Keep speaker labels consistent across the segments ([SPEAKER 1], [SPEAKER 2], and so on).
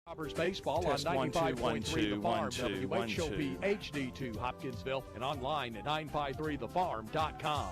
[SPEAKER 1] Hoppers Baseball
[SPEAKER 2] Test
[SPEAKER 1] on 95.3 The Farm,
[SPEAKER 2] 1, 2, 1, 2.
[SPEAKER 1] WHOP HD2 Hopkinsville, and online at 953thefarm.com.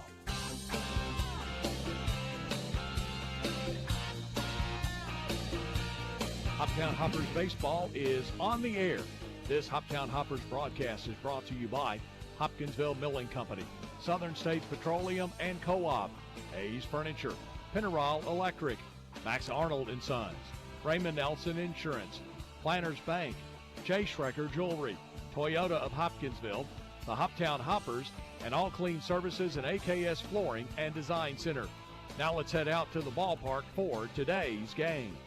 [SPEAKER 1] Hoptown Hoppers Baseball is on the air. This Hoptown Hoppers broadcast is brought to you by Hopkinsville Milling Company, Southern States Petroleum and Co-op, Hayes Furniture, Penneral Electric, Max Arnold & Sons, Raymond Nelson Insurance, Planners Bank, J. Schrecker Jewelry, Toyota of Hopkinsville, the Hoptown Hoppers, and All Clean Services and AKS Flooring and Design Center. Now let's head out to the ballpark for today's game.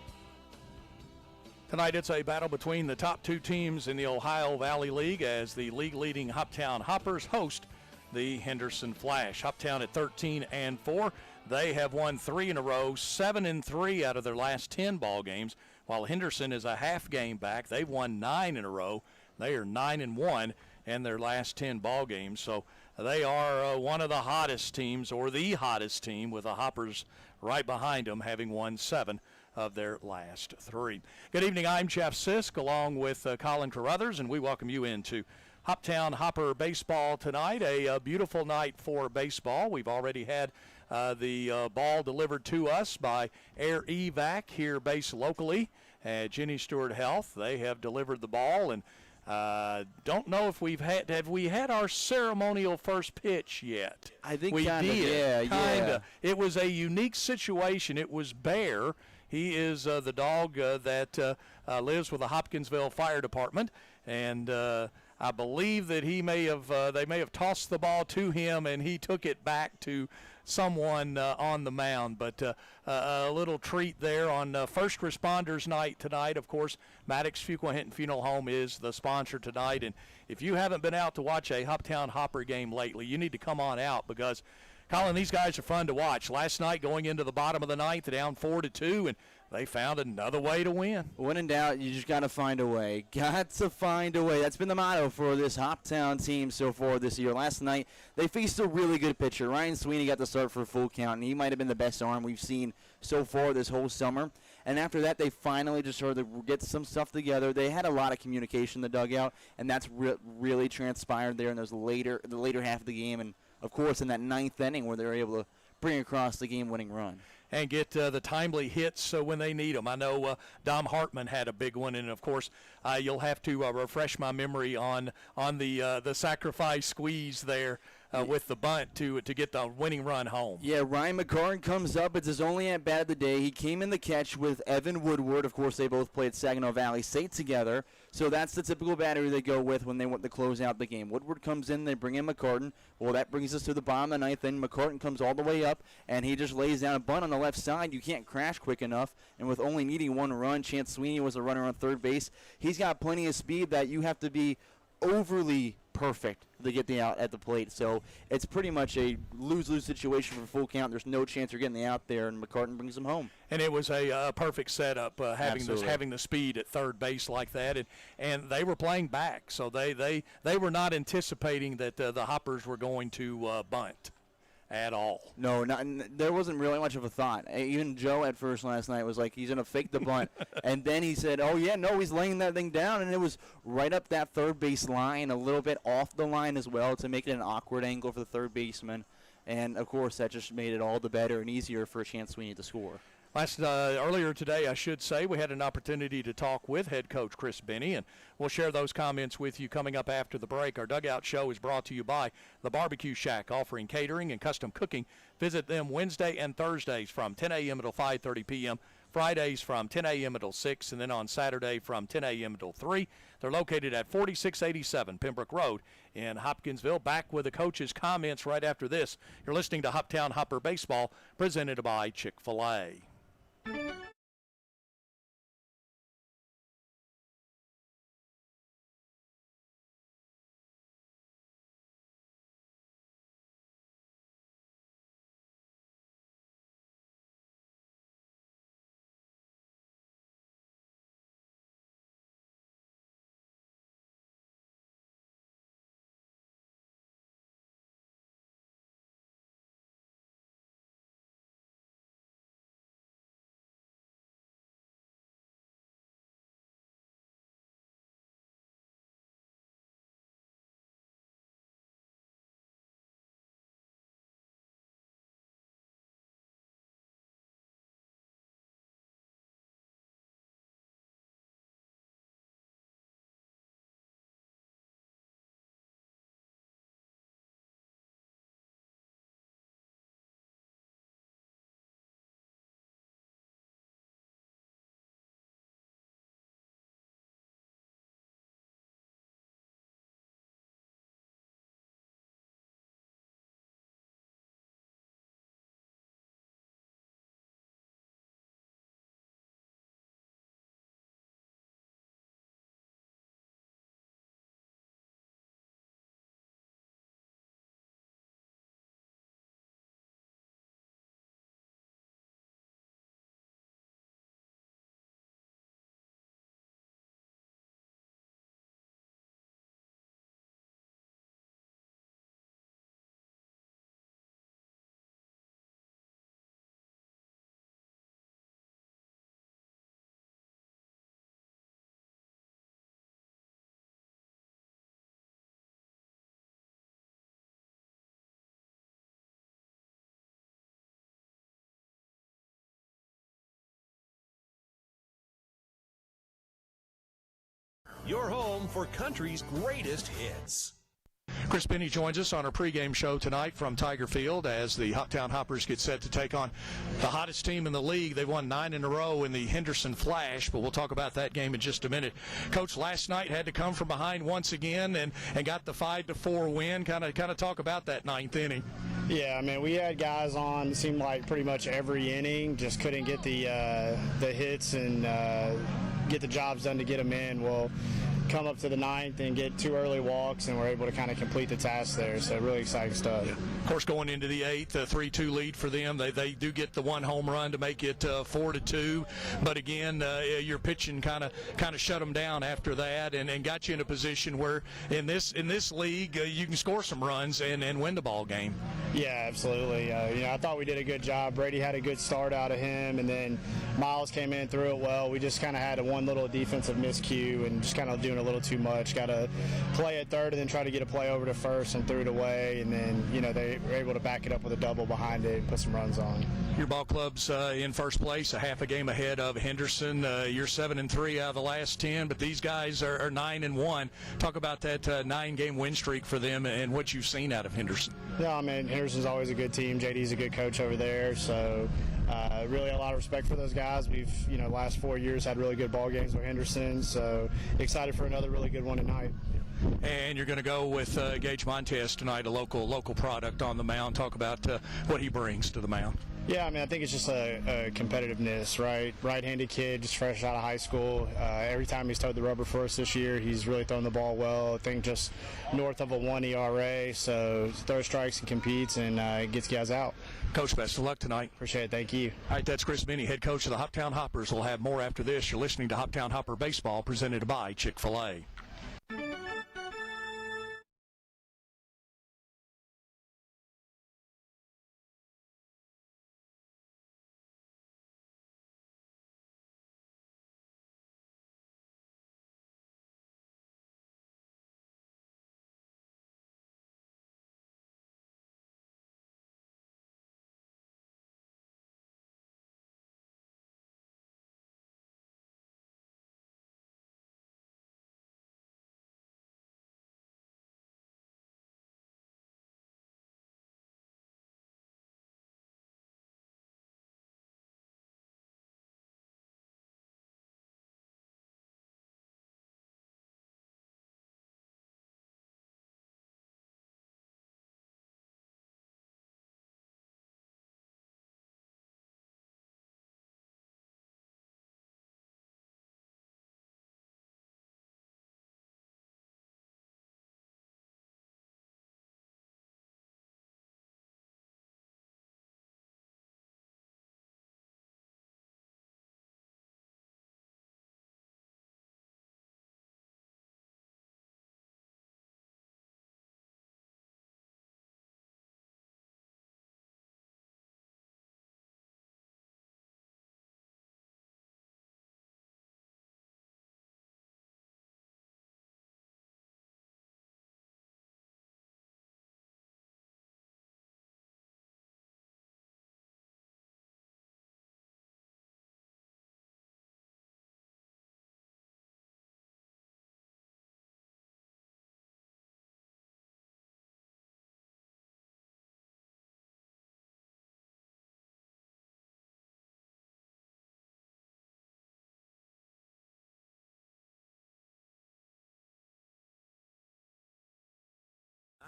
[SPEAKER 2] Tonight it's a battle between the top two teams in the Ohio Valley League as the league-leading Hoptown Hoppers host the Henderson Flash. Hoptown at 13-4. They have won 3 in a row, 7-3 out of their last 10 ball games, while Henderson is a half game back. They've won 9 in a row. They are 9-1 in their last 10 ball games. So they are one of the hottest teams, or the hottest team, with the Hoppers right behind them, having won 7 of their last 3. Good evening. I'm Jeff Sisk along with Colin Carruthers, and we welcome you into Hoptown Hopper Baseball tonight. A beautiful night for baseball. We've already had the ball delivered to us by Air Evac here based locally at Jenny Stewart Health. They have delivered the ball, and don't know if have we had our ceremonial first pitch yet.
[SPEAKER 3] I think
[SPEAKER 2] we did.
[SPEAKER 3] Yeah.
[SPEAKER 2] It was a unique situation. It was Bear. He is the dog that lives with the Hopkinsville Fire Department, and I believe that they may have tossed the ball to him, and he took it back to someone on the mound. But a little treat there on First Responders Night tonight. Of course, Maddox Fuqua Hinton Funeral Home is the sponsor tonight, and if you haven't been out to watch a Hoptown Hopper game lately, you need to come on out because, Colin, these guys are fun to watch. Last night, going into the bottom of the ninth, down 4-2, and they found another way to win.
[SPEAKER 3] When in doubt, you just got to find a way. Got to find a way. That's been the motto for this Hoptown team so far this year. Last night, they faced a really good pitcher. Ryan Sweeney got the start for a full count, and he might have been the best arm we've seen so far this whole summer. And after that, they finally just started to get some stuff together. They had a lot of communication in the dugout, and that's really transpired there in the later half of the game. And of course, in that ninth inning where they were able to bring across the game-winning run.
[SPEAKER 2] And get the timely hits when they need them. I know Dom Hartman had a big one, and of course you'll have to refresh my memory on the sacrifice squeeze there with the bunt to get the winning run home.
[SPEAKER 3] Yeah, Ryan McCartan comes up. It's his only at-bat of the day. He came in the catch with Evan Woodward. Of course, they both played Saginaw Valley State together, so that's the typical battery they go with when they want to close out the game. Woodward comes in, they bring in McCartan. Well, that brings us to the bottom of the ninth, and McCartan comes all the way up, and he just lays down a bunt on the left side. You can't crash quick enough, and with only needing one run, Chance Sweeney was a runner on third base. He's got plenty of speed that you have to be overly perfect to get the out at the plate. So it's pretty much a lose-lose situation for full count. There's no chance you're getting the out there, and McCartan brings him home.
[SPEAKER 2] And it was a perfect setup, having the speed at third base like that, and they were playing back, so they were not anticipating that the Hoppers were going to bunt at all.
[SPEAKER 3] No, there wasn't really much of a thought. Even Joe at first last night was like, he's going to fake the bunt. And then he said, oh, yeah, no, he's laying that thing down. And it was right up that third base line, a little bit off the line as well to make it an awkward angle for the third baseman. And, of course, that just made it all the better and easier for Chance Sweeney to score.
[SPEAKER 2] Earlier today, I should say, we had an opportunity to talk with head coach Chris Benny, and we'll share those comments with you coming up after the break. Our Dugout Show is brought to you by the Barbecue Shack, offering catering and custom cooking. Visit them Wednesday and Thursdays from 10 a.m. until 5:30 p.m., Fridays from 10 a.m. until 6, and then on Saturday from 10 a.m. until 3. They're located at 4687 Pembroke Road in Hopkinsville. Back with the coach's comments right after this. You're listening to Hoptown Hopper Baseball, presented by Chick-fil-A.
[SPEAKER 4] your home for country's greatest hits.
[SPEAKER 2] Chris Benny joins us on our pregame show tonight from Tiger Field as the Hoptown Hoppers get set to take on the hottest team in the league. They've won 9 in a row in the Henderson Flash, but we'll talk about that game in just a minute. Coach, last night had to come from behind once again and got the 5-4 win. Kind of talk about that 9th inning.
[SPEAKER 5] Yeah, I mean, we had guys on, it seemed like pretty much every inning, just couldn't get the hits and get the jobs done to get them in. Well, come up to the 9th and get 2 early walks, and we're able to kind of complete the task there. So really exciting stuff.
[SPEAKER 2] Yeah. Of course, going into the 8th, a 3-2 lead for them. They do get the 1 home run to make it 4-2. But again, your pitching kind of shut them down after that, and got you in a position where in this league you can score some runs and win the ball game.
[SPEAKER 5] Yeah, absolutely. I thought we did a good job. Brady had a good start out of him, and then Miles came in, threw it well. We just kind of had one little defensive miscue and just kind of doing a little too much. Got to play at third and then try to get a play over to first and threw it away, and then they were able to back it up with a double behind it and put some runs on. Your
[SPEAKER 2] ball club's in first place, a half a game ahead of Henderson. You're 7-3 out of the last 10, but these guys are 9-1. Talk about that 9-game win streak for them and what you've seen out of Henderson.
[SPEAKER 5] Yeah, I mean, Henderson's always a good team. JD's a good coach over there, so really a lot of respect for those guys. We've, last 4 years had really good ball games with Henderson, so excited for another really good one tonight.
[SPEAKER 2] And you're going to go with Gage Montez tonight, a local product on the mound. Talk about what he brings to the mound.
[SPEAKER 5] Yeah, I mean, I think it's just a competitiveness, right? Right-handed kid, just fresh out of high school. Every time he's towed the rubber for us this year, he's really thrown the ball well. I think just north of a 1 ERA, so throws strikes and competes and gets guys out.
[SPEAKER 2] Coach, best of luck tonight.
[SPEAKER 5] Appreciate it. Thank you.
[SPEAKER 2] All right, that's Chris Benny, head coach of the Hoptown Hoppers. We'll have more after this. You're listening to Hoptown Hopper Baseball, presented by Chick-fil-A.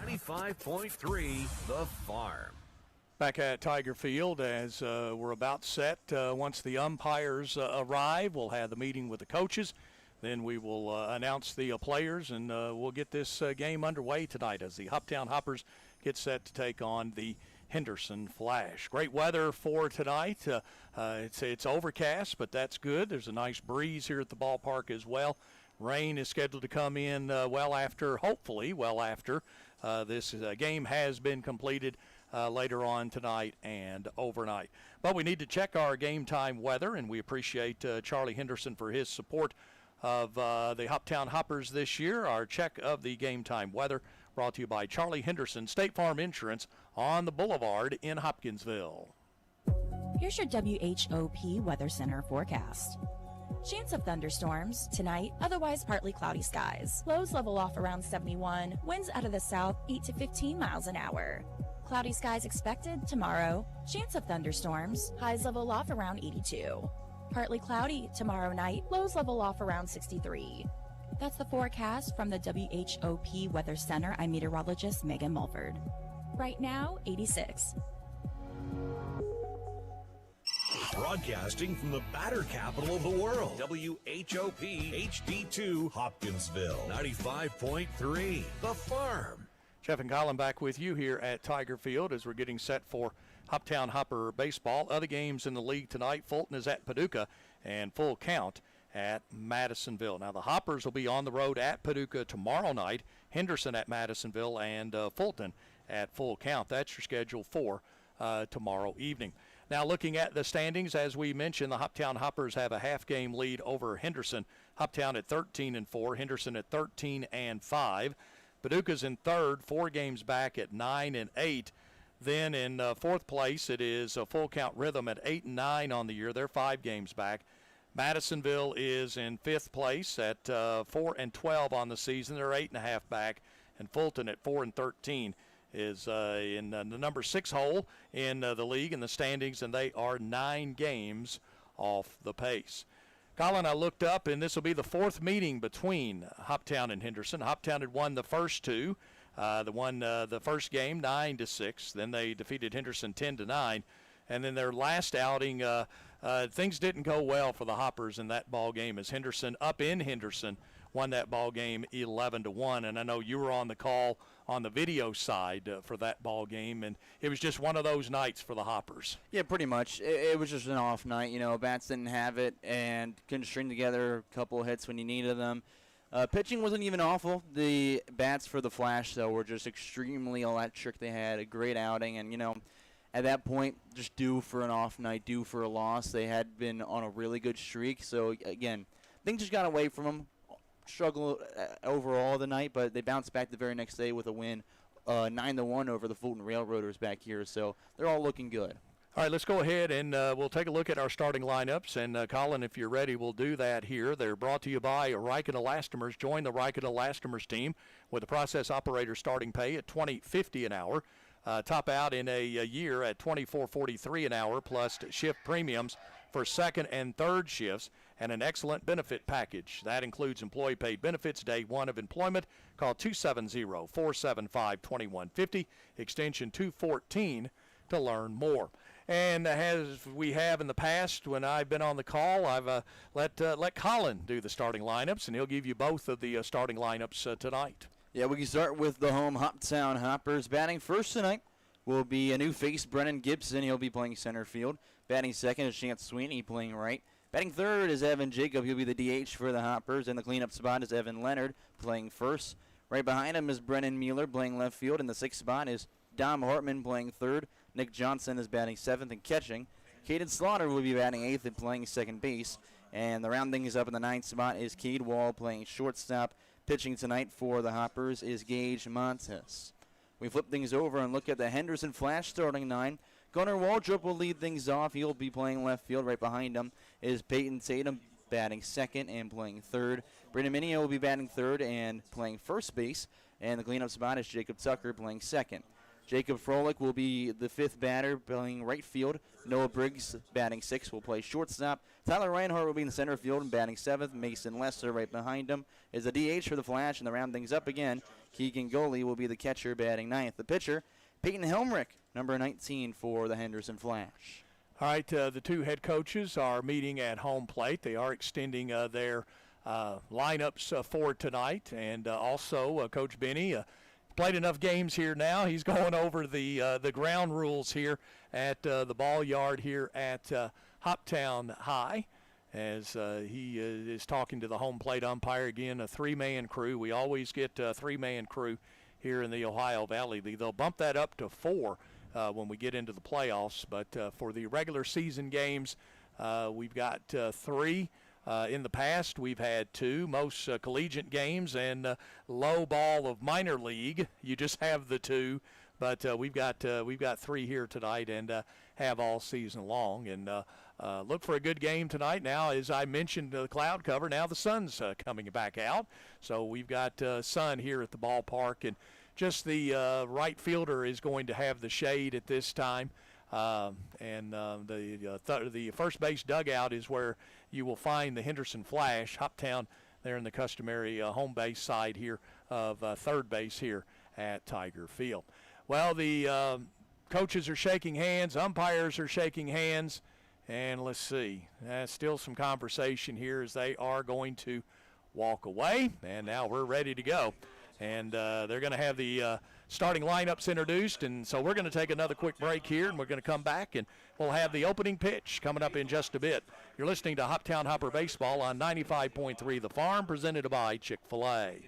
[SPEAKER 4] .3 The Farm.
[SPEAKER 2] Back at Tiger Field as we're about set. Once the umpires arrive, we'll have the meeting with the coaches. Then we will announce the players, and we'll get this game underway tonight as the Hoptown Hoppers get set to take on the Henderson Flash. Great weather for tonight. It's overcast, but that's good. There's a nice breeze here at the ballpark as well. Rain is scheduled to come in hopefully well after this game has been completed later on tonight and overnight. But we need to check our game time weather, and we appreciate Charlie Henderson for his support of the Hoptown Hoppers this year. Our check of the game time weather brought to you by Charlie Henderson, State Farm Insurance on the Boulevard in Hopkinsville.
[SPEAKER 6] Here's your WHOP Weather Center forecast. Chance of thunderstorms tonight, otherwise partly cloudy skies. Lows level off around 71, winds out of the south 8 to 15 miles an hour. Cloudy skies expected tomorrow. Chance of thunderstorms, highs level off around 82. Partly cloudy tomorrow night, lows level off around 63. That's the forecast from the WHOP Weather Center. I'm meteorologist Megan Mulford. Right now, 86.
[SPEAKER 4] Broadcasting from the batter capital of the world, WHOP HD2 Hopkinsville, 95.3 The Farm.
[SPEAKER 2] Jeff and Colin back with you here at Tiger Field as we're getting set for Hoptown Hopper baseball. Other games in the league tonight, Fulton is at Paducah and Full Count at Madisonville. Now the Hoppers will be on the road at Paducah tomorrow night, Henderson at Madisonville, and Fulton at Full Count. That's your schedule for tomorrow evening. Now looking at the standings, as we mentioned, the Hoptown Hoppers have a half-game lead over Henderson. Hoptown at 13-4, Henderson at 13-5. Paducah's in third, 4 games back at 9-8. Then in fourth place, it is Full Count Rhythm at 8-9 on the year. They're 5 games back. Madisonville is in fifth place at 4-12 on the season. They're 8.5 back. And Fulton at 4-13 is in the number 6 hole in the league in the standings, and they are 9 games off the pace. Colin, I looked up, and this will be the 4th meeting between Hoptown and Henderson. Hoptown had won the first 2. They won the first game 9-6. Then they defeated Henderson 10-9. And then their last outing, things didn't go well for the Hoppers in that ball game as Henderson, up in Henderson, won that ball game 11-1. And I know you were on the call on the video side for that ball game, and it was just one of those nights for the Hoppers.
[SPEAKER 3] Yeah, pretty much. It was just an off night. You know, bats didn't have it and couldn't string together a couple of hits when you needed them. Pitching wasn't even awful. The bats for the Flash, though, were just extremely electric. They had a great outing, and, you know, at that point, just due for an off night, due for a loss. They had been on a really good streak. So, again, things just got away from them. Struggle overall the night, but they bounced back the very next day with a win, 9-1 over the Fulton Railroaders back here. So they're all looking good.
[SPEAKER 2] All right, let's go ahead and we'll take a look at our starting lineups. And, Colin, if you're ready, we'll do that here. They're brought to you by Riken Elastomers. Join the Riken Elastomers team with a process operator starting pay at $20.50 an hour. Top out in a year at $24.43 an hour, plus shift premiums for second and third shifts, and an excellent benefit package. That includes employee paid benefits day 1 of employment. Call 270-475-2150, extension 214 to learn more. And as we have in the past, when I've been on the call, I've let Colin do the starting lineups, and he'll give you both of the starting lineups tonight.
[SPEAKER 3] Yeah, we can start with the home Hoptown Hoppers. Batting first tonight will be a new face, Brennan Gibson. He'll be playing center field. Batting second is Chance Sweeney playing right. Batting third is Evan Jacob. He'll be the DH for the Hoppers. And the cleanup spot is Evan Leonard playing first. Right behind him is Brennan Mueller playing left field. And the sixth spot is Dom Hartman playing third. Nick Johnson is batting seventh and catching. Caden Slaughter will be batting eighth and playing second base. And the rounding is up in the ninth spot is Cade Wall playing shortstop. Pitching tonight for the Hoppers is Gage Montes. We flip things over and look at the Henderson Flash starting 9. Gunnar Waldrop will lead things off. He'll be playing left field. Right behind him is Peyton Tatum batting second and playing third. Brandon Minio will be batting third and playing first base. And the cleanup spot is Jacob Tucker playing second. Jacob Froelich will be the fifth batter playing right field. Noah Briggs batting sixth will play shortstop. Tyler Reinhardt will be in center field and batting seventh. Mason Lesser right behind him is the DH for the Flash, and the round things up again. Keegan Goley will be the catcher batting ninth. The pitcher, Peyton Helmrich, number 19 for the Henderson Flash.
[SPEAKER 2] All right, the two head coaches are meeting at home plate. They are extending their lineups for tonight, and also Coach Benny played enough games here now. He's going over the ground rules here at the ball yard here at Hoptown High as he is talking to the home plate umpire. Again, a three-man crew. We always get a three-man crew here in the Ohio Valley League. They'll bump that up to 4 when we get into the playoffs. But for the regular season games, we've got 3. In the past, we've had 2. Most collegiate games and low ball of minor league, you just have the 2. But we've got 3 here tonight and have all season long. And look for a good game tonight. Now, as I mentioned, the cloud cover, now the sun's coming back out. So we've got sun here at the ballpark, and just the right fielder is going to have the shade at this time. The first base dugout is where you will find the Henderson Flash. Hoptown, they're in the customary home base side here of third base here at Tiger Field. Well, the coaches are shaking hands, umpires are shaking hands, and let's see, still some conversation here as they are going to walk away, and now we're ready to go. And they're going to have the starting lineups introduced, and so we're going to take another quick break here, and we're going to come back, and we'll have the opening pitch coming up in just a bit. You're listening to Hoptown Hopper Baseball on 95.3 The Farm, presented by Chick-fil-A.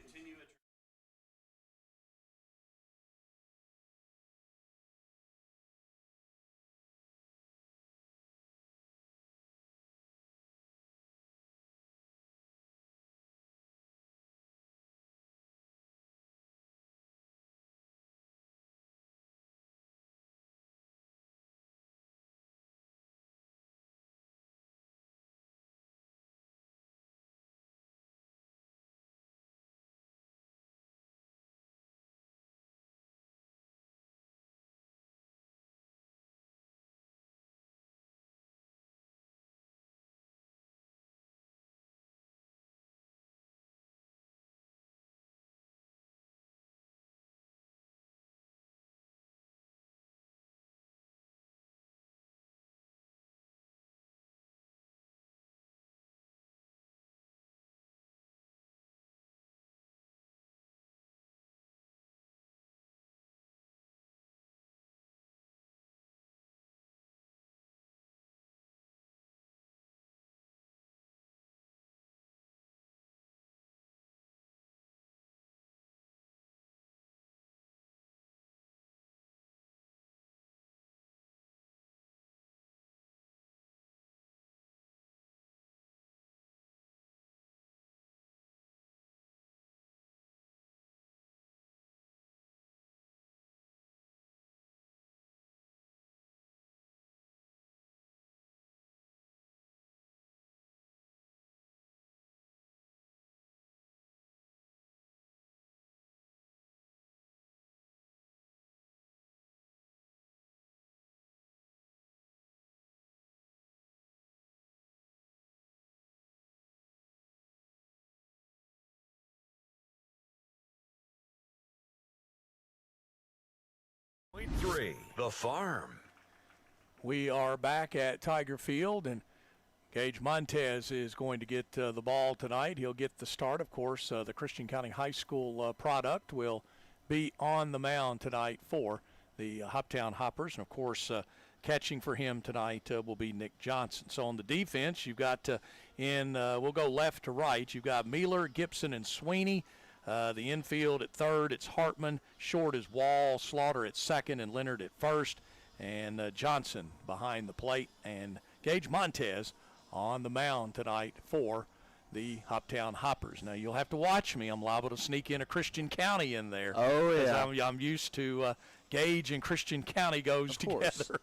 [SPEAKER 4] Point 3, The Farm.
[SPEAKER 2] We are back at Tiger Field, and Gage Montez is going to get the ball tonight. He'll get the start. Of course, the Christian County High School product will be on the mound tonight for the Hoptown Hoppers. And, of course, catching for him tonight will be Nick Johnson. So on the defense, you've got we'll go left to right. You've got Mealer, Gibson, and Sweeney. The infield at third, it's Hartman. Short is Wall, Slaughter at second, and Leonard at first. And Johnson behind the plate. And Gage Montez on the mound tonight for the Hoptown Hoppers. Now, you'll have to watch me. I'm liable to sneak in a Christian County in there.
[SPEAKER 3] Oh, yeah.
[SPEAKER 2] I'm used to Gage and Christian County goes together.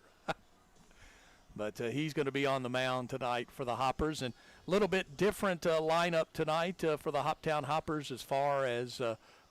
[SPEAKER 2] But he's going to be on the mound tonight for the Hoppers. And a little bit different lineup tonight for the Hoptown Hoppers as far as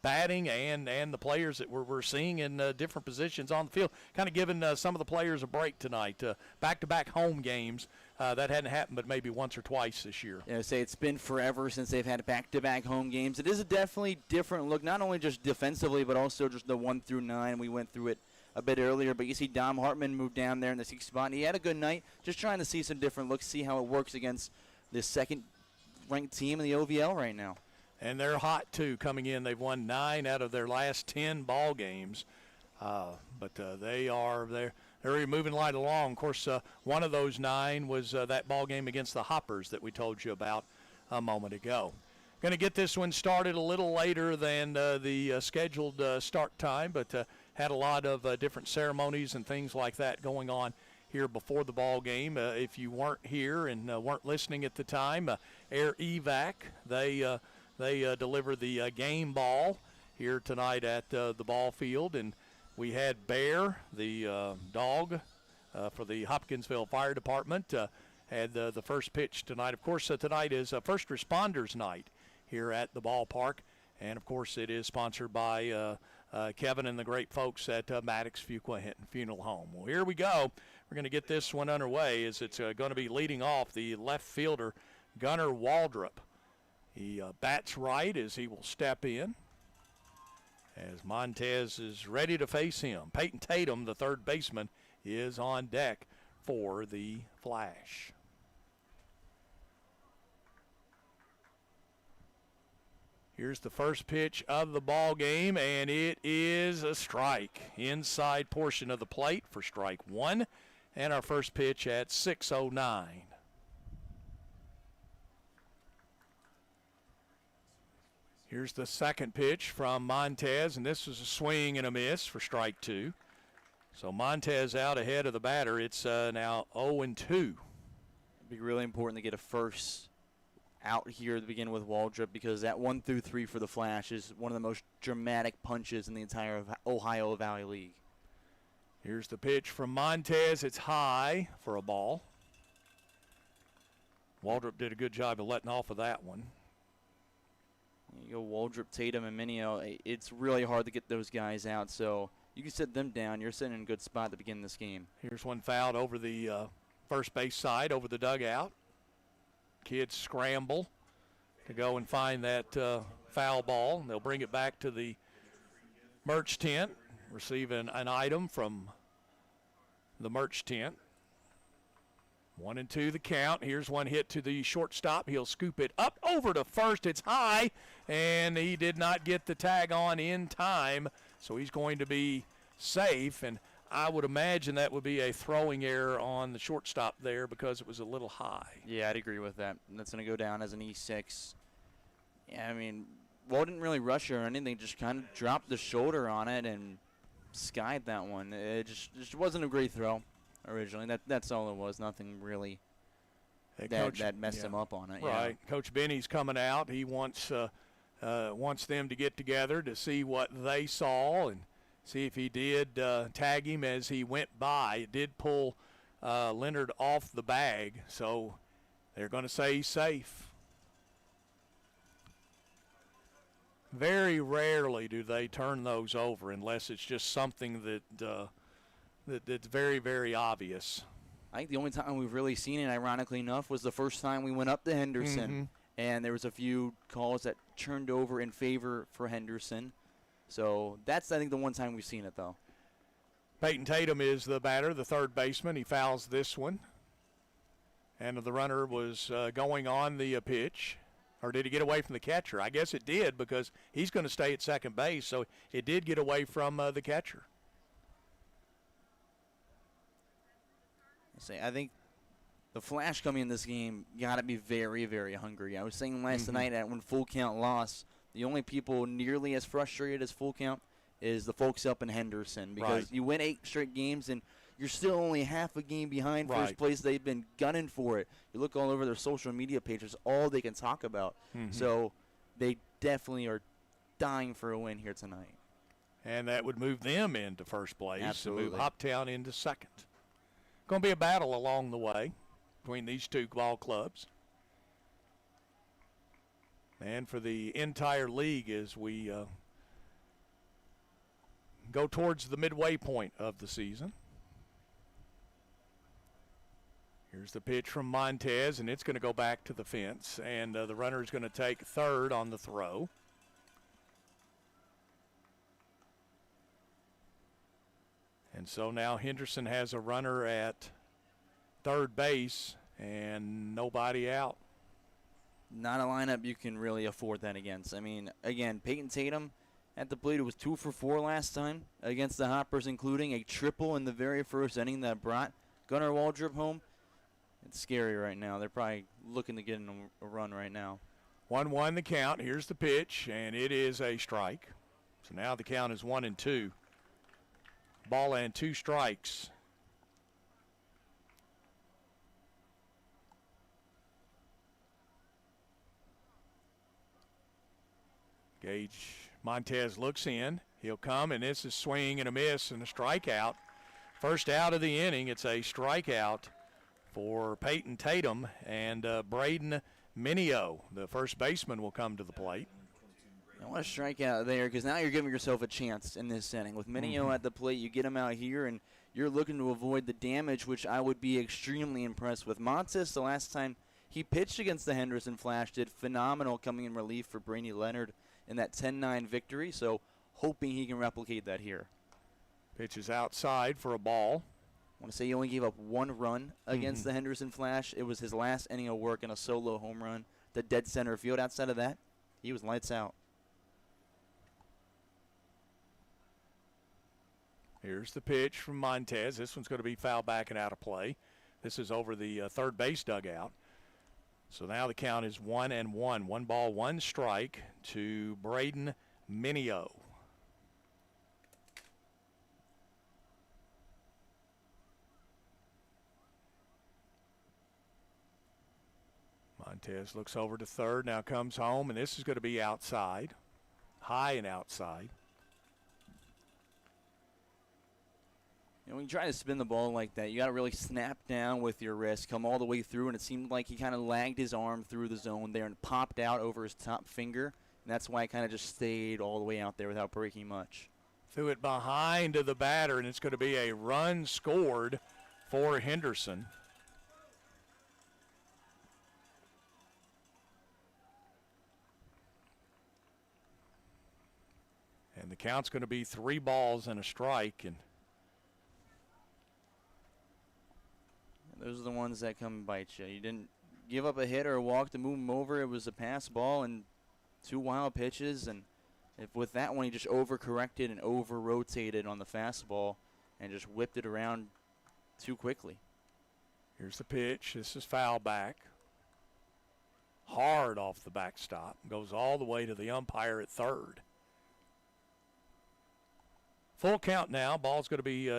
[SPEAKER 2] batting and the players that we're seeing in different positions on the field. Kind of giving some of the players a break tonight. Back-to-back home games. That hadn't happened but maybe once or twice this year.
[SPEAKER 3] Yeah, say it's been forever since they've had back-to-back home games. It is a definitely different look, not only just defensively but also just the 1 through 9. We went through it a bit earlier, but you see Dom Hartman move down there in the 6th spot, and he had a good night. Just trying to see some different looks, see how it works against the second-ranked team in the OVL right now.
[SPEAKER 2] And they're hot, too, coming in. They've won 9 out of their last 10 ball games. But they're moving right along. Of course, one of those 9 was that ball game against the Hoppers that we told you about a moment ago. Going to get this one started a little later than the scheduled start time, but had a lot of different ceremonies and things like that going on here before the ball game. If you weren't here and weren't listening at the time, Air Evac, they deliver the game ball here tonight at the ball field, and we had Bear, the dog for the Hopkinsville Fire Department, had the first pitch tonight. Of course, tonight is First Responders Night here at the ballpark. And, of course, it is sponsored by Kevin and the great folks at Maddox Fuqua Hinton Funeral Home. Well, here we go. We're going to get this one underway as it's going to be leading off the left fielder, Gunnar Waldrop. He bats right as he will step in, as Montez is ready to face him. Peyton Tatum, the third baseman, is on deck for the Flash. Here's the first pitch of the ball game, and it is a strike. Inside portion of the plate for strike one, and our first pitch at 6:09. Here's the second pitch from Montez, and this is a swing and a miss for strike two. So Montez out ahead of the batter. It's now 0-2.
[SPEAKER 3] It'd be really important to get a first out here to begin with Waldrop, because that 1-3 for the Flash is one of the most dramatic punches in the entire Ohio Valley League.
[SPEAKER 2] Here's the pitch from Montez. It's high for a ball. Waldrop did a good job of letting off of that one.
[SPEAKER 3] You go Waldrop, Tatum, and Minio. It's really hard to get those guys out, so you can sit them down. You're sitting in a good spot to begin this game.
[SPEAKER 2] Here's one fouled over the first base side, over the dugout. Kids scramble to go and find that foul ball. They'll bring it back to the merch tent, receiving an item from the merch tent. 1-2 the count. Here's one hit to the shortstop. He'll scoop it up over to first. It's high, and he did not get the tag on in time, so he's going to be safe. And I would imagine that would be a throwing error on the shortstop there because it was a little high.
[SPEAKER 3] Yeah, I'd agree with that. That's going to go down as an E6. Yeah, I mean, Wall didn't really rush or anything, just kind of dropped the shoulder on it and skied that one. It just wasn't a great throw originally. That's all it was, nothing really that messed him up on it.
[SPEAKER 2] Right. Yeah. Coach Benny's coming out. He wants them to get together to see what they saw and see if he did tag him as he went by. It did pull Leonard off the bag, so they're going to say he's safe. Very rarely do they turn those over unless it's just something that's very, very obvious.
[SPEAKER 3] I think the only time we've really seen it, ironically enough, was the first time we went up to Henderson, and there was a few calls that turned over in favor for Henderson. So that's, I think, the one time we've seen it, though.
[SPEAKER 2] Peyton Tatum is the batter, the third baseman. He fouls this one. And the runner was going on the pitch. Or did he get away from the catcher? I guess it did, because he's going to stay at second base, so it did get away from the catcher.
[SPEAKER 3] I think the Flash coming in this game got to be very, very hungry. I was saying last night that when full count lost, the only people nearly as frustrated as full count is the folks up in Henderson, because you win 8 straight games and you're still only half a game behind first place. They've been gunning for it. You look all over their social media pages, all they can talk about. So they definitely are dying for a win here tonight.
[SPEAKER 2] And that would move them into first place.
[SPEAKER 3] Absolutely.
[SPEAKER 2] And move Hoptown into second. Going to be a battle along the way between these two ball clubs. And for the entire league as we go towards the midway point of the season. Here's the pitch from Montez, and it's going to go back to the fence. And the runner is going to take third on the throw. And so now Henderson has a runner at third base and nobody out.
[SPEAKER 3] Not a lineup you can really afford that against. I mean, again, Peyton Tatum at the plate was 2 for 4 last time against the Hoppers, including a triple in the very first inning that brought Gunnar Waldrop home. It's scary right now. They're probably looking to get in a run right now.
[SPEAKER 2] 1-1 the count. Here's the pitch, and it is a strike. So now the count is 1-2. Ball and 2 strikes. Gage Montez looks in. He'll come, and this is swing and a miss and a strikeout. First out of the inning. It's a strikeout for Peyton Tatum, and Braden Minio, the first baseman, will come to the plate.
[SPEAKER 3] I want to strike out there because now you're giving yourself a chance in this inning. With Minio at the plate, you get him out here, and you're looking to avoid the damage, which I would be extremely impressed with. Montes, the last time he pitched against the Henderson Flash, did phenomenal coming in relief for Brady Leonard in that 10-9 victory, so hoping he can replicate that here.
[SPEAKER 2] Pitch is outside for a ball.
[SPEAKER 3] I want to say he only gave up one run against the Henderson Flash. It was his last inning of work in a solo home run, the dead center field. Outside of that, he was lights out.
[SPEAKER 2] Here's the pitch from Montez. This one's going to be foul back and out of play. This is over the third base dugout. So now the count is 1-1. 1 ball, 1 strike to Braden Minio. Montez looks over to third, now comes home, and this is going to be outside, high and outside.
[SPEAKER 3] You know, when you try to spin the ball like that, you got to really snap down with your wrist, come all the way through, and it seemed like he kind of lagged his arm through the zone there and popped out over his top finger, and that's why it kind of just stayed all the way out there without breaking much.
[SPEAKER 2] Threw it behind to the batter, and it's going to be a run scored for Henderson. And the count's going to be 3 balls and a strike, and
[SPEAKER 3] those are the ones that come and bite you. You didn't give up a hit or a walk to move him over. It was a pass ball and 2 wild pitches. And if with that one, he just overcorrected and over-rotated on the fastball and just whipped it around too quickly.
[SPEAKER 2] Here's the pitch. This is foul back. Hard off the backstop. Goes all the way to the umpire at third. Full count now. Ball's going to be,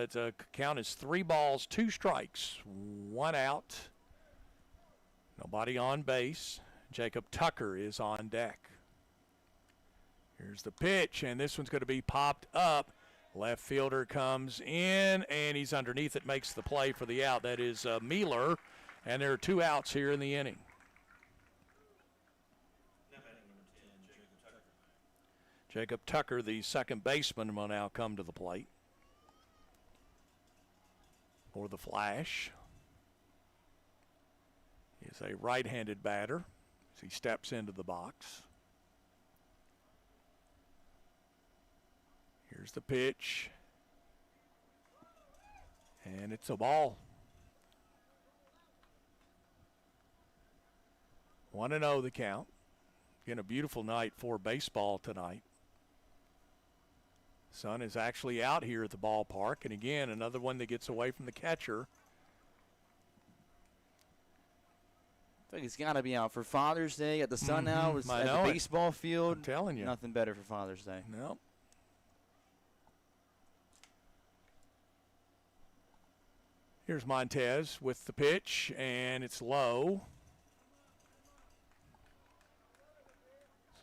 [SPEAKER 2] count is 3 balls, 2 strikes, 1 out. Nobody on base. Jacob Tucker is on deck. Here's the pitch, and this one's going to be popped up. Left fielder comes in, and he's underneath it, makes the play for the out. That is Mealer, and there are 2 outs here in the inning. Jacob Tucker, the second baseman, will now come to the plate for the Flash. He is a right-handed batter as he steps into the box. Here's the pitch, and it's a ball. 1-0 the count. Again, a beautiful night for baseball tonight. Sun is actually out here at the ballpark, and again, another one that gets away from the catcher.
[SPEAKER 3] I think he's got to be out for Father's Day. Got the sun out at the baseball field.
[SPEAKER 2] I'm telling you.
[SPEAKER 3] Nothing better for Father's Day.
[SPEAKER 2] Nope. Here's Montez with the pitch, and it's low.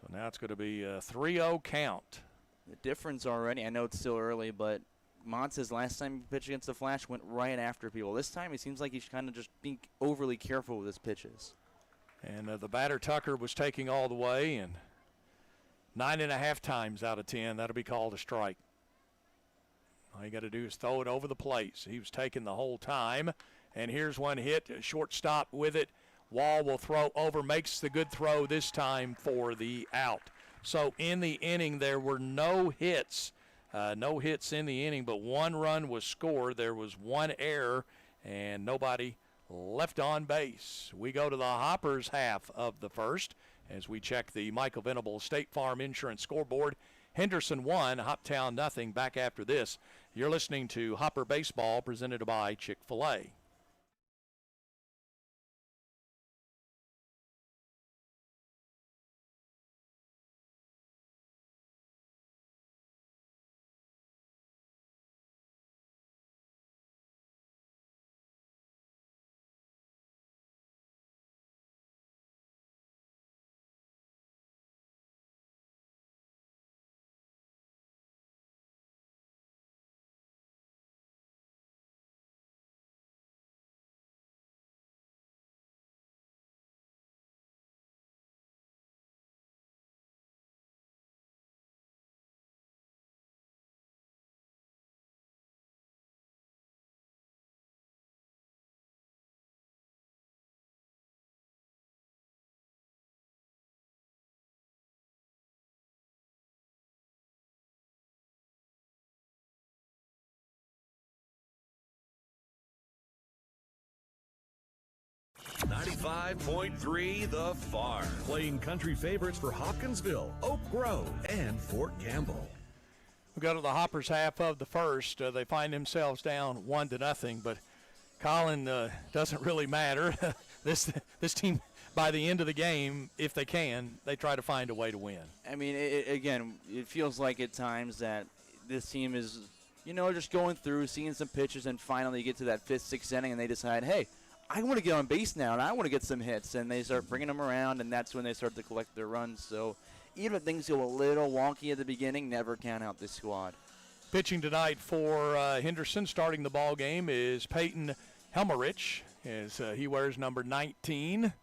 [SPEAKER 2] So now it's going to be a 3-0 count.
[SPEAKER 3] The difference already, I know it's still early, but Montez last time he pitched against the Flash went right after people. This time it seems like he's kind of just being overly careful with his pitches.
[SPEAKER 2] And the batter Tucker was taking all the way, and 9.5 times out of 10, that'll be called a strike. All you got to do is throw it over the plate. So he was taking the whole time. And here's one hit, shortstop with it. Wall will throw over, makes the good throw this time for the out. So in the inning, there were no hits. No hits in the inning, but 1 run was scored. There was 1 error, and nobody left on base. We go to the Hoppers half of the first as we check the Michael Venable State Farm Insurance scoreboard. Henderson 1, Hoptown nothing. Back after this. You're listening to Hopper Baseball presented by Chick-fil-A.
[SPEAKER 4] 95.3 The Farm. Playing country favorites for Hopkinsville, Oak Grove, and Fort Campbell.
[SPEAKER 2] We go to the Hoppers half of the first. They find themselves down 1-0, but Colin, doesn't really matter. This team, by the end of the game, if they can, they try to find a way to win.
[SPEAKER 3] I mean, again, it feels like at times that this team is, just going through, seeing some pitches, and finally get to that 5th, 6th inning, and they decide, hey, I want to get on base now, and I want to get some hits, and they start bringing them around, and that's when they start to collect their runs. So even if things go a little wonky at the beginning, never count out this squad.
[SPEAKER 2] Pitching tonight for Henderson, starting the ball game, is Peyton Helmerich, as he wears number 19,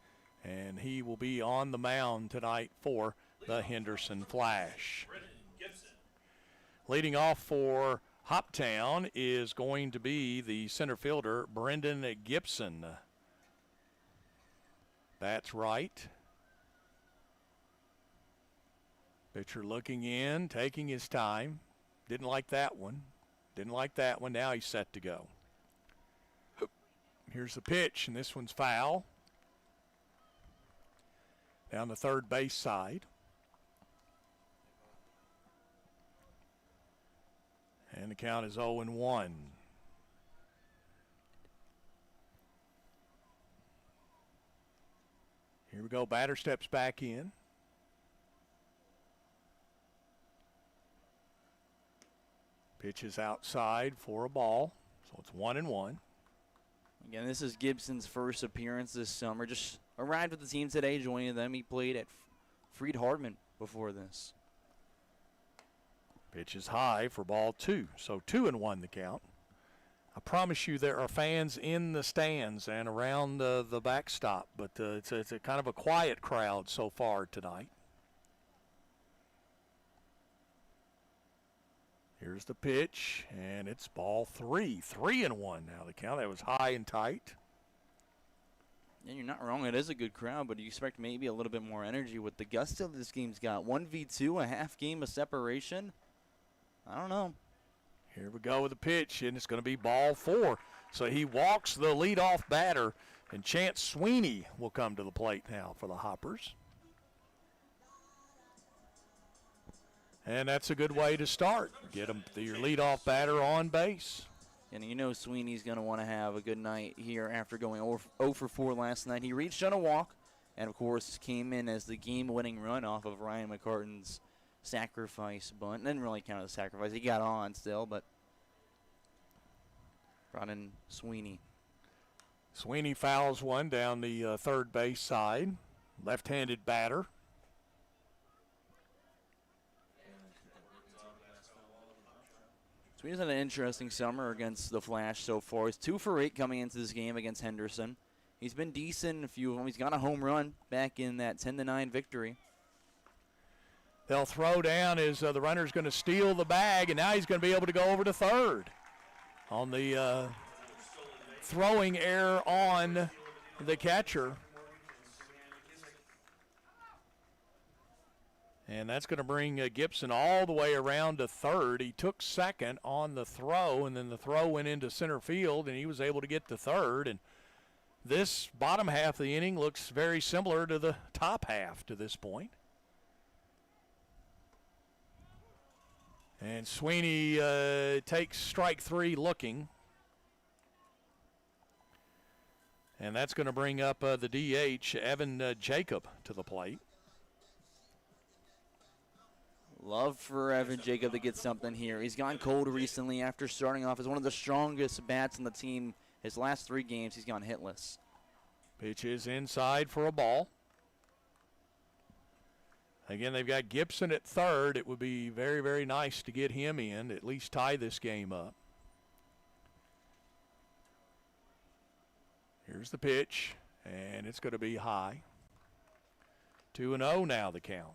[SPEAKER 2] and he will be on the mound tonight for the Henderson Flash. Leading off for Hoptown is going to be the center fielder, Brendan Gibson. That's right. Pitcher looking in, taking his time. Didn't like that one. Now he's set to go. Here's the pitch, and this one's foul. Down the third base side. And the count is 0-1. Here we go. Batter steps back in. Pitch is outside for a ball, so it's 1-1.
[SPEAKER 3] Again, this is Gibson's first appearance this summer. Just arrived with the team today, joining them. He played at Freed Hardman before this.
[SPEAKER 2] Pitch is high for ball 2, so 2-1 the count. I promise you there are fans in the stands and around the backstop, but it's a kind of a quiet crowd so far tonight. Here's the pitch, and it's ball 3. 3-1 now the count. That was high and tight.
[SPEAKER 3] And you're not wrong. It is a good crowd, but you expect maybe a little bit more energy with the gusto this game's got. 1v2, a half game of separation. I don't know.
[SPEAKER 2] Here we go with the pitch, and it's going to be ball 4. So he walks the leadoff batter, and Chance Sweeney will come to the plate now for the Hoppers. And that's a good way to start. Get your leadoff batter on base.
[SPEAKER 3] And Sweeney's going to want to have a good night here after going 0 for 4 last night. He reached on a walk and, of course, came in as the game-winning run off of Ryan McCartan's sacrifice bunt. Didn't really count as a sacrifice. He got on still, but brought in Sweeney.
[SPEAKER 2] Sweeney fouls one down the third base side. Left-handed batter.
[SPEAKER 3] Sweeney's had an interesting summer against the Flash so far. He's 2 for 8 coming into this game against Henderson. He's been decent in a few of them. He's got a home run back in that 10-9 victory.
[SPEAKER 2] They'll throw down as the runner's going to steal the bag, and now he's going to be able to go over to third on the throwing error on the catcher. And that's going to bring Gibson all the way around to third. He took second on the throw, and then the throw went into center field, and he was able to get to third. And this bottom half of the inning looks very similar to the top half to this point. And Sweeney takes strike 3 looking. And that's going to bring up the DH, Evan Jacob, to the plate.
[SPEAKER 3] Love for Evan Jacob to get something here. He's gone cold recently after starting off as one of the strongest bats in the team. His last 3 games, he's gone hitless.
[SPEAKER 2] Pitch is inside for a ball. Again, they've got Gibson at third. It would be very, very nice to get him in, at least tie this game up. Here's the pitch, and it's going to be high. 2-0 now the count.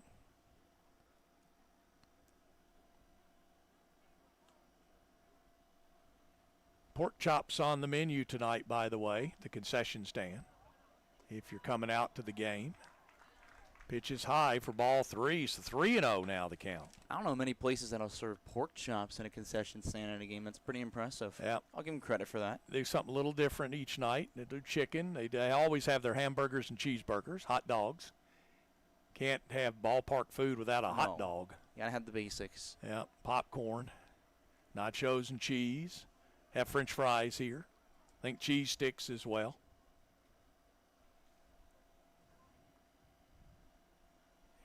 [SPEAKER 2] Pork chops on the menu tonight, by the way, the concession stand, if you're coming out to the game. Pitch is high for ball 3, so 3-0 now the count.
[SPEAKER 3] I don't know many places that'll serve pork chops in a concession stand in a game. That's pretty impressive.
[SPEAKER 2] Yeah.
[SPEAKER 3] I'll give them credit for that.
[SPEAKER 2] They do something a little different each night. They do chicken. They always have their hamburgers and cheeseburgers, hot dogs. Can't have ballpark food without a hot dog.
[SPEAKER 3] You gotta have the basics.
[SPEAKER 2] Yeah, popcorn, nachos and cheese. Have French fries here. I think cheese sticks as well.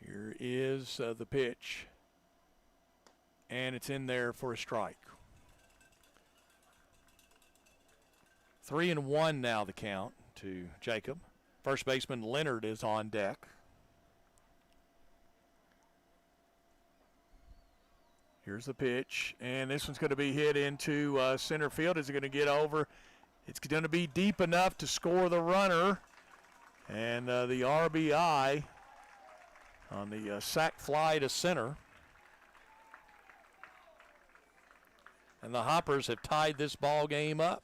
[SPEAKER 2] Here is the pitch. And it's in there for a strike. 3-1 now the count to Jacob. First baseman Leonard is on deck. Here's the pitch, and this one's going to be hit into center field. Is it going to get over? It's going to be deep enough to score the runner. And the RBI on the sac fly to center. And the Hoppers have tied this ball game up.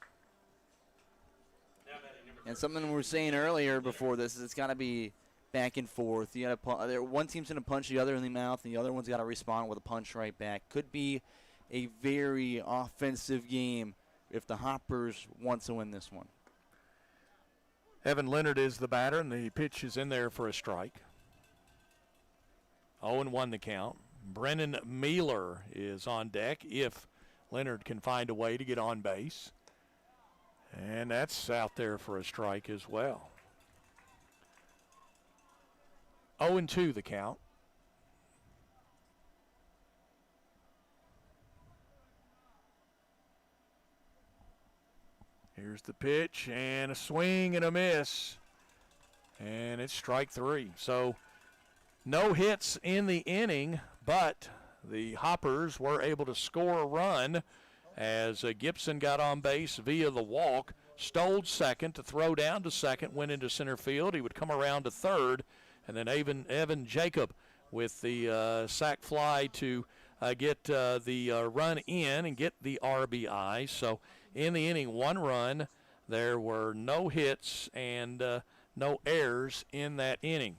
[SPEAKER 3] And something we were saying earlier before this is it's got to be back and forth. You got to one team's going to punch the other in the mouth, and the other one's got to respond with a punch right back. Could be a very offensive game if the Hoppers want to win this one.
[SPEAKER 2] Evan Leonard is the batter, and the pitch is in there for a strike. 0-1 the count. Brennan Mealer is on deck if Leonard can find a way to get on base. And that's out there for a strike as well. 0-2 the count. Here's the pitch, and a swing and a miss. And it's strike 3. So no hits in the inning, but the Hoppers were able to score a run as Gibson got on base via the walk, stole second to throw down to second, went into center field. He would come around to third, and then Evan Jacob with the sac fly to get the run in and get the RBI. So in the inning, 1 run. There were no hits and no errors in that inning.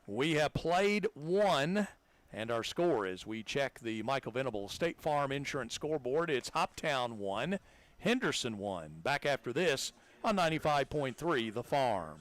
[SPEAKER 2] We have played 1. And our score as we check the Michael Venable State Farm Insurance scoreboard, it's Hoptown 1, Henderson 1. Back after this on 95.3 The Farm.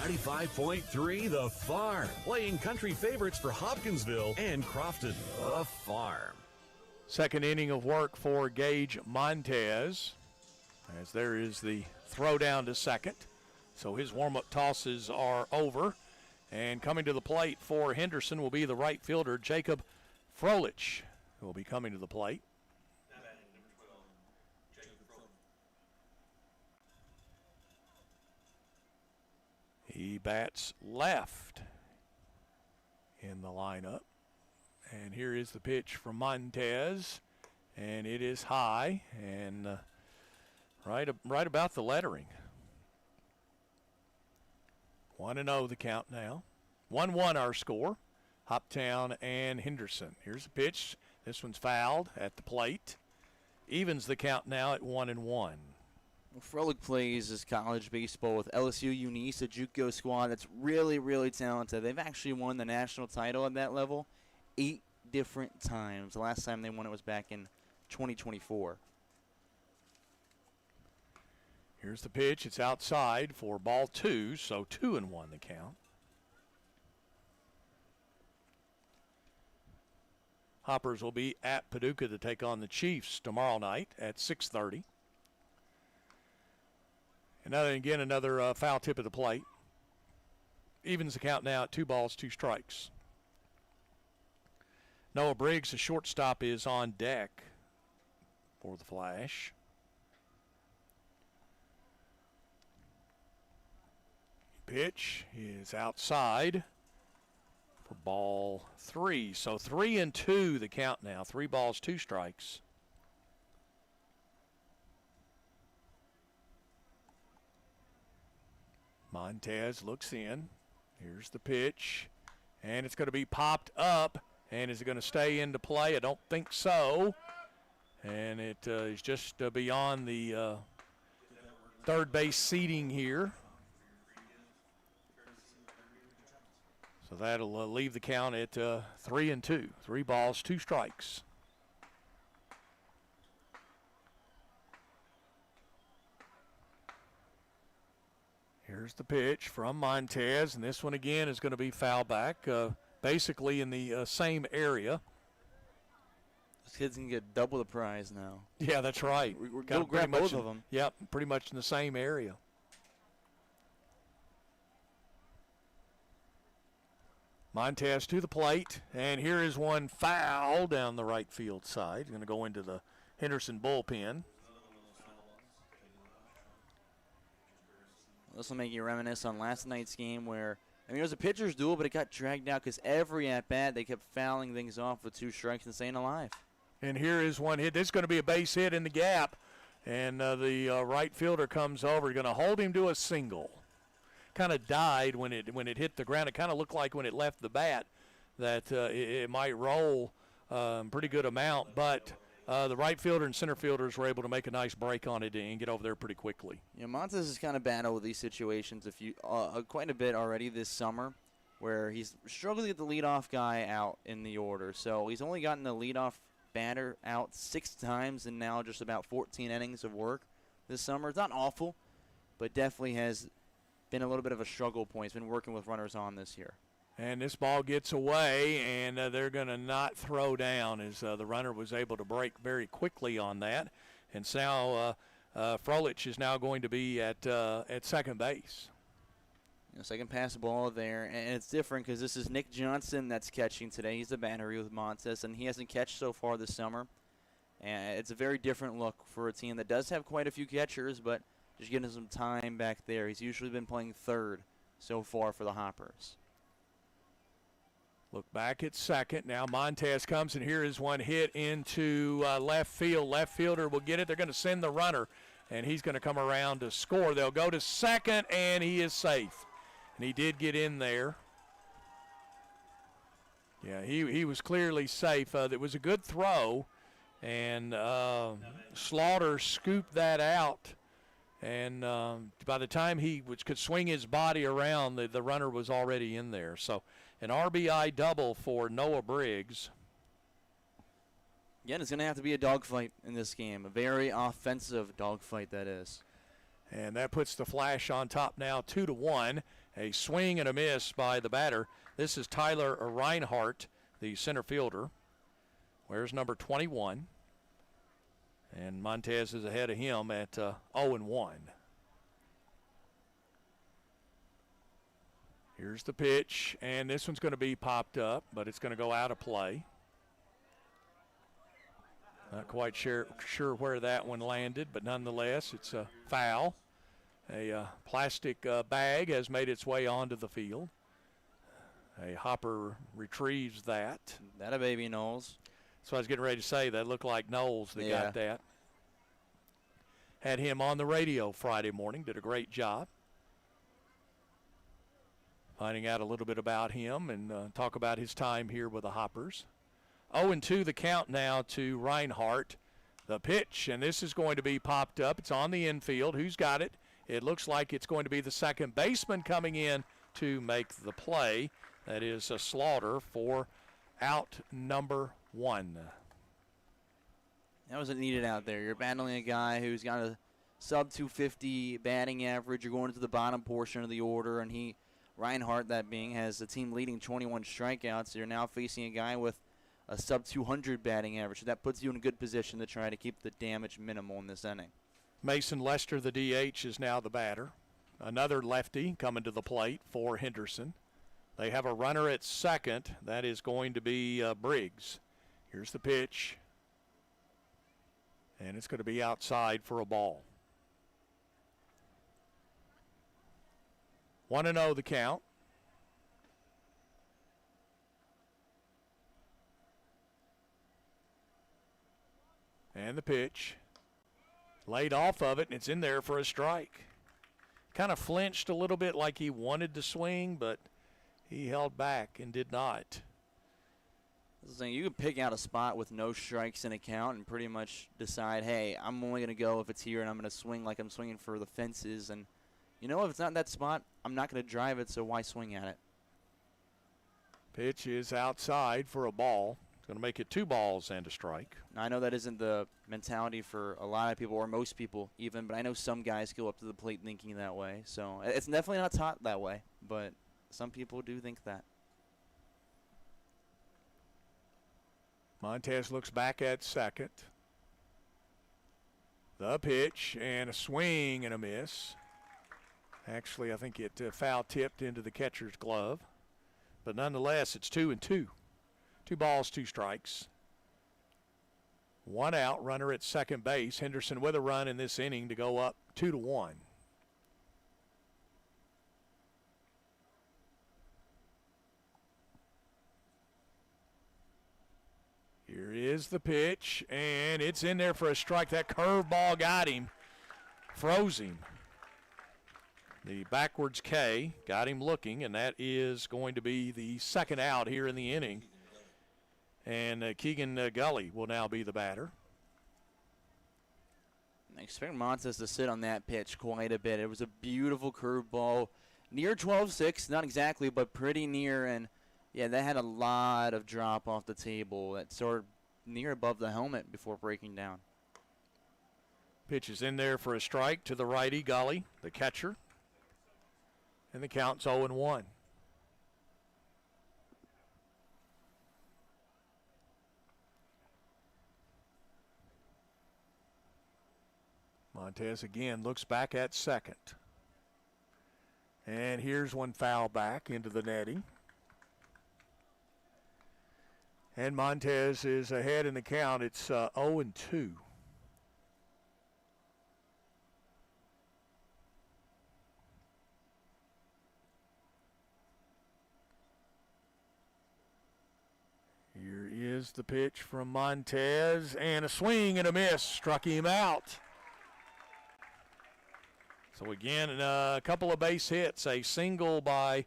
[SPEAKER 4] .3 The Farm, playing country favorites for Hopkinsville and Crofton. The Farm.
[SPEAKER 2] Second inning of work for Gage Montez, as there is the throw down to second. So his warm-up tosses are over. And coming to the plate for Henderson will be the right fielder, Jacob Froelich, who will be coming to the plate. He bats left in the lineup. And here is the pitch from Montez. And it is high and right about the lettering. 1-0 the count now. 1-1 our score. Hoptown and Henderson. Here's the pitch. This one's fouled at the plate. Evens the count now at 1-1.
[SPEAKER 3] Froelich plays his college baseball with LSU Eunice, a JUCO squad that's really, really talented. They've actually won the national title at that level 8 different times. The last time they won it was back in 2024.
[SPEAKER 2] Here's the pitch. It's outside for ball 2, so 2-1 the count. Hoppers will be at Paducah to take on the Chiefs tomorrow night at 6:30. Another foul tip at the plate. Evens the count now at 2 balls, 2 strikes. Noah Briggs, the shortstop, is on deck for the Flash. Pitch is outside for ball 3. So 3-2 the count now. 3 balls, 2 strikes. Montez looks in. Here's the pitch. And it's going to be popped up. And is it going to stay into play? I don't think so. And it is just beyond the third base seating here. So that'll leave the count at 3-2. 3 balls, 2 strikes. Here's the pitch from Montez, and this one again is going to be foul back, basically in the same area.
[SPEAKER 3] Those kids can get double the prize now.
[SPEAKER 2] Yeah, that's right.
[SPEAKER 3] We're going to grab both of them.
[SPEAKER 2] Yep, pretty much in the same area. Montez to the plate, and here is one foul down the right field side. Going to go into the Henderson bullpen.
[SPEAKER 3] This will make you reminisce on last night's game where, it was a pitcher's duel, but it got dragged out because every at-bat they kept fouling things off with 2 strikes and staying alive.
[SPEAKER 2] And here is one hit. This is going to be a base hit in the gap, and the right fielder comes over. Going to hold him to a single. Kind of died when it hit the ground. It kind of looked like when it left the bat that it might roll pretty good amount, but the right fielder and center fielders were able to make a nice break on it and get over there pretty quickly.
[SPEAKER 3] Yeah, Montez has kind of battled with these situations quite a bit already this summer, where he's struggling to get the leadoff guy out in the order. So he's only gotten the leadoff batter out 6 times in now just about 14 innings of work this summer. It's not awful, but definitely has been a little bit of a struggle point. He's been working with runners on this year.
[SPEAKER 2] And this ball gets away, and they're going to not throw down as the runner was able to break very quickly on that. And so Froelich is now going to be at second base.
[SPEAKER 3] Second pass ball there, and it's different because this is Nick Johnson that's catching today. He's the battery with Montez, and he hasn't catched so far this summer. And it's a very different look for a team that does have quite a few catchers, but just getting some time back there. He's usually been playing third so far for the Hoppers.
[SPEAKER 2] Look back at second. Now Montez comes, and here is one hit into left field. Left fielder will get it. They're going to send the runner, and he's going to come around to score. They'll go to second, and he is safe. And he did get in there. Yeah, he was clearly safe. It was a good throw, and Slaughter scooped that out. And by the time he could swing his body around, the runner was already in there. So an RBI double for Noah Briggs.
[SPEAKER 3] Again, it's going to have to be a dogfight in this game. A very offensive dogfight, that is.
[SPEAKER 2] And that puts the Flash on top now 2-1. A swing and a miss by the batter. This is Tyler Reinhardt, the center fielder. Where's number 21? And Montez is ahead of him at 0-1. Here's the pitch, and this one's going to be popped up, but it's going to go out of play. Not quite sure where that one landed, but nonetheless, it's a foul. A plastic bag has made its way onto the field. A Hopper retrieves that.
[SPEAKER 3] That a baby Knowles.
[SPEAKER 2] So I was getting ready to say that looked like Knowles that got that. Had him on the radio Friday morning, did a great job. Finding out a little bit about him and talk about his time here with the Hoppers. 0-2 the count now to Reinhardt. The pitch, and this is going to be popped up. It's on the infield. Who's got it? It looks like it's going to be the second baseman coming in to make the play. That is a Slaughter for out number 1.
[SPEAKER 3] That wasn't needed out there. You're battling a guy who's got a sub-250 batting average. You're going into the bottom portion of the order, and Reinhardt, that being, has the team leading 21 strikeouts. So you're now facing a guy with a sub-200 batting average. So that puts you in a good position to try to keep the damage minimal in this inning.
[SPEAKER 2] Mason Lester, the DH, is now the batter. Another lefty coming to the plate for Henderson. They have a runner at second. That is going to be Briggs. Here's the pitch. And it's going to be outside for a ball. 1-0 the count. And the pitch. Laid off of it, and it's in there for a strike. Kind of flinched a little bit like he wanted to swing, but he held back and did not.
[SPEAKER 3] You can pick out a spot with no strikes in a count and pretty much decide, hey, I'm only going to go if it's here, and I'm going to swing like I'm swinging for the fences. And, you know, if it's not in that spot, I'm not going to drive it, so why swing at it?
[SPEAKER 2] Pitch is outside for a ball. It's going to make it 2 balls and a strike.
[SPEAKER 3] Now, I know that isn't the mentality for a lot of people, or most people even, but I know some guys go up to the plate thinking that way. So it's definitely not taught that way, but some people do think that.
[SPEAKER 2] Montez looks back at second. The pitch and a swing and a miss. Actually, I think it foul tipped into the catcher's glove. But nonetheless, it's 2-2. 2 balls, 2 strikes. 1 out, runner at second base. Henderson with a run in this inning to go up 2-1. Here is the pitch, and it's in there for a strike. That curveball got him, froze him. The backwards K got him looking, and that is going to be the second out here in the inning. And Keegan Gully will now be the batter.
[SPEAKER 3] I expect Montez to sit on that pitch quite a bit. It was a beautiful curveball, near 12-6, not exactly, but pretty near. And, yeah, that had a lot of drop off the table. That sort of near above the helmet before breaking down.
[SPEAKER 2] Pitch is in there for a strike to the righty, Gully, the catcher. And the count's 0-1. Montez again looks back at second. And here's one foul back into the netting. And Montez is ahead in the count. It's 0-2. Here is the pitch from Montez, and a swing and a miss. Struck him out. So again, a couple of base hits, a single by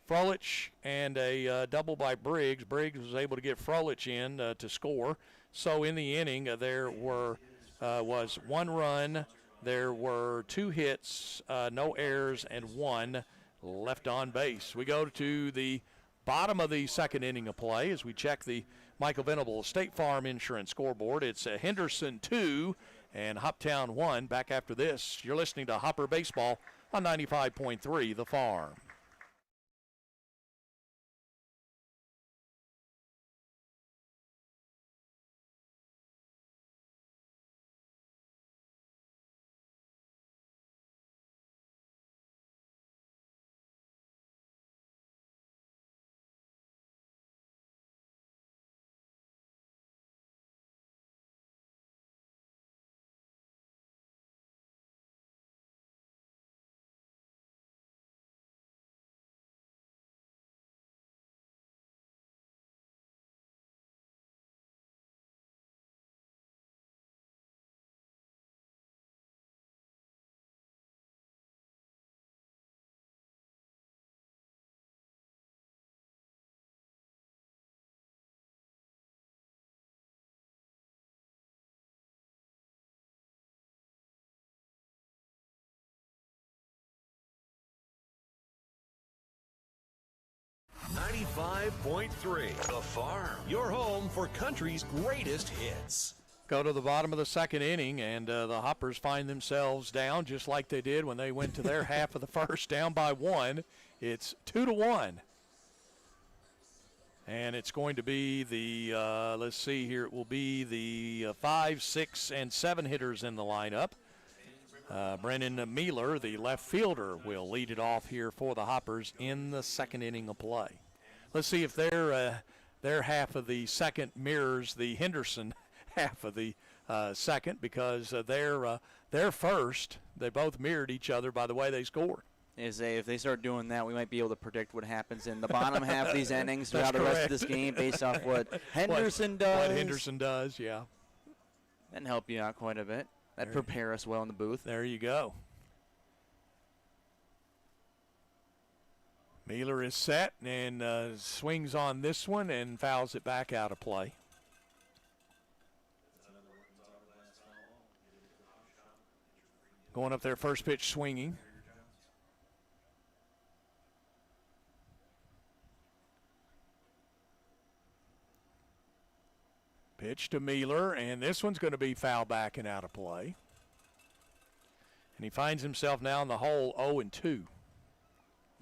[SPEAKER 2] Froelich and a double by Briggs. Briggs was able to get Froelich in to score. So in the inning, there was 1 run, there were 2 hits, no errors, and 1 left on base. We go to the bottom of the second inning of play as we check the Michael Venable State Farm Insurance scoreboard. It's Henderson 2 and Hoptown 1. Back after this, you're listening to Hopper Baseball on 95.3 The Farm.
[SPEAKER 4] .3 The Farm, your home for country's greatest hits.
[SPEAKER 2] Go to the bottom of the second inning, and the Hoppers find themselves down just like they did when they went to their half of the first, down by 1. It's 2-1. And it's going to be the, let's see here, it will be the 5, 6, and 7 hitters in the lineup. Brennan Mealer, the left fielder, will lead it off here for the Hoppers in the second inning of play. Let's see if their half of the second mirrors the Henderson half of the second, because their first, they both mirrored each other by the way they scored.
[SPEAKER 3] If they start doing that, we might be able to predict what happens in the bottom half of these innings throughout the rest of this game based off what Henderson does.
[SPEAKER 2] What Henderson does, yeah.
[SPEAKER 3] That'd help you out quite a bit. That'd prepare us well in the booth.
[SPEAKER 2] There you go. Mealer is set and swings on this one and fouls it back out of play. Going up there, first pitch swinging. Pitch to Mealer, and this one's going to be foul back and out of play. And he finds himself now in the hole 0-2.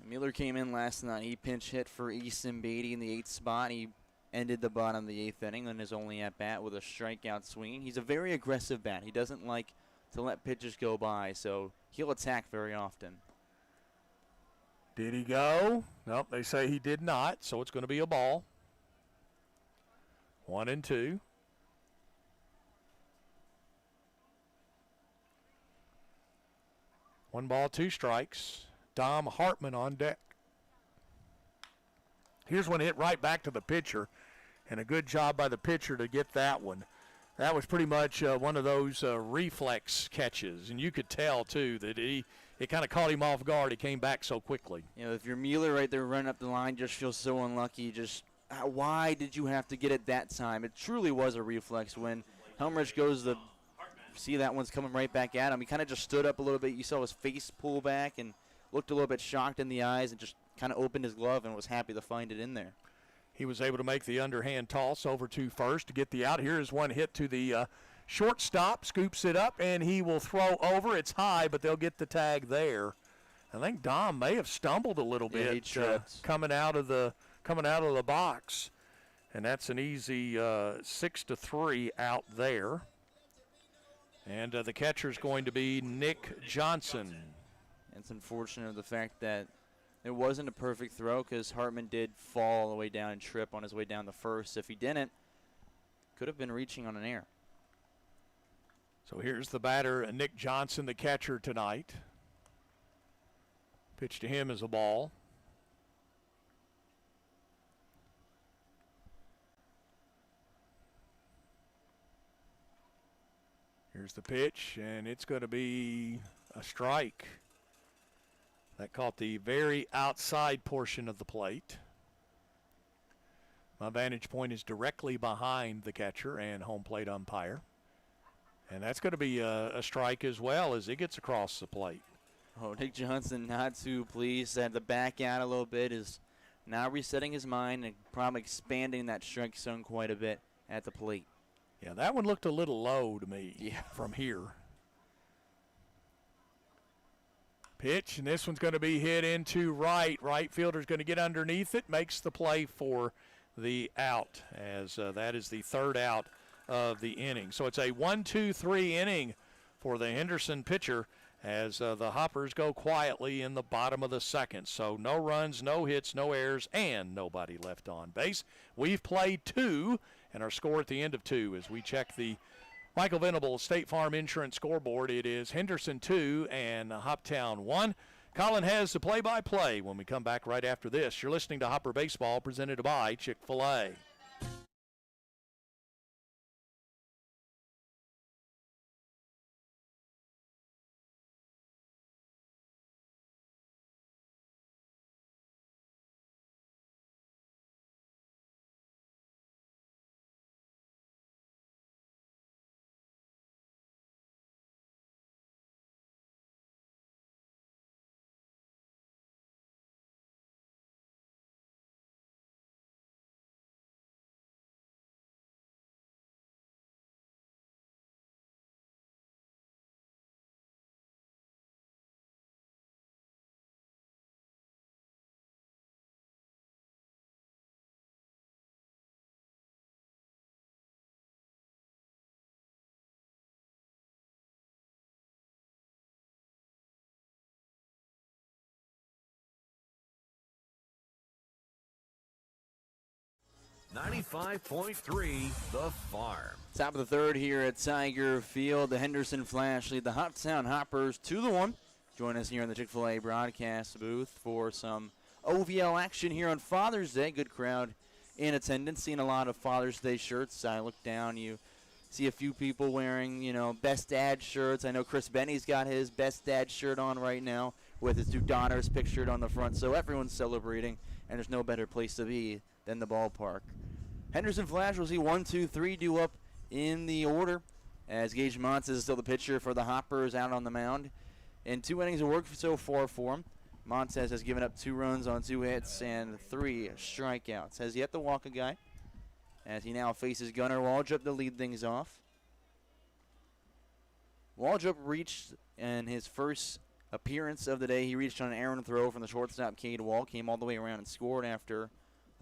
[SPEAKER 3] Mealer came in last night. He pinch hit for Easton Beatty in the 8th spot. He ended the bottom of the 8th inning and is only at bat with a strikeout swing. He's a very aggressive bat. He doesn't like to let pitches go by, so he'll attack very often.
[SPEAKER 2] Did he go? Nope, they say he did not, so it's going to be a ball. 1-2. One ball, 2 strikes. Dom Hartman on deck. Here's one hit right back to the pitcher, and a good job by the pitcher to get that one. That was pretty much one of those reflex catches, and you could tell, too, that it kind of caught him off guard. He came back so quickly.
[SPEAKER 3] You know, if you're Mealer right there running up the line, just feels so unlucky. Just why did you have to get it that time? It truly was a reflex when Helmrich goes to see that one's coming right back at him. He kind of just stood up a little bit. You saw his face pull back and looked a little bit shocked in the eyes and just kind of opened his glove and was happy to find it in there.
[SPEAKER 2] He was able to make the underhand toss over to first to get the out. Here is one hit to the shortstop, scoops it up, and he will throw over. It's high, but they'll get the tag there. I think Dom may have stumbled a little bit coming out of the box, and that's an easy 6-3 out there. And the catcher is going to be Nick Johnson.
[SPEAKER 3] It's unfortunate the fact that it wasn't a perfect throw because Hartman did fall all the way down and trip on his way down the first. If he didn't, could have been reaching on an air.
[SPEAKER 2] So here's the batter, Nick Johnson, the catcher tonight. Pitch to him is a ball. Here's the pitch, and it's going to be a strike. That caught the very outside portion of the plate. My vantage point is directly behind the catcher and home plate umpire. And that's going to be a strike as well as it gets across the plate.
[SPEAKER 3] Oh, Nick Johnson not too pleased. Had to back out a little bit. Is now resetting his mind and probably expanding that strike zone quite a bit at the plate.
[SPEAKER 2] Yeah, that one looked a little low to me from here. Pitch, and this one's going to be hit into right. Right fielder's going to get underneath it, makes the play for the out, as that is the third out of the inning. So it's a 1-2-3 inning for the Henderson pitcher as the Hoppers go quietly in the bottom of the second. So no runs, no hits, no errors, and nobody left on base. We've played 2, and our score at the end of 2 as we check the Michael Venable State Farm Insurance scoreboard. It is Henderson 2 and Hoptown 1. Colin has the play-by-play when we come back right after this. You're listening to Hopper Baseball presented by Chick-fil-A.
[SPEAKER 4] 95.3 The Farm.
[SPEAKER 3] Top of the third here at Tiger Field. The Henderson Flash lead the Hoptown Hoppers 2-1. Join us here in the Chick-fil-A broadcast booth for some OVL action here on Father's Day. Good crowd in attendance. Seeing a lot of Father's Day shirts. I look down, you see a few people wearing, Best Dad shirts. I know Chris Benny's got his Best Dad shirt on right now with his two daughters pictured on the front. So everyone's celebrating, and there's no better place to be than the ballpark. Henderson Flash will see 1, 2, 3 due up in the order as Gage Montez is still the pitcher for the Hoppers out on the mound. In 2 innings of work so far for him, Montez has given up 2 runs on 2 hits and 3 strikeouts. Has yet to walk a guy as he now faces Gunnar Waldrop to lead things off. Waldrop reached in his first appearance of the day. He reached on an errant throw from the shortstop Cade Wall, came all the way around and scored after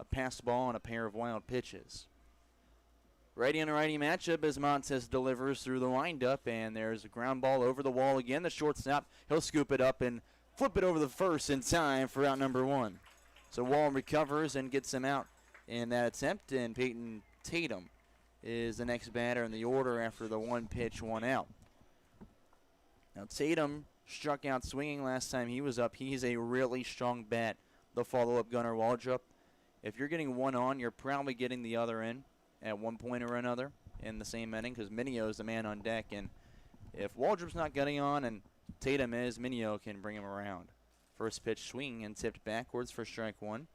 [SPEAKER 3] a pass ball and a pair of wild pitches. Righty on a righty matchup as Montez delivers through the windup, and there's a ground ball over the wall again. The shortstop, he'll scoop it up and flip it over the first in time for out number 1. So Wall recovers and gets him out in that attempt, and Peyton Tatum is the next batter in the order after the 1 pitch, 1 out. Now Tatum struck out swinging last time he was up. He's a really strong bat. They'll follow up Gunnar Waldrop. If you're getting one on, you're probably getting the other in at one point or another in the same inning because Minio is the man on deck. And if Waldrop's not getting on and Tatum is, Minio can bring him around. First pitch swing and tipped backwards for strike 1.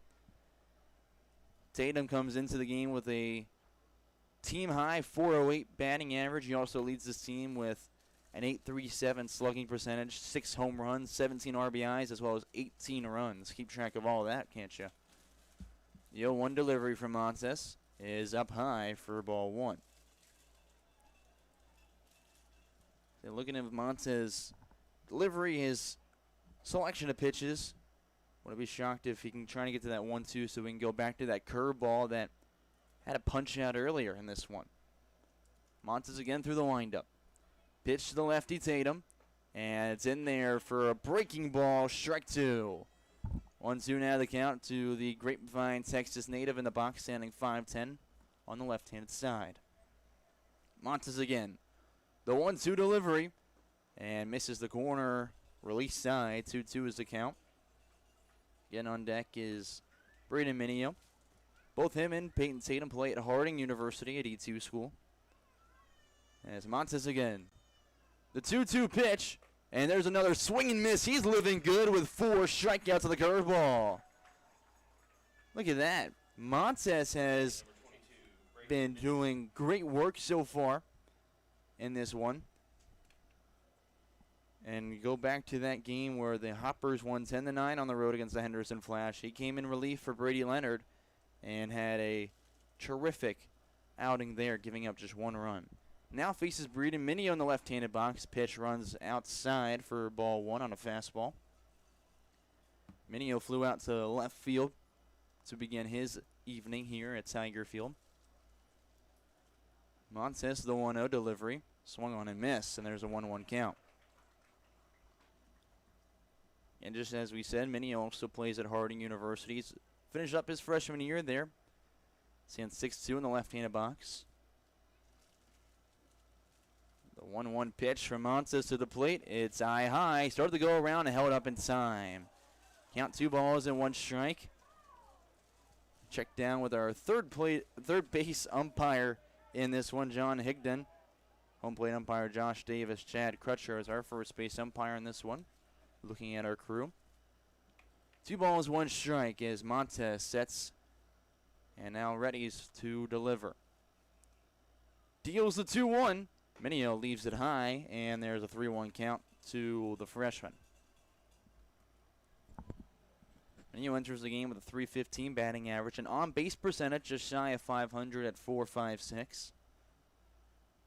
[SPEAKER 3] Tatum comes into the game with a team-high 408 batting average. He also leads this team with an .837 slugging percentage, 6 home runs, 17 RBIs, as well as 18 runs. Keep track of all of that, can't you? The 0-1 delivery from Montez is up high for ball 1. So looking at Montez' delivery, his selection of pitches, wouldn't be shocked if he can try to get to that 1-2 so we can go back to that curveball that had a punch out earlier in this one. Montez again through the windup. Pitch to the lefty Tatum, and it's in there for a breaking ball, strike 2. 1-2 now the count to the Grapevine, Texas native in the box, standing 5'10" on the left-handed side. Montez again. The 1-2 delivery, and misses the corner, release side. 2-2 is the count. Again on deck is Braden Minio. Both him and Peyton Tatum play at Harding University, a D2 school. As Montez again. The 2-2 pitch. And there's another swing and miss. He's living good with 4 strikeouts of the curveball. Look at that. Montez has been doing great work so far in this one. And go back to that game where the Hoppers won 10-9 on the road against the Henderson Flash. He came in relief for Brady Leonard and had a terrific outing there, giving up just 1 run. Now faces Braden Minio in the left-handed box. Pitch runs outside for ball 1 on a fastball. Minio flew out to left field to begin his evening here at Tiger Field. Montez, the 1-0 delivery. Swung on and missed, and there's a 1-1 count. And just as we said, Minio also plays at Harding University. He's finished up his freshman year there. Stands 6'2" in the left-handed box. The 1-1 pitch from Montez to the plate. It's eye high. Started to go around and held up in time. Count 2 balls and 1 strike. Check down with our third base umpire in this one, John Higdon. Home plate umpire Josh Davis. Chad Crutcher is our first base umpire in this one. Looking at our crew. 2 balls, 1 strike as Montez sets and now readies to deliver. Deals the 2-1. Minio leaves it high, and there's a 3-1 count to the freshman. Minio enters the game with a .315 batting average, an on-base percentage just shy of 500 at .456.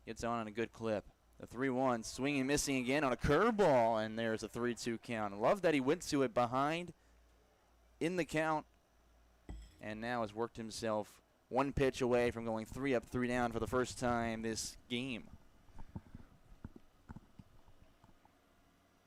[SPEAKER 3] Gets on a good clip. The 3-1, swinging, missing again on a curveball, and there's a 3-2 count. I love that he went to it behind in the count, and now has worked himself 1 pitch away from going 3 up, 3 down for the first time this game.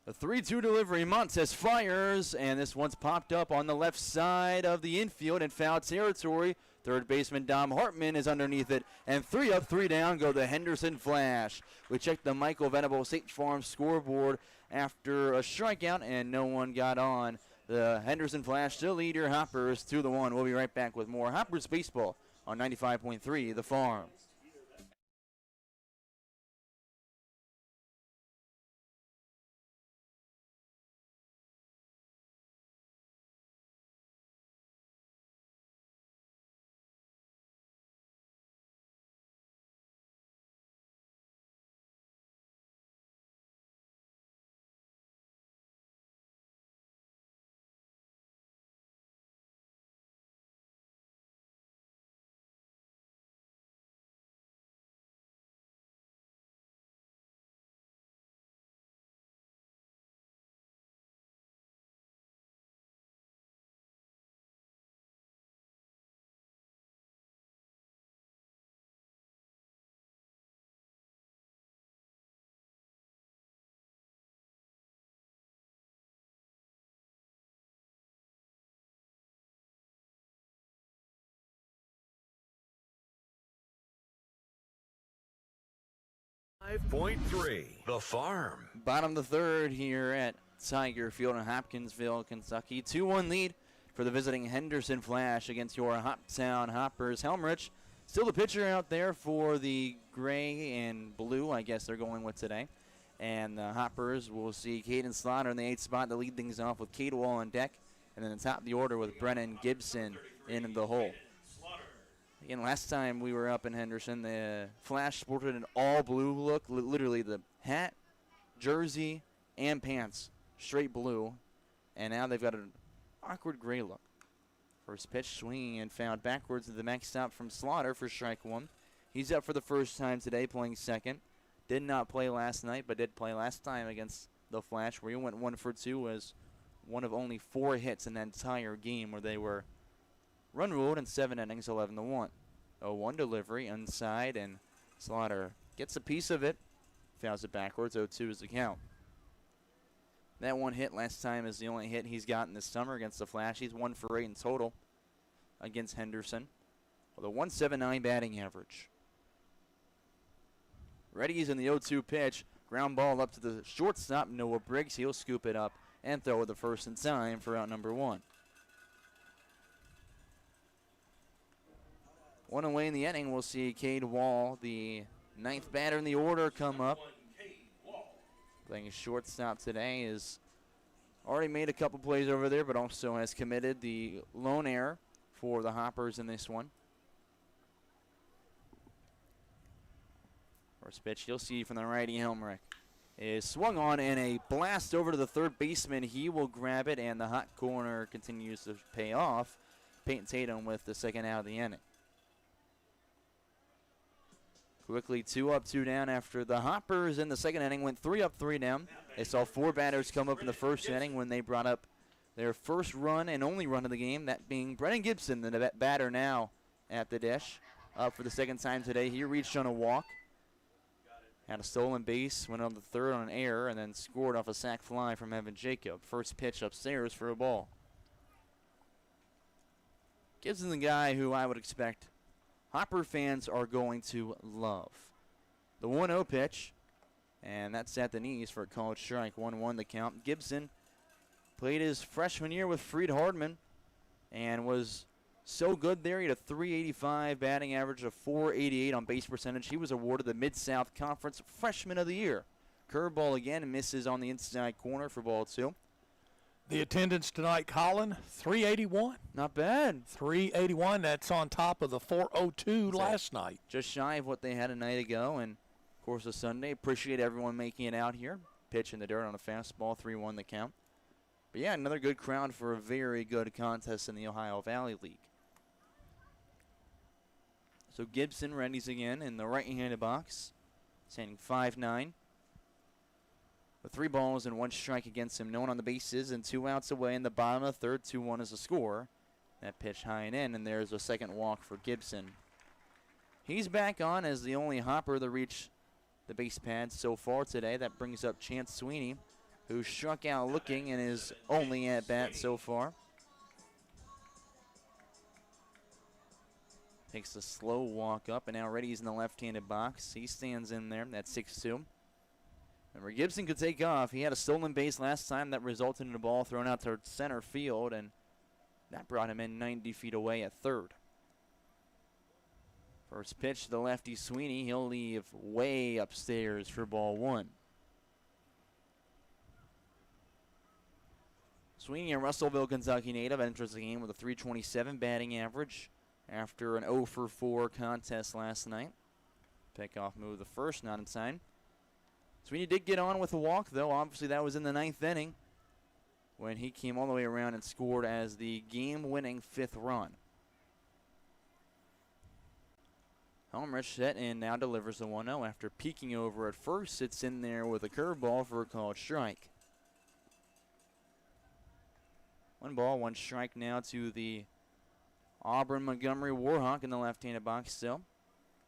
[SPEAKER 3] The 3-2 delivery, Montez fires, and this one's popped up on the left side of the infield in foul territory. Third baseman Dom Hartman is underneath it. And 3 up, 3 down go the Henderson Flash. We checked the Michael Venable State Farm scoreboard after a strikeout, and no one got on. The Henderson Flash still lead your Hoppers 2-1. We'll be right back with more Hoppers baseball on 95.3 The Farm.
[SPEAKER 4] The Farm.
[SPEAKER 3] Bottom of the third here at Tiger Field in Hopkinsville, Kentucky. 2-1 lead for the visiting Henderson Flash against your Hoptown Hoppers. Helmrich, still the pitcher out there for the gray and blue, I guess they're going with today. And the Hoppers will see Caden Slaughter in the 8th spot to lead things off with Cade Wall on deck. And then top of the order with Brennan Gibson in the hole. Again, last time we were up in Henderson, the Flash sported an all-blue look, literally the hat, jersey, and pants, straight blue. And now they've got an awkward gray look. First pitch, swinging and fouled backwards to the max stop from Slaughter for strike one. He's up for the first time today, playing second. Did not play last night, but did play last time against the Flash, where he went 1 for 2 as one of only 4 hits in that entire game, where they were run ruled in 7 innings, 11-1. 0-1 delivery inside, and Slaughter gets a piece of it, fouls it backwards. 0-2 is the count. That one hit last time is the only hit he's gotten this summer against the Flash. He's 1 for 8 in total against Henderson with a 1.79 batting average. Ready's in the 0-2 pitch. Ground ball up to the shortstop, Noah Briggs. He'll scoop it up and throw it the first in time for out number 1. 1 away in the inning. We'll see Cade Wall, the 9th batter in the order, come up. Playing a shortstop today, is already made a couple plays over there, but also has committed the lone error for the Hoppers in this one. First pitch you'll see from the righty, Helmrich, is swung on, and a blast over to the third baseman. He will grab it, and the hot corner continues to pay off. Peyton Tatum with the second out of the inning. Quickly 2 up, 2 down after the Hoppers in the second inning went 3 up, 3 down. They saw 4 batters come up in the first inning when they brought up their first run and only run of the game, that being Brennan Gibson, the batter now at the dish. Up for the second time today. He reached on a walk, had a stolen base, went on the third on an error, and then scored off a sac fly from Evan Jacob. First pitch upstairs for a ball. Gibson's the guy who I would expect Hopper fans are going to love. The 1-0 pitch, and that's at the knees for a called strike. 1-1 the count. Gibson played his freshman year with Freed Hardman and was so good there. He had a 385 batting average, of 488 on base percentage. He was awarded the Mid-South Conference Freshman of the Year. Curveball again, misses on the inside corner for ball 2.
[SPEAKER 2] The attendance tonight, Colin, 381.
[SPEAKER 3] Not bad.
[SPEAKER 2] 381, that's on top of the 402 last night.
[SPEAKER 3] Just shy of what they had a night ago, and of course a Sunday. Appreciate everyone making it out here. Pitch in the dirt on a fastball, 3-1 the count. But yeah, another good crowd for a very good contest in the Ohio Valley League. So Gibson readies again in the right-handed box, standing 5'9". With 3 balls and 1 strike against him. No one on the bases and 2 outs away in the bottom of the third. 2-1 is the score. That pitch high and in, and there's a second walk for Gibson. He's back on as the only Hopper to reach the base pads so far today. That brings up Chance Sweeney, who struck out looking and is only at bat so far. Takes a slow walk up, and now Reddy's in the left-handed box. He stands in there. That's 6-2. Remember, Gibson could take off. He had a stolen base last time that resulted in a ball thrown out to center field, and that brought him in 90 feet away at third. First pitch to the lefty Sweeney. He'll leave way upstairs for ball one. Sweeney, a Russellville, Kentucky native, enters the game with a .327 batting average after an 0-for-4 contest last night. Pickoff move the first, not in time. Sweeney did get on with a walk, though. Obviously, that was in the 9th inning when he came all the way around and scored as the game-winning 5th run. Helmrich set and now delivers the 1-0 after peeking over at first. Sits in there with a curveball for a called strike. 1 ball, 1 strike now to the Auburn Montgomery Warhawk in the left-handed box still.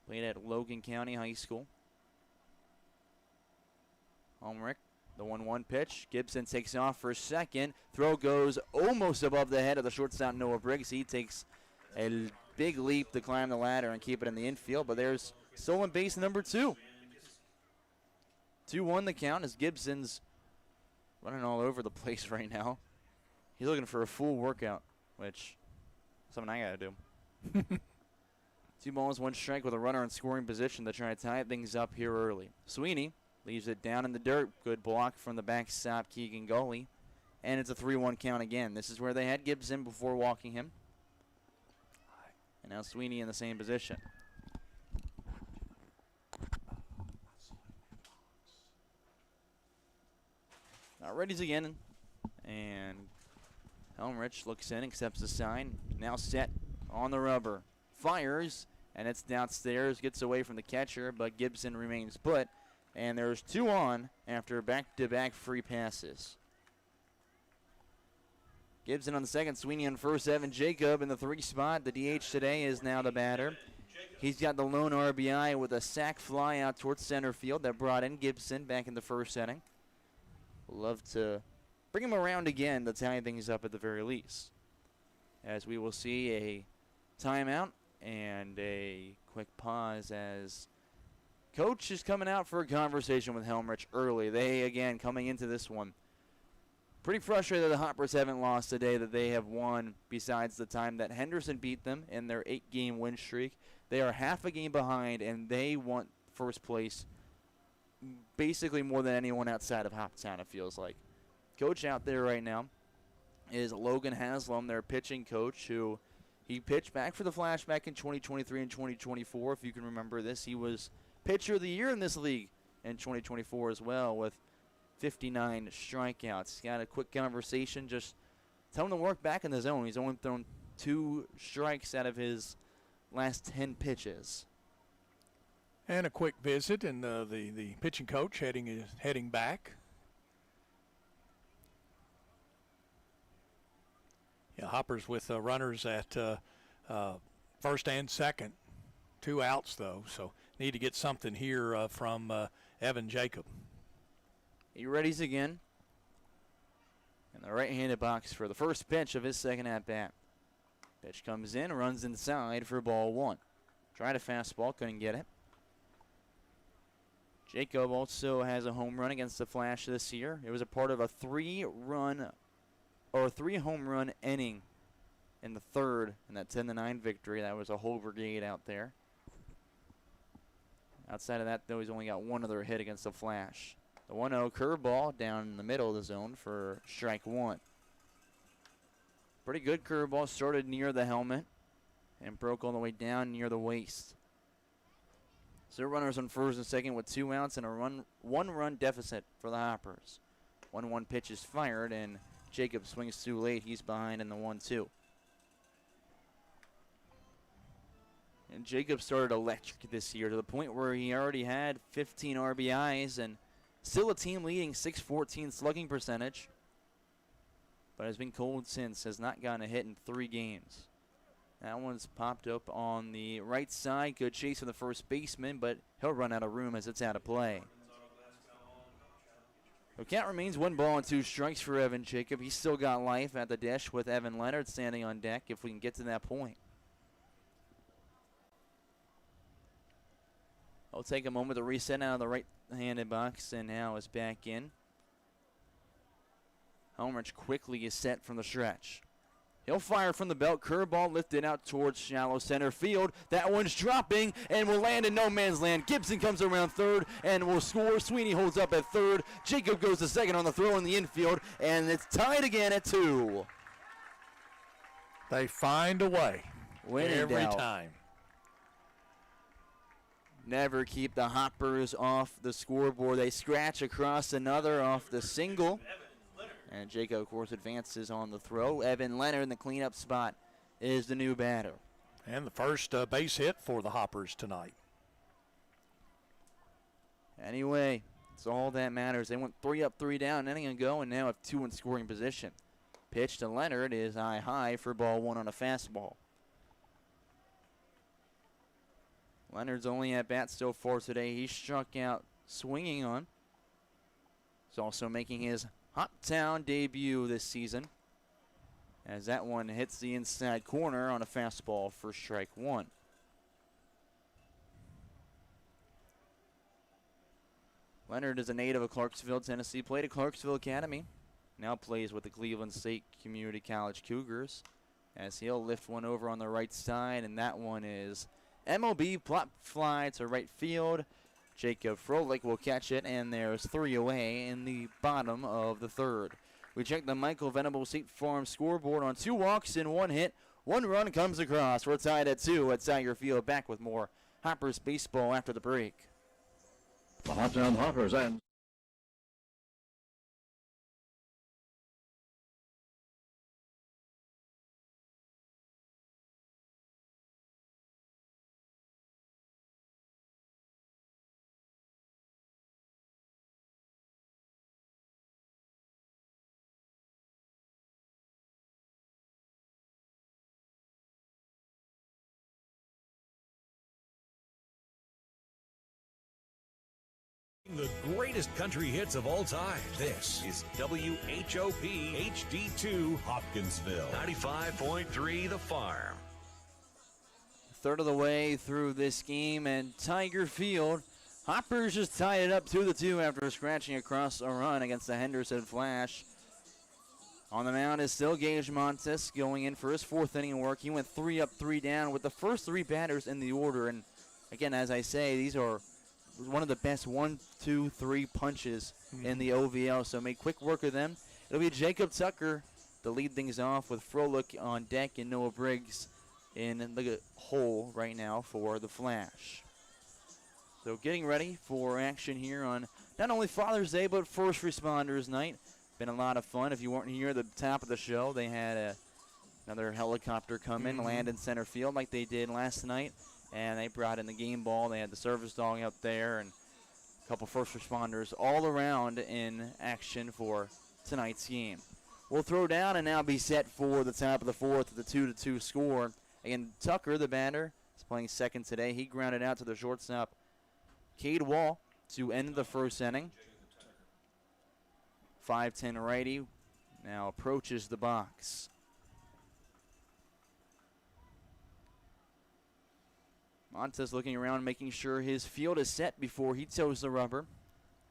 [SPEAKER 3] Played at Logan County High School. Helmrich, the 1-1 pitch. Gibson takes off for second. Throw goes almost above the head of the shortstop Noah Briggs. He takes a big leap to climb the ladder and keep it in the infield, but there's stolen base number 2. 2-1 the count as Gibson's running all over the place right now. He's looking for a full workout, which is something I got to do. 2 balls, 1 strike with a runner in scoring position to try to tie things up here early. Sweeney leaves it down in the dirt. Good block from the backstop Keegan Gully. And it's a 3-1 count again. This is where they had Gibson before walking him. And now Sweeney in the same position. Now Reddy's again. And Helmrich looks in, accepts the sign. Now set on the rubber. Fires, and it's downstairs. Gets away from the catcher, but Gibson remains put. And there's 2 on after back-to-back free passes. Gibson on the second, Sweeney on first, Evan Jacob in the 3 spot. The DH today is now the batter. He's got the lone RBI with a sac fly out towards center field that brought in Gibson back in the first inning. Love to bring him around again to tie things up at the very least. As we will see a timeout and a quick pause as Coach is coming out for a conversation with Helmrich early. They, again, coming into this one, pretty frustrated that the Hoppers haven't lost today, that they have won besides the time that Henderson beat them in their 8-game win streak. They are half a game behind, and they want first place basically more than anyone outside of Hoptown, it feels like. Coach out there right now is Logan Haslam, their pitching coach, who he pitched back for the Flash back in 2023 and 2024. If you can remember this, he was pitcher of the year in this league in 2024 as well with 59 strikeouts. Got a quick conversation, just tell him to work back in the zone. He's only thrown 2 strikes out of his last 10 pitches.
[SPEAKER 2] And a quick visit, and the pitching coach heading back. Yeah, Hoppers with runners at first and second. 2 outs, though, so need to get something here from Evan Jacob.
[SPEAKER 3] He readies again in the right-handed box for the first pitch of his second at-bat. Pitch comes in, runs inside for ball 1. Tried a fastball, couldn't get it. Jacob also has a home run against the Flash this year. It was a part of a 3-home run inning in the 3rd in that 10-9 victory. That was a whole brigade out there. Outside of that, though, he's only got 1 other hit against the Flash. The 1-0 curveball down in the middle of the zone for strike 1. Pretty good curveball. Started near the helmet and broke all the way down near the waist. So runners on first and second with 2 outs and a 1-run deficit for the Hoppers. 1-1 pitch is fired, and Jacob swings too late. He's behind in the 1-2. And Jacob started electric this year to the point where he already had 15 RBIs and still a team-leading .614 slugging percentage. But has been cold since, has not gotten a hit in 3 games. That one's popped up on the right side. Good chase from the first baseman, but he'll run out of room as it's out of play. The count remains 1 ball and 2 strikes for Evan Jacob. He's still got life at the dish with Evan Leonard standing on deck if we can get to that point. I'll take a moment to reset out of the right-handed box, and now is back in. Helmrich quickly is set from the stretch. He'll fire from the belt. Curveball lifted out towards shallow center field. That one's dropping and will land in no man's land. Gibson comes around third and will score. Sweeney holds up at third. Jacob goes to second on the throw in the infield, and it's tied again at 2.
[SPEAKER 2] They find a way every time.
[SPEAKER 3] Never keep the Hoppers off the scoreboard. They scratch across another off the single. And Jacob, of course, advances on the throw. Evan Leonard in the cleanup spot is the new batter.
[SPEAKER 2] And the first base hit for the Hoppers tonight.
[SPEAKER 3] Anyway, it's all that matters. They went 3 up, 3 down an inning ago, and now have 2 in scoring position. Pitch to Leonard is high for ball 1 on a fastball. Leonard's only at bat so far today. He struck out swinging on. He's also making his Hoptown debut this season, as that one hits the inside corner on a fastball for strike 1. Leonard is a native of Clarksville, Tennessee. Played at Clarksville Academy. Now plays with the Cleveland State Community College Cougars, as he'll lift one over on the right side, and that one is MLB plop fly to right field. Jacob Froelich will catch it, and there's 3 away in the bottom of the 3rd. We check the Michael Venable State Farm scoreboard on 2 walks and 1 hit. 1 run comes across. We're tied at 2 at Tiger Field. Back with more Hoppers baseball after the break.
[SPEAKER 7] The Hoptown Hoppers and
[SPEAKER 4] the greatest country hits of all time. This is WHOP HD2 Hopkinsville. 95.3 The Farm.
[SPEAKER 3] Third of the way through this game, and Tiger Field. Hoppers just tied it up 2-2 after scratching across a run against the Henderson Flash. On the mound is still Gage Montes going in for his 4th inning of work. He went 3 up, 3 down with the first 3 batters in the order. And again, as I say, these are one of the best 1, 2, 3 punches in the OVL, so make quick work of them. It'll be Jacob Tucker to lead things off with Froelich on deck and Noah Briggs in the hole right now for the Flash. So getting ready for action here on not only Father's Day, but First Responders Night. Been a lot of fun. If you weren't here at the top of the show, they had another helicopter come in, land in center field like they did last night. And they brought in the game ball. They had the service dog up there and a couple first responders all around in action for tonight's game. We'll throw down and now be set for the top of the 4th with the 2-2 score. Again, Tucker, the batter, is playing second today. He grounded out to the shortstop, Cade Wall, to end the first inning. 5'10" righty now approaches the box. Montes looking around, making sure his field is set before he toes the rubber.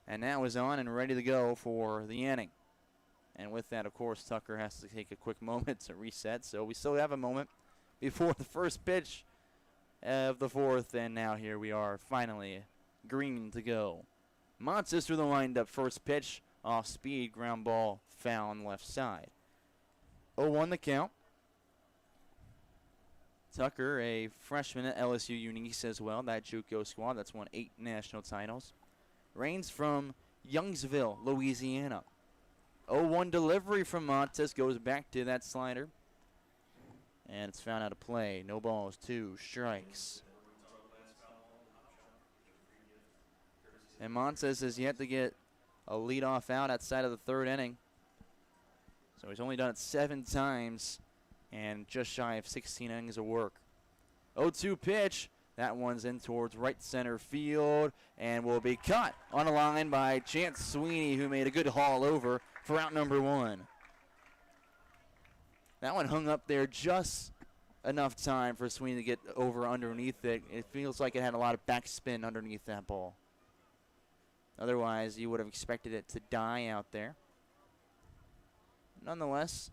[SPEAKER 3] And now is on and ready to go for the inning. And with that, of course, Tucker has to take a quick moment to reset. So we still have a moment before the first pitch of the 4th. And now here we are, finally green to go. Montes through the windup, first pitch, off speed, ground ball, foul on the left side. 0-1 the count. Tucker, a freshman at LSU Eunice as well, that JUCO squad that's won 8 national titles. Reigns from Youngsville, Louisiana. 0-1 delivery from Montes, goes back to that slider. And it's found out of play. No balls, 2 strikes. And Montes has yet to get a leadoff out outside of the 3rd inning. So he's only done it 7 times. And just shy of 16 innings of work. 0-2 pitch. That one's in towards right center field and will be caught on a line by Chance Sweeney, who made a good haul over for out number 1. That one hung up there just enough time for Sweeney to get over underneath it. It feels like it had a lot of backspin underneath that ball. Otherwise, you would have expected it to die out there. Nonetheless,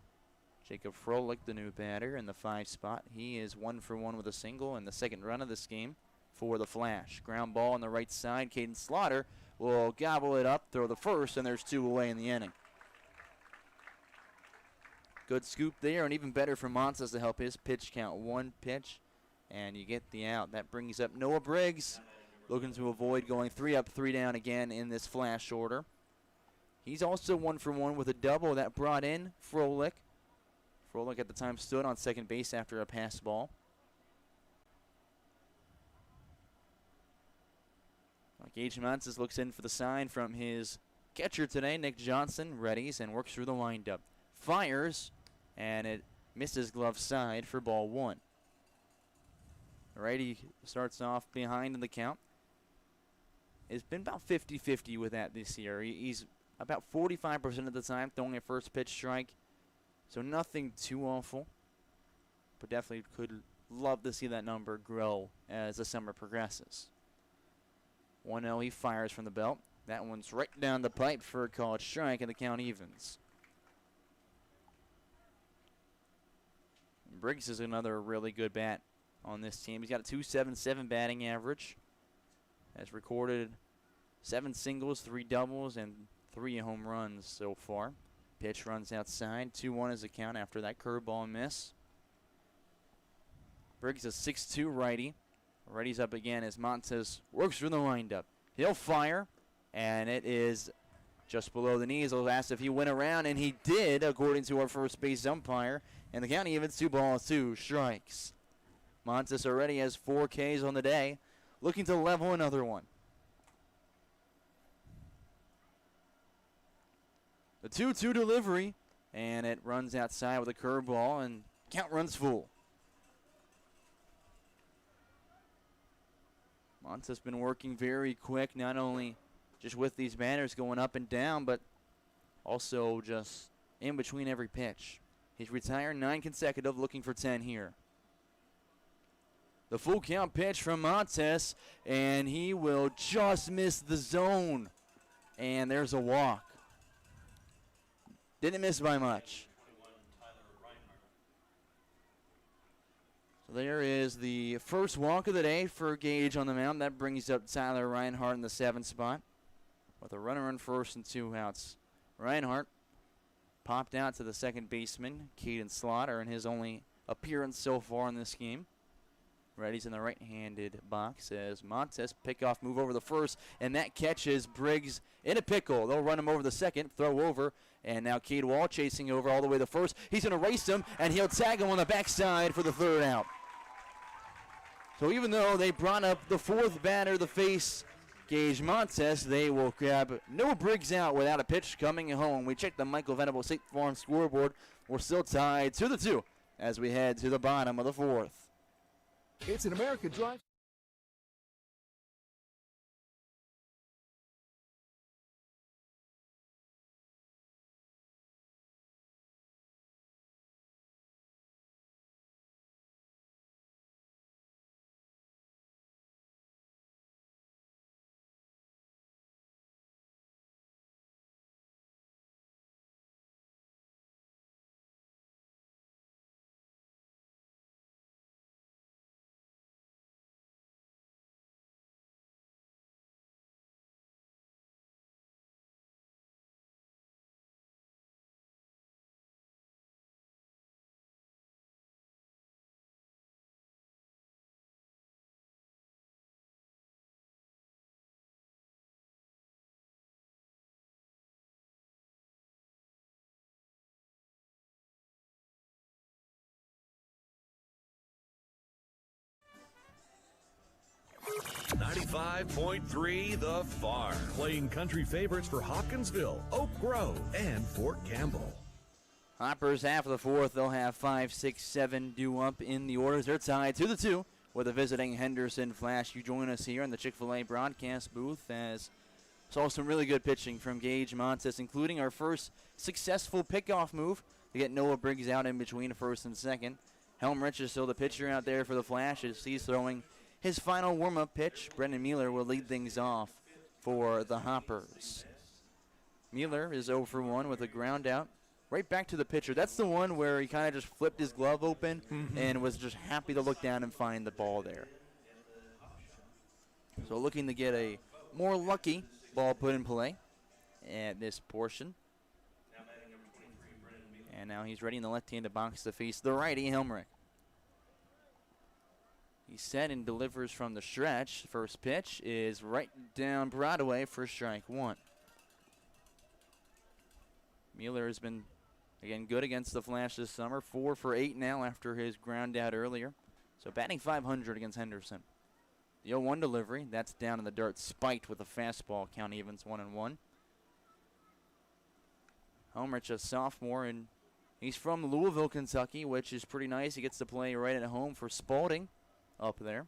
[SPEAKER 3] Jacob Froelich, the new batter, in the 5 spot. He is 1 for 1 with a single in the second run of this game for the Flash. Ground ball on the right side. Caden Slaughter will gobble it up, throw the first, and there's 2 away in the inning. Good scoop there, and even better for Montes to help his pitch count. 1 pitch, and you get the out. That brings up Noah Briggs, looking to avoid going 3 up, 3 down again in this Flash order. He's also 1 for 1 with a double that brought in Froelich. Froelich at the time stood on second base after a pass ball. Gage Montes looks in for the sign from his catcher today, Nick Johnson. Readies and works through the windup. Fires, and it misses glove side for ball 1. Righty starts off behind in the count. It's been about 50-50 with that this year. He's about 45% of the time throwing a first pitch strike, so nothing too awful, but definitely could love to see that number grow as the summer progresses. 1-0, he fires from the belt. That one's right down the pipe for a called strike, and the count evens. Briggs is another really good bat on this team. He's got a .277 batting average. Has recorded 7 singles, 3 doubles, and 3 home runs so far. Pitch runs outside. 2-1 is the count after that curveball miss. Briggs is 6'2" righty. Righty's up again as Montes works through the windup. He'll fire, and it is just below the knees. I was asked if he went around, and he did, according to our first base umpire. And the count evens 2 strikes. Montes already has 4 Ks on the day, looking to level another one. The 2-2 delivery, and it runs outside with a curveball, and count runs full. Montes has been working very quick, not only just with these banners going up and down, but also just in between every pitch. He's retired 9 consecutive, looking for 10 here. The full count pitch from Montes, and he will just miss the zone. And there's a walk. Didn't miss by much. So there is the first walk of the day for Gage on the mound. That brings up Tyler Reinhardt in the 7th spot with a runner on first and 2 outs. Reinhardt popped out to the second baseman, Caden Slaughter, in his only appearance so far in this game. Reddy's in the right-handed box as Montes pickoff move over the first, and that catches Briggs in a pickle. They'll run him over the second, throw over, and now Cade Wall chasing over all the way to first. He's going to race him, and he'll tag him on the backside for the 3rd out. So even though they brought up the 4th batter to face Gage Montes, they will grab no Briggs out without a pitch coming home. We check the Michael Venable State Farm scoreboard. We're still tied 2-2 as we head to the bottom of the 4th.
[SPEAKER 8] It's an American drive.
[SPEAKER 4] .3 The Farm. Playing country favorites for Hopkinsville, Oak Grove, and Fort Campbell.
[SPEAKER 3] Hoppers half of the 4th. They'll have 5, 6, 7 due up in the orders. They're tied 2-2 with a visiting Henderson Flash. You join us here in the Chick-fil-A broadcast booth as saw some really good pitching from Gage Montes, including our first successful pickoff move to get Noah Briggs out in between first and second. Helmrich is still the pitcher out there for the Flashes. He's throwing his final warm-up pitch. Brendan Mueller will lead things off for the Hoppers. Mueller is 0 for 1 with a ground out. Right back to the pitcher. That's the one where he kind of just flipped his glove open and was just happy to look down and find the ball there. So looking to get a more lucky ball put in play at this portion. And now he's ready in the left-handed box to face the righty, Helmrich. He's set and delivers from the stretch. First pitch is right down Broadway for strike one. Mueller has been, again, good against the Flash this summer. 4 for 8 now after his ground out earlier. So batting .500 against Henderson. The 0-1 delivery, that's down in the dirt, spiked with a fastball. Count evens 1-1. Helmrich, a sophomore, and he's from Louisville, Kentucky, which is pretty nice. He gets to play right at home for Spalding up there.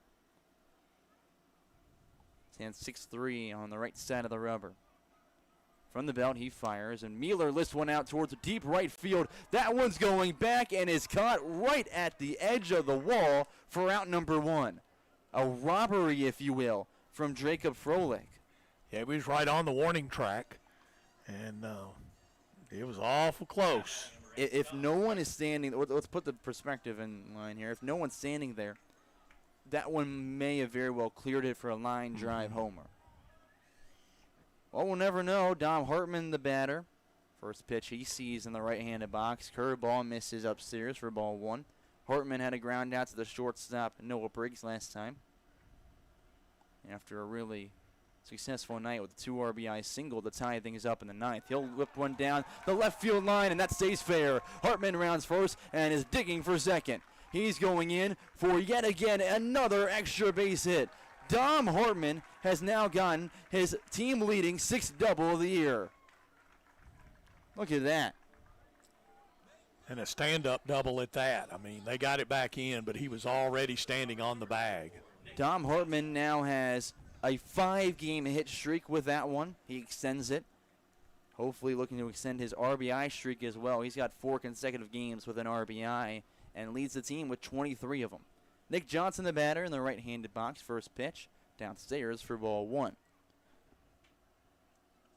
[SPEAKER 3] Stands 6'3" on the right side of the rubber. From the belt, he fires, and Mueller lifts one out towards the deep right field. That one's going back and is caught right at the edge of the wall for out number 1. A robbery, if you will, from Jacob Froelich.
[SPEAKER 2] Yeah, he was right on the warning track, and it was awful close.
[SPEAKER 3] If no one is standing, let's put the perspective in line here. If no one's standing there, that one may have very well cleared it for a line drive homer. Well, we'll never know. Dom Hartman, the batter. First pitch he sees in the right-handed box. Curveball misses upstairs for ball 1. Hartman had a ground out to the shortstop, Noah Briggs, last time. After a really successful night with a 2 RBI single to tie things up in the 9th. He'll whip one down the left field line, and that stays fair. Hartman rounds first and is digging for second. He's going in for yet again another extra base hit. Dom Hartman has now gotten his team-leading 6th double of the year. Look at that.
[SPEAKER 2] And a stand-up double at that. I mean, they got it back in, but he was already standing on the bag.
[SPEAKER 3] Dom Hartman now has a 5-game hit streak with that one. He extends it. Hopefully looking to extend his RBI streak as well. He's got 4 consecutive games with an RBI and leads the team with 23 of them. Nick Johnson, the batter, in the right-handed box. First pitch downstairs for ball 1.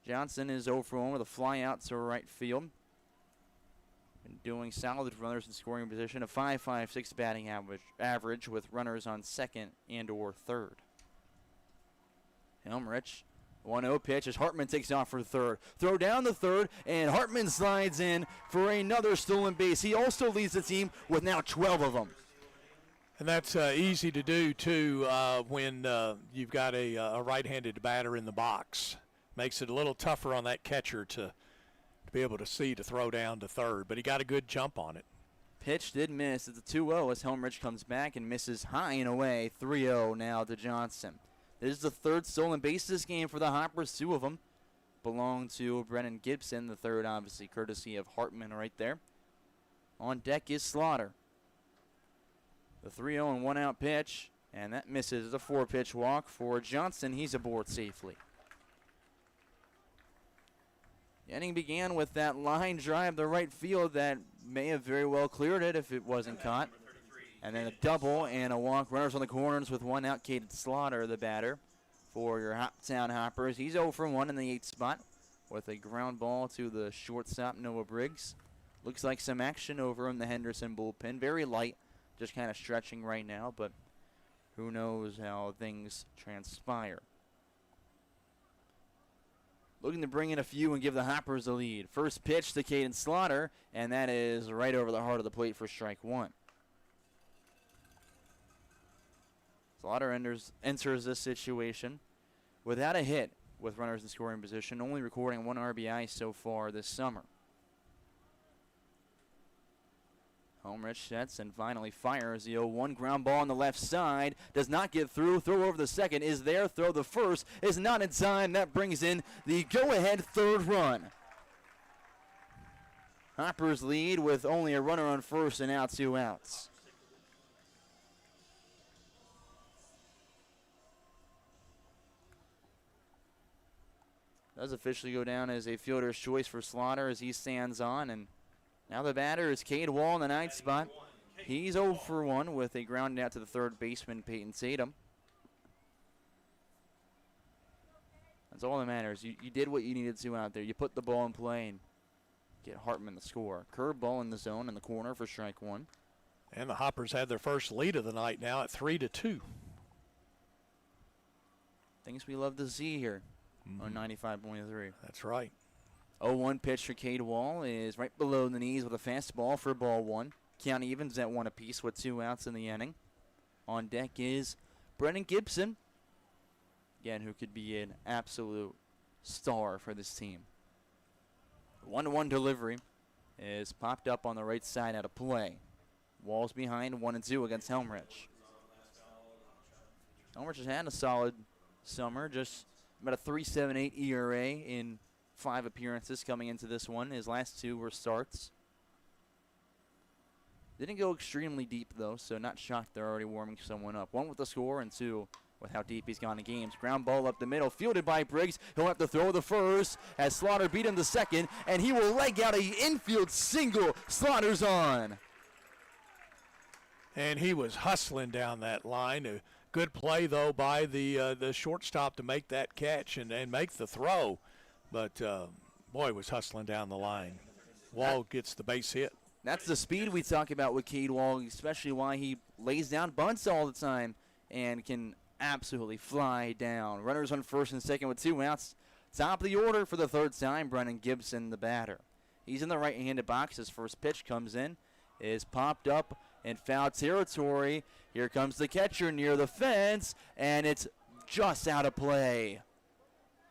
[SPEAKER 3] Johnson is 0 for 1 with a fly out to right field. Been doing solid with runners in scoring position. A 5.56 batting average with runners on second and or third. Helmrich, 1-0 pitch as Hartman takes off for third. Throw down the third, and Hartman slides in for another stolen base. He also leads the team with now 12 of them.
[SPEAKER 2] And that's easy to do, too, when you've got a right-handed batter in the box. Makes it a little tougher on that catcher to be able to see to throw down to third. But he got a good jump on it.
[SPEAKER 3] Pitch did miss. It's a 2-0 as Helmrich comes back and misses high and away. 3-0 now to Johnson. This is the 3rd stolen base this game for the Hoppers. 2 of them belong to Brennan Gibson. The 3rd, obviously, courtesy of Hartman right there. On deck is Slaughter. The 3-0 and 1-out pitch, and that misses. A 4-pitch walk for Johnson. He's aboard safely. The inning began with that line drive to right field that may have very well cleared it if it wasn't caught. And then a double and a walk. Runners on the corners with 1 out. Caden Slaughter, the batter for your Hoptown Hoppers. He's 0 for 1 in the 8th spot with a ground ball to the shortstop, Noah Briggs. Looks like some action over in the Henderson bullpen. Very light. Just kind of stretching right now, but who knows how things transpire. Looking to bring in a few and give the Hoppers the lead. First pitch to Caden Slaughter, and that is right over the heart of the plate for strike 1. Slaughter enters this situation without a hit with runners in scoring position, only recording 1 RBI so far this summer. Helmrich sets and finally fires the 0-1 ground ball on the left side. Does not get through. Throw over the second is there. Throw the first is not in time. That brings in the go-ahead 3rd run. Hoppers lead with only a runner on first and out 2 outs. Does officially go down as a fielder's choice for Slaughter as he stands on, and now the batter is Cade Wall in the 9th spot. He's 0 for 1 with a ground out to the third baseman, Peyton Tatum. That's all that matters. You did what you needed to out there. You put the ball in play and get Hartman the score. Curveball in the zone in the corner for strike one.
[SPEAKER 2] And the Hoppers had their first lead of the night now at 3-2.
[SPEAKER 3] Things we love to see here on 95.3.
[SPEAKER 2] That's right.
[SPEAKER 3] 0-1 pitch for Cade Wall is right below the knees with a fastball for ball one. Count evens at 1 apiece with 2 outs in the inning. On deck is Brennan Gibson. Again, who could be an absolute star for this team. 1-1 delivery is popped up on the right side out of play. Wall's behind 1-2 against Helmrich. Helmrich has had a solid summer, just about a 3.78 ERA in 5 appearances coming into this one. His last 2 were starts. Didn't go extremely deep, though, so not shocked they're already warming someone up. 1 with the score and 2 with how deep he's gone in games. Ground ball up the middle, fielded by Briggs. He'll have to throw the first as Slaughter beat him to second, and he will leg out an infield single. Slaughter's on.
[SPEAKER 2] And he was hustling down that line. A good play, though, by the shortstop to make that catch and make the throw. But, boy, was hustling down the line. Wall gets the base hit.
[SPEAKER 3] That's the speed we talk about with Cade Wall, especially why he lays down bunts all the time and can absolutely fly down. Runners on first and second with 2 outs. Top of the order for the third time, Brennan Gibson, the batter. He's in the right-handed box. His first pitch comes in, is popped up in foul territory. Here comes the catcher near the fence, and it's just out of play.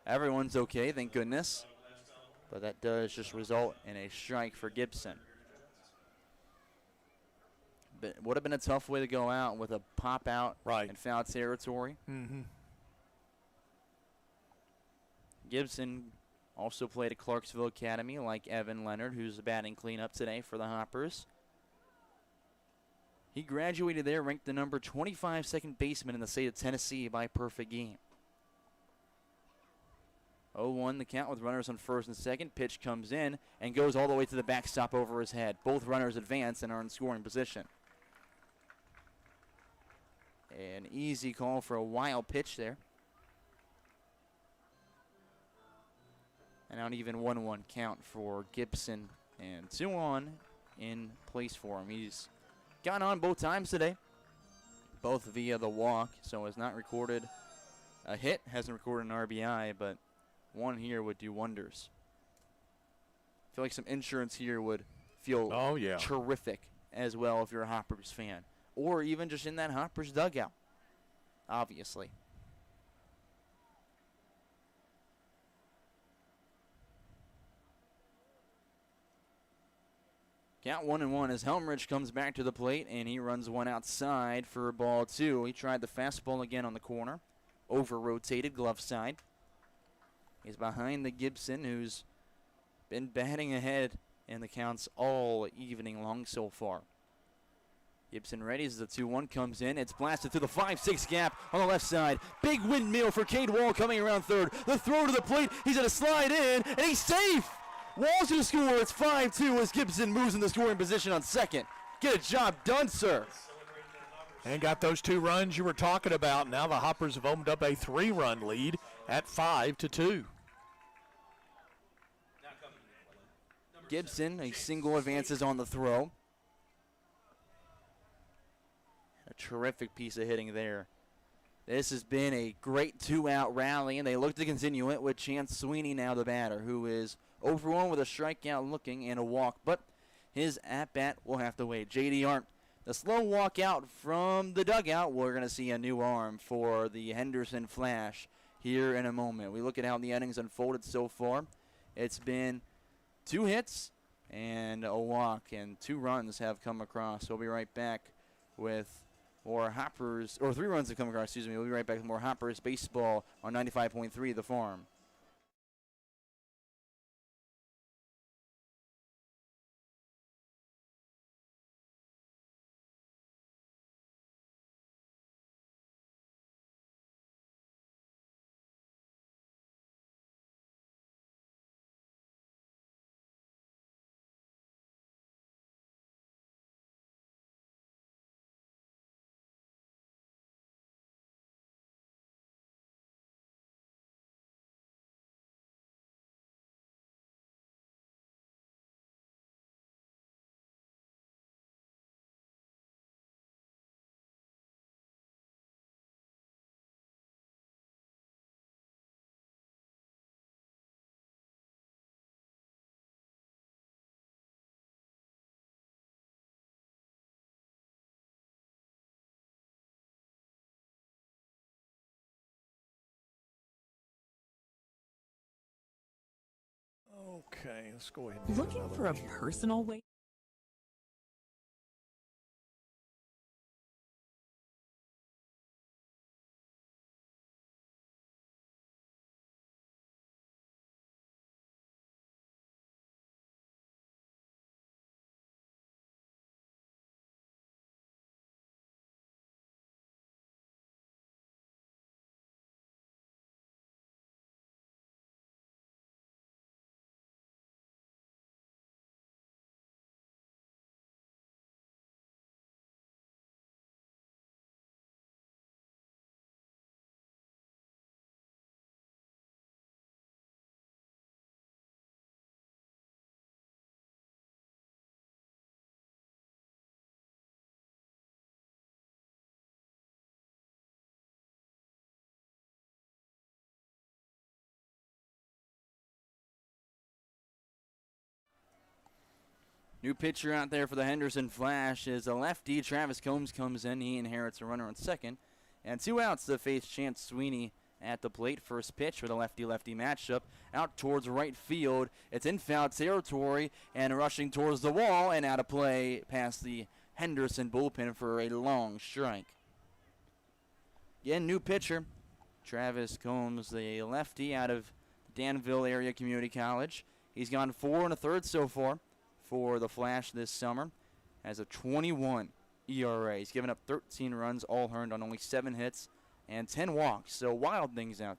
[SPEAKER 3] Everyone's okay, thank goodness. But that does just result in a strike for Gibson. But would have been a tough way to go out with a pop out in foul territory. Gibson also played at Clarksville Academy like Evan Leonard, who's the batting cleanup today for the Hoppers. He graduated there, ranked the number 25 second baseman in the state of Tennessee by perfect game. 0-1 the count with runners on first and second. Pitch comes in and goes all the way to the backstop over his head. Both runners advance and are in scoring position. An easy call for a wild pitch there. And an even 1-1 count for Gibson, and 2 on in place for him. He's gone on both times today, both via the walk, so has not recorded a hit, hasn't recorded an RBI, but one here would do wonders. I feel like some insurance here would feel terrific as well if you're a Hoppers fan, or even just in that Hoppers dugout, obviously. Count 1-1 as Helmrich comes back to the plate, and he runs one outside for ball 2. He tried the fastball again on the corner. Over-rotated glove side. He's behind the Gibson, who's been batting ahead in the counts all evening long so far. Gibson ready as the 2-1 comes in. It's blasted through the 5-6 gap on the left side. Big windmill for Cade Wall coming around third. The throw to the plate. He's going to slide in, and he's safe. Wall's going to score. It's 5-2 as Gibson moves in the scoring position on second. Get a job done, sir.
[SPEAKER 2] And got those 2 runs you were talking about. Now the Hoppers have opened up a 3-run lead at 5-2.
[SPEAKER 3] Gibson, a single advances on the throw. A terrific piece of hitting there. This has been a great 2-out rally, and they look to continue it with Chance Sweeney now the batter, who is over 1 with a strikeout looking and a walk, but his at-bat will have to wait. J.D. Arndt, the slow walk out from the dugout. We're going to see a new arm for the Henderson Flash here in a moment. We look at how the innings unfolded so far. It's been 2 hits and a walk, and 2 runs have come across. We'll be right back with more Hoppers, or 3 runs have come across, excuse me. We'll be right back with more Hoppers baseball on 95.3 The Farm.
[SPEAKER 2] Okay, let's go ahead and
[SPEAKER 9] Looking for a personal way.
[SPEAKER 3] New pitcher out there for the Henderson Flash is a lefty. Travis Combs comes in. He inherits a runner on second. And 2 outs to face Chance Sweeney at the plate. First pitch for the lefty-lefty matchup. Out towards right field. It's in foul territory and rushing towards the wall and out of play past the Henderson bullpen for a long strike. Again, new pitcher. Travis Combs, the lefty out of Danville Area Community College. He's gone 4 1/3 so far for the Flash this summer. Has a 21 ERA. He's given up 13 runs, all earned on only 7 hits and 10 walks. So wild things out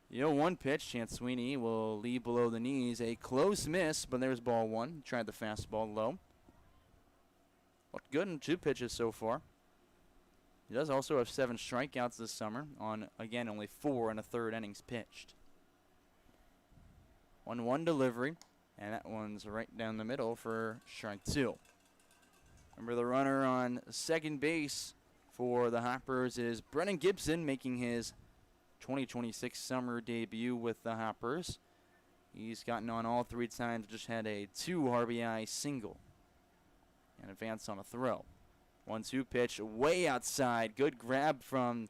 [SPEAKER 3] there. 1 pitch. Chance Sweeney will leave below the knees. A close miss, but there's ball 1. Tried the fastball low. Looked good in 2 pitches so far. He does also have 7 strikeouts this summer on, again, only 4 1/3 innings pitched. 1-1 delivery. And that one's right down the middle for strike 2. Remember, the runner on second base for the Hoppers is Brennan Gibson, making his 2026 summer debut with the Hoppers. He's gotten on all 3 times, just had a 2 RBI single and advance on a throw. 1-2 pitch way outside. Good grab from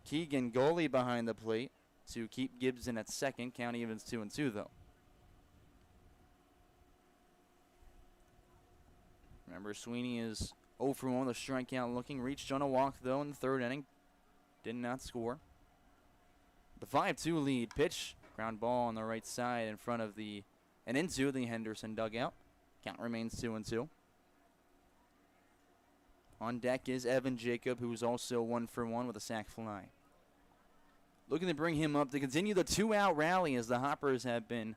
[SPEAKER 3] Keegan Goalie behind the plate to keep Gibson at second. Count evens 2-2 though. Remember, Sweeney is 0 for 1 with a strikeout looking. Reached on a walk, though, in the 3rd inning. Did not score. The 5-2 lead. Pitch. Ground ball on the right side in front of and into the Henderson dugout. Count remains 2-2. On deck is Evan Jacob, who's also 1 for 1 with a sac fly. Looking to bring him up to continue the 2-out rally as the Hoppers have been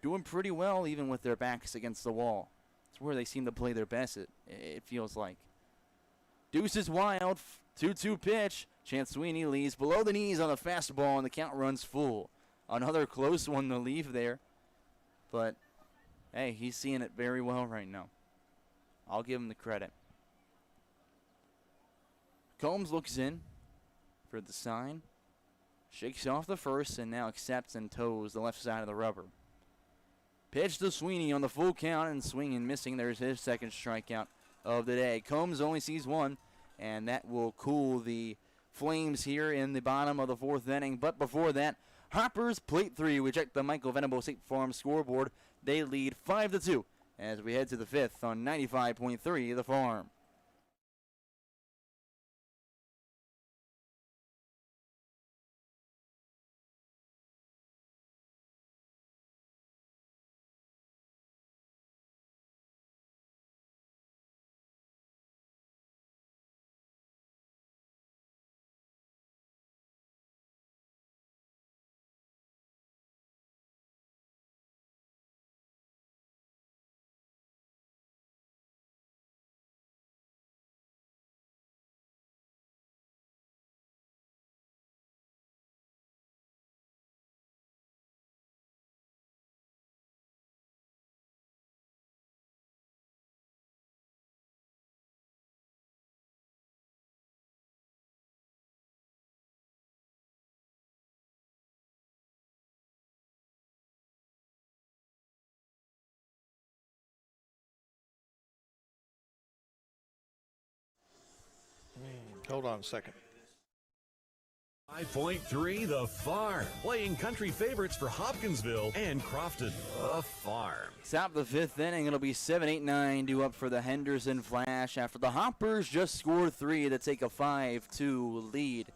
[SPEAKER 3] doing pretty well even with their backs against the wall. It's where they seem to play their best, it feels like. Deuce is wild. 2-2 pitch. Chance Sweeney leaves below the knees on the fastball, and the count runs full. Another close one to leave there. But, hey, he's seeing it very well right now. I'll give him the credit. Combs looks in for the sign. Shakes off the first and now accepts and toes the left side of the rubber. Pitch to Sweeney on the full count and swing and missing. There's his 2nd strikeout of the day. Combs only sees 1, and that will cool the Flames here in the bottom of the 4th inning. But before that, Hoppers plate 3. We check the Michael Venable State Farm scoreboard. They lead 5-2 as we head to the 5th on 95.3 The Farm.
[SPEAKER 2] Hold on a second.
[SPEAKER 4] 5.3 The Farm, playing country favorites for Hopkinsville and Crofton. The Farm.
[SPEAKER 3] Top of the 5th inning, it'll be 7-8-9 due up for the Henderson Flash after the Hoppers just scored 3 to take a 5-2 lead.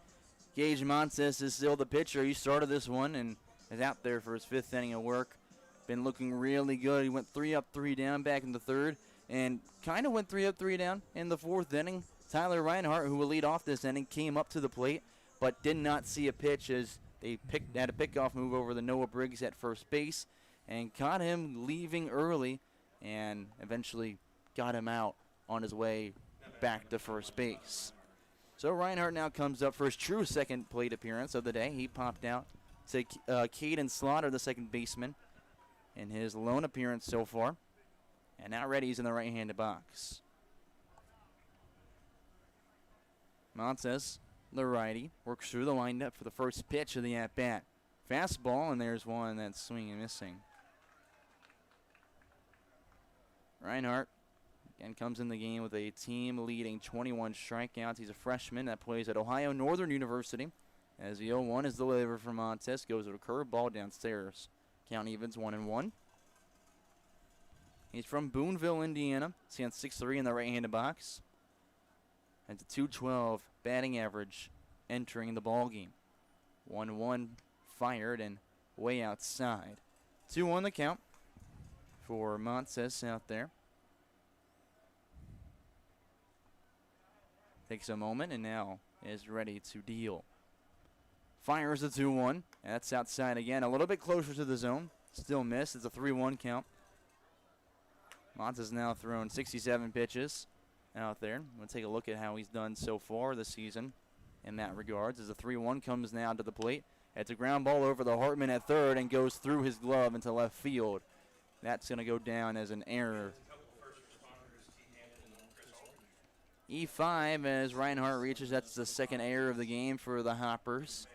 [SPEAKER 3] Gage Montes is still the pitcher. He started this one and is out there for his 5th inning of work. Been looking really good. He went 3 up, 3 down back in the 3rd and kind of went 3 up, 3 down in the 4th inning. Tyler Reinhardt, who will lead off this inning, came up to the plate but did not see a pitch as they had a pickoff move over the Noah Briggs at first base and caught him leaving early and eventually got him out on his way back to first base. So Reinhardt now comes up for his true second plate appearance of the day. He popped out to Caden Slaughter, the second baseman, in his lone appearance so far. And now Reddy's in the right-handed box. Montes, the righty, works through the windup for the first pitch of the at-bat. Fastball, and there's one that's swinging and missing. Reinhardt again comes in the game with a team-leading 21 strikeouts. He's a freshman that plays at Ohio Northern University. As the 0-1 is delivered from Montes, goes with a curveball downstairs. Count evens 1-1. He's from Boonville, Indiana. Stands 6'3" in the right-handed box. And a .212 batting average entering the ball game. 1-1 fired and way outside. 2-1 the count for Montes out there. Takes a moment and now is ready to deal. Fires the 2-1. That's outside again. A little bit closer to the zone. Still missed. It's a 3-1 count. Montes now thrown 67 pitches out there. We'll take a look at how he's done so far this season in that regards. As the 3-1 comes now to the plate. It's a ground ball over the Hartman at third and goes through his glove into left field. That's going to go down as an error. E5 as Reinhardt reaches. That's the second error of the game for the Hoppers.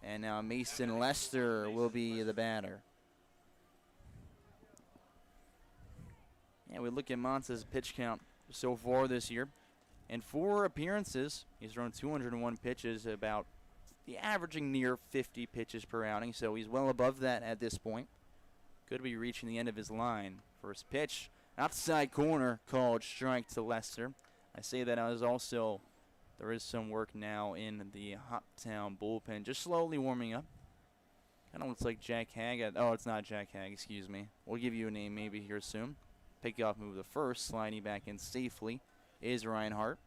[SPEAKER 3] And now Mason Lester will be the batter. Yeah, we look at Montes' pitch count so far this year. In 4 appearances, he's thrown 201 pitches, about the averaging near 50 pitches per outing, so he's well above that at this point. Could be reaching the end of his line. First pitch, outside corner, called strike to Lester. I say that as also there is some work now in the Hoptown bullpen, just slowly warming up. Kind of looks like Jack Hagg. Oh, it's not Jack Hagg, excuse me. We'll give you a name maybe here soon. Pickoff move the first, sliding back in safely is Reinhardt.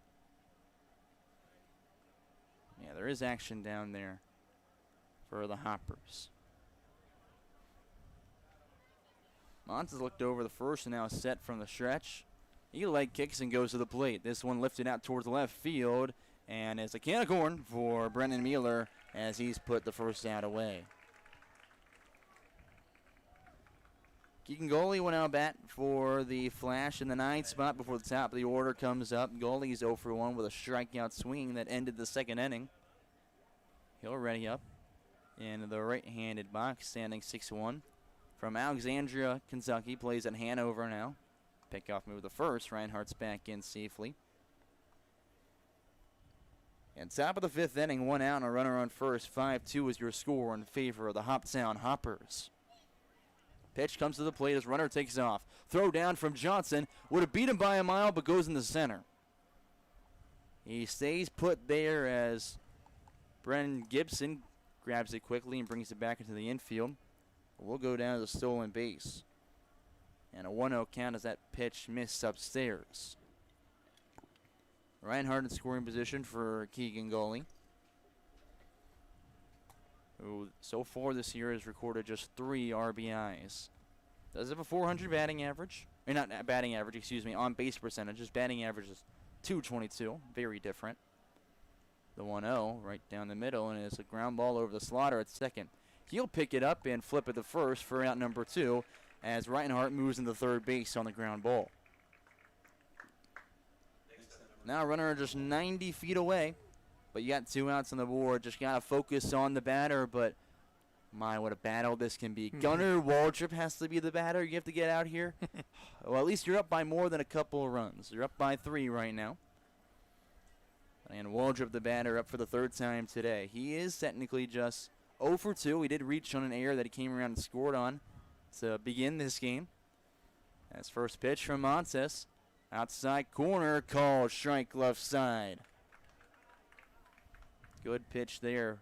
[SPEAKER 3] Yeah, there is action down there for the Hoppers. Montes looked over the first and now set from the stretch. He leg kicks and goes to the plate. This one lifted out towards the left field, and it's a can of corn for Brennan Mueller as he's put the first out away. Keegan Goley went out bat for the Flash in the 9th spot before the top of the order comes up. Goley's 0 for 1 with a strikeout swing that ended the second inning. He'll ready up in the right-handed box, standing 6-1. From Alexandria, Kentucky, plays at Hanover now. Pickoff move the first. Reinhardt's back in safely. And top of the 5th inning, 1 out and a runner on first. 5-2 is your score in favor of the Hoptown Hoppers. Pitch comes to the plate as runner takes off. Throw down from Johnson. Would have beat him by a mile, but goes in the center. He stays put there as Brennan Gibson grabs it quickly and brings it back into the infield. We'll go down to the stolen base. And a 1-0 count as that pitch missed upstairs. Reinhardt in scoring position for Keegan Goley, who so far this year has recorded just 3 RBIs. Does have a 400 batting average. Or not batting average, excuse me, on base percentage. His batting average is .222. Very different. The 1-0 right down the middle, and it's a ground ball over the Slaughter at second. He'll pick it up and flip it to first for out number 2 as Reinhardt moves into third base on the ground ball. Now runner just 90 feet away, but you got 2 outs on the board. Just got to focus on the batter, but my, what a battle this can be. Gunnar Waldrop has to be the batter. You have to get out here. Well, at least you're up by more than a couple of runs. You're up by 3 right now. And Waldrop, the batter, up for the third time today. He is technically just 0 for 2. He did reach on an error that he came around and scored on to begin this game. As first pitch from Montes. Outside corner, called strike left side. Good pitch there.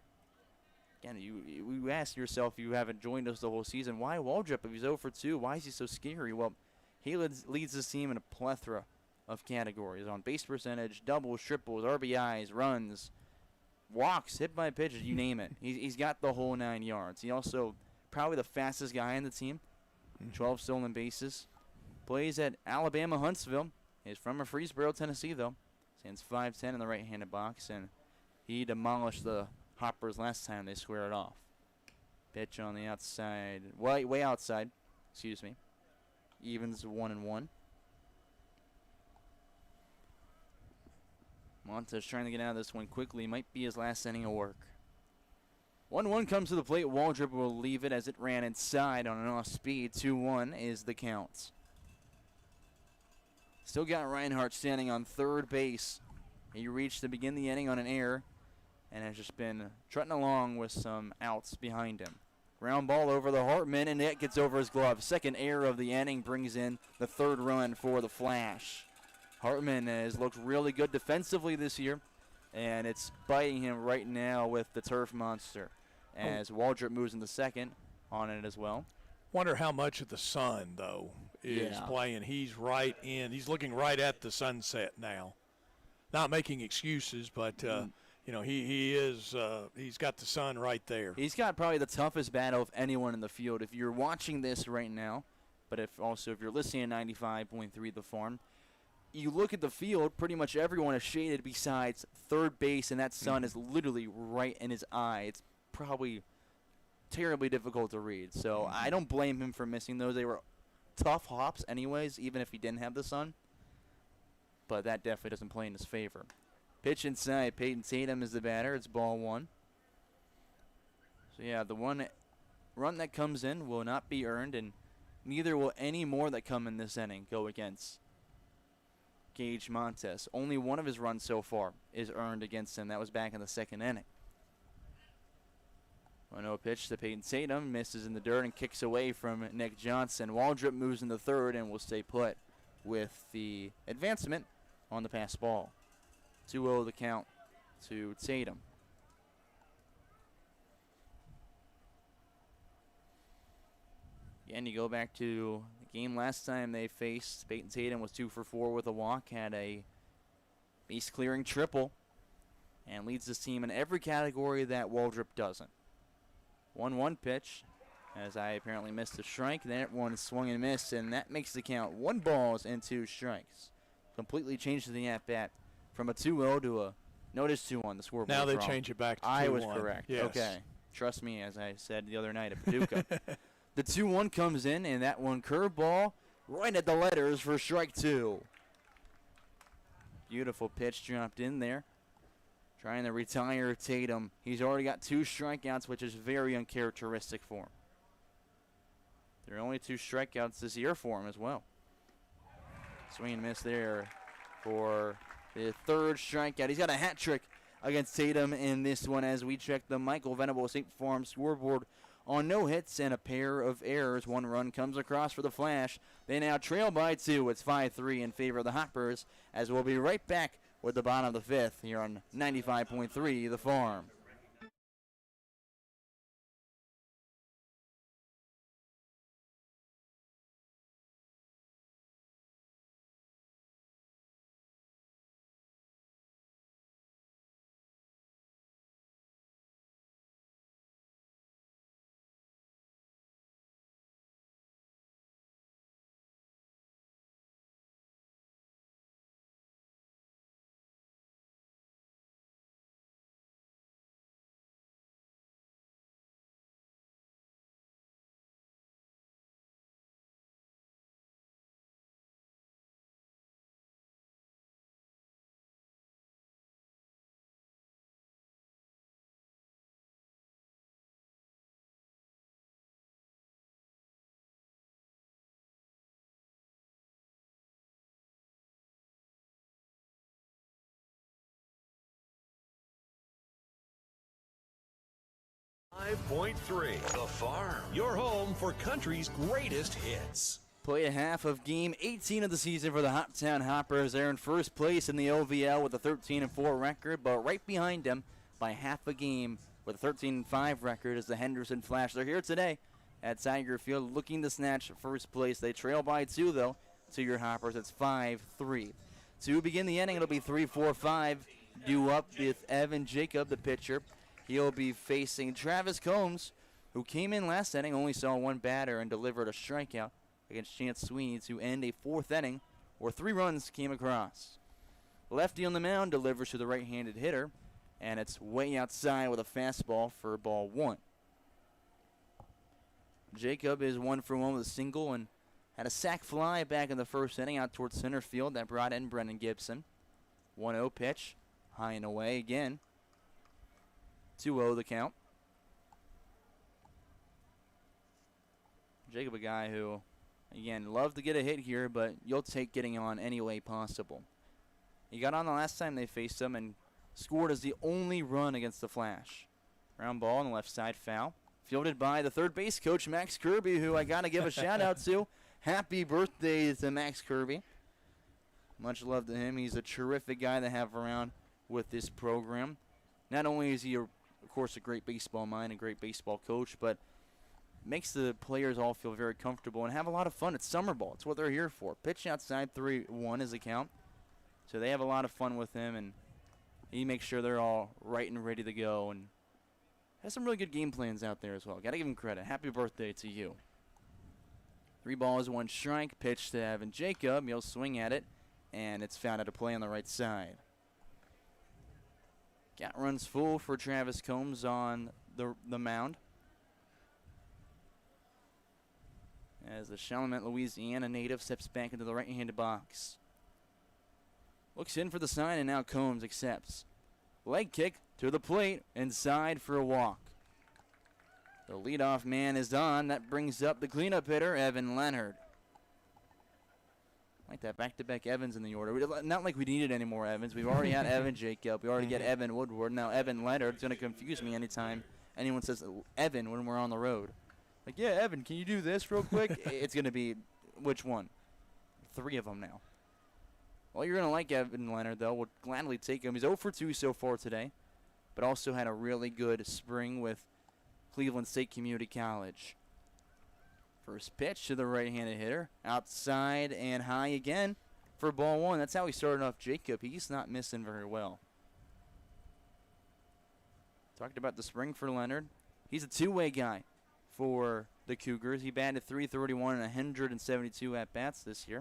[SPEAKER 3] Again, you ask yourself, if you haven't joined us the whole season, why Waldrop? If he's 0 for 2, why is he so scary? Well, he leads his team in a plethora of categories on base percentage, doubles, triples, RBIs, runs, walks, hit by pitches, you name it. He's got the whole 9 yards. He also probably the fastest guy on the team, 12 stolen bases. Plays at Alabama Huntsville. He's from Murfreesboro, Tennessee, though. Stands 5'10" in the right-handed box, and he demolished the Hoppers last time they squared off. Pitch on the outside, way outside, excuse me. Evens 1-1. Montes trying to get out of this one quickly. Might be his last inning of work. 1-1 comes to the plate. Waldrop will leave it as it ran inside on an off speed. 2-1 is the count. Still got Reinhardt standing on third base. He reached to begin the inning on an error and has just been trotting along with some outs behind him. Ground ball over the Hartman, and that gets over his glove. Second error of the inning brings in the third run for the Flash. Hartman has looked really good defensively this year, and it's biting him right now with the turf monster as Waldrop moves into second on it as well.
[SPEAKER 2] Wonder how much of the sun, though, is playing. He's right in. He's looking right at the sunset now. Not making excuses, but, you know, he's got the sun right there.
[SPEAKER 3] He's got probably the toughest battle of anyone in the field. If you're watching this right now, but if you're listening to 95.3 The Farm, you look at the field, pretty much everyone is shaded besides third base, and that sun is literally right in his eye. It's probably terribly difficult to read. So I don't blame him for missing those. They were tough hops anyways, even if he didn't have the sun. But that definitely doesn't play in his favor. Pitch inside. Peyton Tatum is the batter. It's ball 1. So, yeah, the one run that comes in will not be earned, and neither will any more that come in this inning go against Gage Montes. Only one of his runs so far is earned against him. That was back in the second inning. 1-0 pitch to Peyton Tatum. Misses in the dirt and kicks away from Nick Johnson. Waldrop moves in the third and will stay put with the advancement on the pass ball. 2-0 the count to Tatum. Again, you go back to the game last time they faced. Peyton Tatum was 2 for 4 with a walk, had a base clearing triple, and leads this team in every category that Waldrop doesn't. 1-1 pitch, as I apparently missed a strike. That one swung and missed, and that makes the count 1 balls and 2 strikes. Completely changed the at-bat from a 2-0 to a notice 2-1. The scoreboard.
[SPEAKER 2] Now they change it back to 2-1.
[SPEAKER 3] I was correct.
[SPEAKER 2] Yes.
[SPEAKER 3] Okay. Trust me, as I said the other night at Paducah. The 2-1 comes in, and that one curveball right at the letters for strike 2. Beautiful pitch dropped in there. Trying to retire Tatum. He's already got 2 strikeouts, which is very uncharacteristic for him. There are only 2 strikeouts this year for him as well. Swing and miss there for the third strikeout. He's got a hat trick against Tatum in this one as we check the Michael Venable State Farm scoreboard on no hits and a pair of errors. 1 run comes across for the Flash. They now trail by 2. It's 5-3 in favor of the Hoppers, as we'll be right back with the bottom of the 5th here on 95.3 The Farm.
[SPEAKER 4] 95.3 The Farm, your home for country's greatest hits.
[SPEAKER 3] Play a half of game 18 of the season for the Hoptown Hoppers. They're in first place in the OVL with a 13-4 record, but right behind them by half a game with a 13-5 record is the Henderson Flash. They're here today at Tiger Field looking to snatch first place. They trail by 2, though, to your Hoppers. It's 5-3. To begin the inning, it'll be 3-4-5. Due up with Evan Jacob, the pitcher. He'll be facing Travis Combs, who came in last inning, only saw one batter, and delivered a strikeout against Chance Sweeney to end a 4th inning where 3 runs came across. Lefty on the mound delivers to the right-handed hitter, and it's way outside with a fastball for ball 1. Jacob is 1 for 1 with a single and had a sac fly back in the first inning out towards center field that brought in Brennan Gibson. 1-0 pitch, high and away again. 2-0 the count. Jacob, a guy who, again, loved to get a hit here, but you'll take getting on any way possible. He got on the last time they faced him and scored as the only run against the Flash. Ground ball on the left side, foul. Fielded by the third base coach, Max Kirby, who I got to give a shout-out to. Happy birthday to Max Kirby. Much love to him. He's a terrific guy to have around with this program. Not only is he, of course, a great baseball mind, a great baseball coach, but makes the players all feel very comfortable and have a lot of fun. It's summer ball. It's what they're here for. Pitch outside, 3-1 is the count. So they have a lot of fun with him, and he makes sure they're all right and ready to go, and has some really good game plans out there as well. Got to give him credit. Happy birthday to you. 3 balls, 1 strike. Pitch to Evan Jacob. He'll swing at it, and it's found at a play on the right side. Got runs full for Travis Combs on the mound, as the Chalmette, Louisiana native steps back into the right-handed box. Looks in for the sign, and now Combs accepts. Leg kick to the plate, inside for a walk. The leadoff man is on. That brings up the cleanup hitter, Evan Leonard. Like that, back-to-back Evans in the order. Not like we needed any more Evans. We've already had Evan Jacob. We already get Evan Woodward. Now Evan Leonard. It's going to confuse me anytime anyone says Evan when we're on the road. Like, yeah, Evan, can you do this real quick? It's going to be, which one? 3 of them now. Well, you're going to like Evan Leonard, though. We'll gladly take him. He's 0 for 2 so far today, but also had a really good spring with Cleveland State Community College. First pitch to the right-handed hitter. Outside and high again for ball 1. That's how he started off Jacob. He's not missing very well. Talked about the spring for Leonard. He's a two-way guy for the Cougars. He batted .331 and 172 at-bats this year.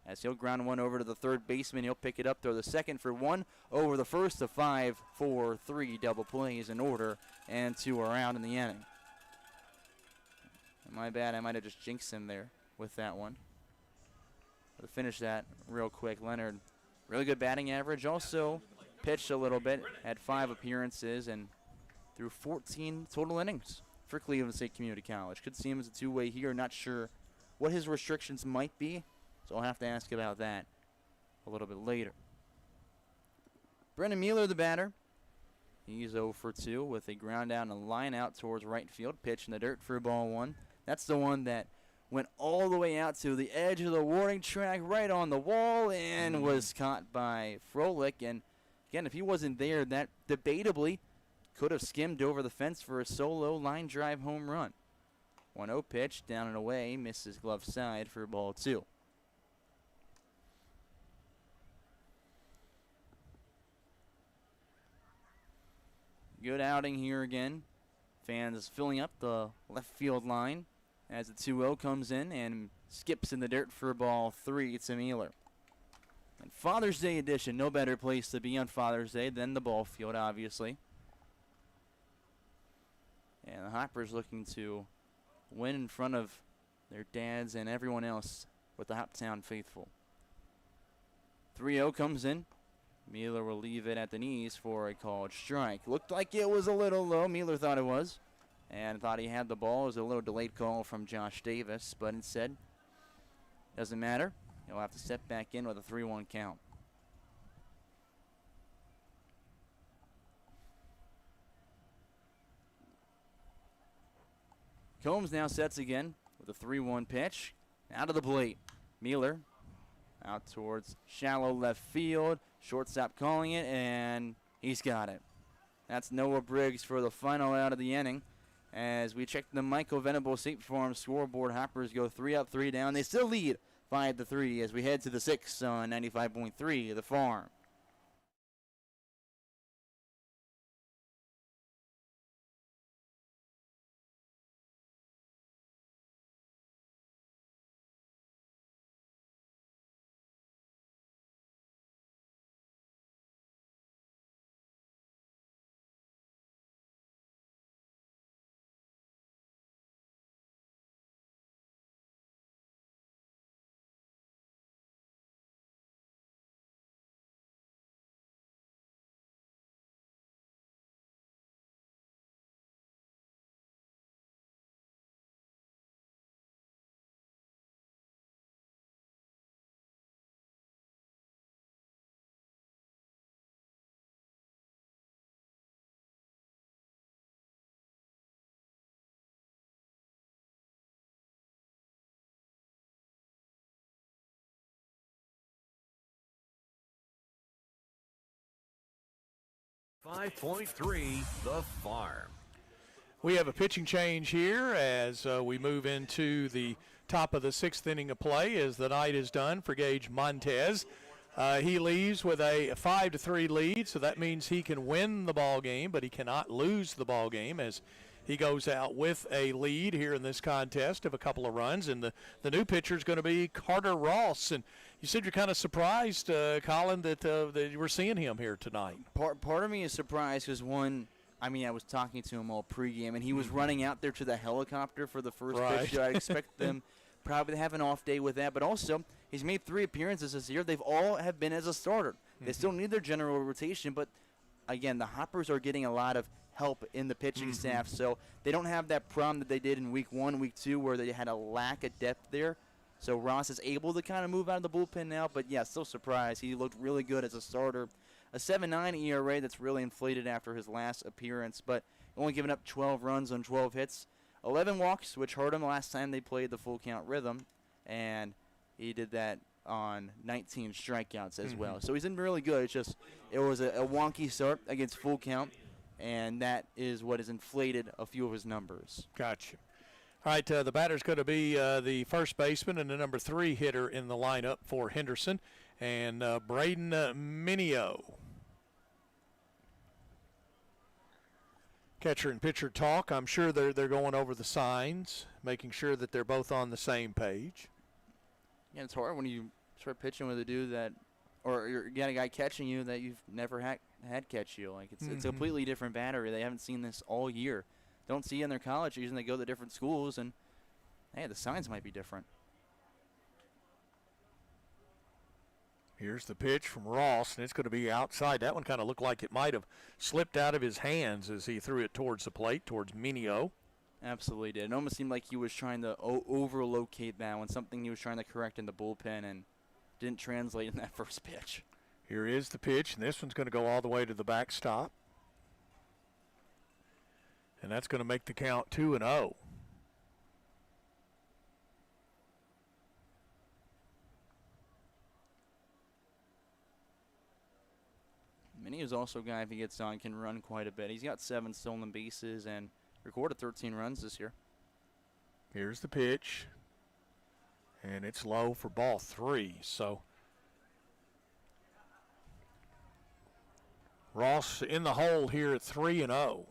[SPEAKER 3] As he'll ground one over to the third baseman, he'll pick it up, throw the second for 1, over the first, a 5-4-3 double plays in order, and 2 are out in the inning. My bad, I might have just jinxed him there with that one. But to finish that real quick, Leonard, really good batting average. Also pitched a little bit, had 5 appearances, and threw 14 total innings for Cleveland State Community College. Could see him as a two-way here. Not sure what his restrictions might be, so I'll have to ask about that a little bit later. Brendan Mueller, the batter. He's 0 for 2 with a ground down and line out towards right field. Pitch in the dirt for ball 1. That's the one that went all the way out to the edge of the warning track, right on the wall, and was caught by Froelich. And again, if he wasn't there, that debatably could have skimmed over the fence for a solo line drive home run. 1-0 pitch, down and away, misses glove side for ball 2. Good outing here again. Fans filling up the left field line as the 2-0 comes in and skips in the dirt for ball 3 to Mueller. And Father's Day edition, no better place to be on Father's Day than the ball field, obviously. And the Hoppers looking to win in front of their dads and everyone else with the Hoptown faithful. 3-0 comes in. Mueller will leave it at the knees for a called strike. Looked like it was a little low. Mueller thought it was, and thought he had the ball. It was a little delayed call from Josh Davis, but instead, doesn't matter. He'll have to step back in with a 3-1 count. Combs now sets again with a 3-1 pitch. Out of the plate. Mueller out towards shallow left field. Shortstop calling it, and he's got it. That's Noah Briggs for the final out of the inning. As we check the Michael Venable State Farm scoreboard, Hoppers go 3 up, 3 down. They still lead 5-3 as we head to the 6th on 95.3 The Farm.
[SPEAKER 4] .3 The Farm.
[SPEAKER 2] We have a pitching change here as we move into the top of the 6th inning of play as the night is done for Gage Montez. He leaves with a 5-3 lead, so that means he can win the ball game, but he cannot lose the ball game as he goes out with a lead here in this contest of a couple of runs. And the new pitcher is going to be Carter Ross. And you said you're kind of surprised, Colin, that you were seeing him here tonight.
[SPEAKER 3] Part of me is surprised because I was talking to him all pregame, and he was running out there to the helicopter for the first pitch. So I expect them probably to have an off day with that. But also, he's made 3 appearances this year. They've all have been as a starter. They still need their general rotation, but again, the Hoppers are getting a lot of help in the pitching staff, so they don't have that problem that they did in week 1, week 2, where they had a lack of depth there. So Ross is able to kind of move out of the bullpen now, but yeah, still surprised. He looked really good as a starter. A 7.9 ERA that's really inflated after his last appearance, but only giving up 12 runs on 12 hits. 11 walks, which hurt him last time they played the full count rhythm, and he did that on 19 strikeouts as well. So he's been really good. It's just it was a wonky start against full count, and that is what has inflated a few of his numbers.
[SPEAKER 2] Gotcha. All right, the batter's going to be the first baseman and the number 3 hitter in the lineup for Henderson, and Braden Minio. Catcher and pitcher talk. I'm sure they're going over the signs, making sure that they're both on the same page.
[SPEAKER 3] Yeah, it's hard when you start pitching with a dude that, or you got a guy catching you that you've never had catch you. Like it's a completely different batter. They haven't seen this all year. Don't see in their college season. They go to different schools, and hey, the signs might be different.
[SPEAKER 2] Here's the pitch from Ross, and it's going to be outside. That one kind of looked like it might have slipped out of his hands as he threw it towards the plate, towards Minio.
[SPEAKER 3] Absolutely did. It almost seemed like he was trying to overlocate that one, something he was trying to correct in the bullpen, and didn't translate in that first pitch.
[SPEAKER 2] Here is the pitch, and this one's going to go all the way to the backstop. And that's going to make the count 2-0.
[SPEAKER 3] Minnie is also a guy, if he gets on, can run quite a bit. He's got 7 stolen bases and recorded 13 runs this year.
[SPEAKER 2] Here's the pitch. And it's low for ball 3. So Ross in the hole here at 3-0.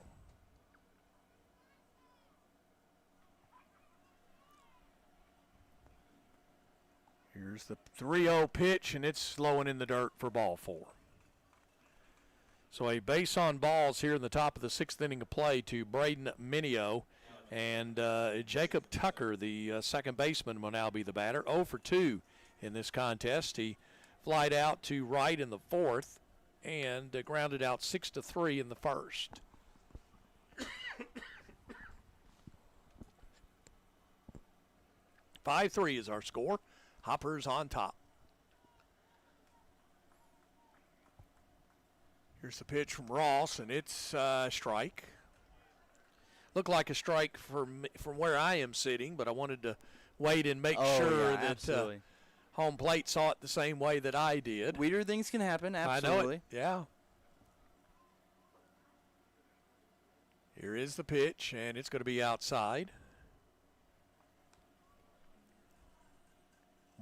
[SPEAKER 2] Here's the 3-0 pitch, and it's slowing in the dirt for ball 4. So a base on balls here in the top of the 6th inning of play to Braden Minio. And Jacob Tucker, the second baseman, will now be the batter. 0 for 2 in this contest. He flied out to right in the 4th and grounded out 6-3 in the 1st. 5-3 is our score. Hoppers on top. Here's the pitch from Ross, and it's strike. Looked like a strike from where I am sitting, but I wanted to wait and make sure that home plate saw it the same way that I did.
[SPEAKER 3] Weirder things can happen, absolutely.
[SPEAKER 2] I know it, yeah. Here is the pitch, and it's going to be outside.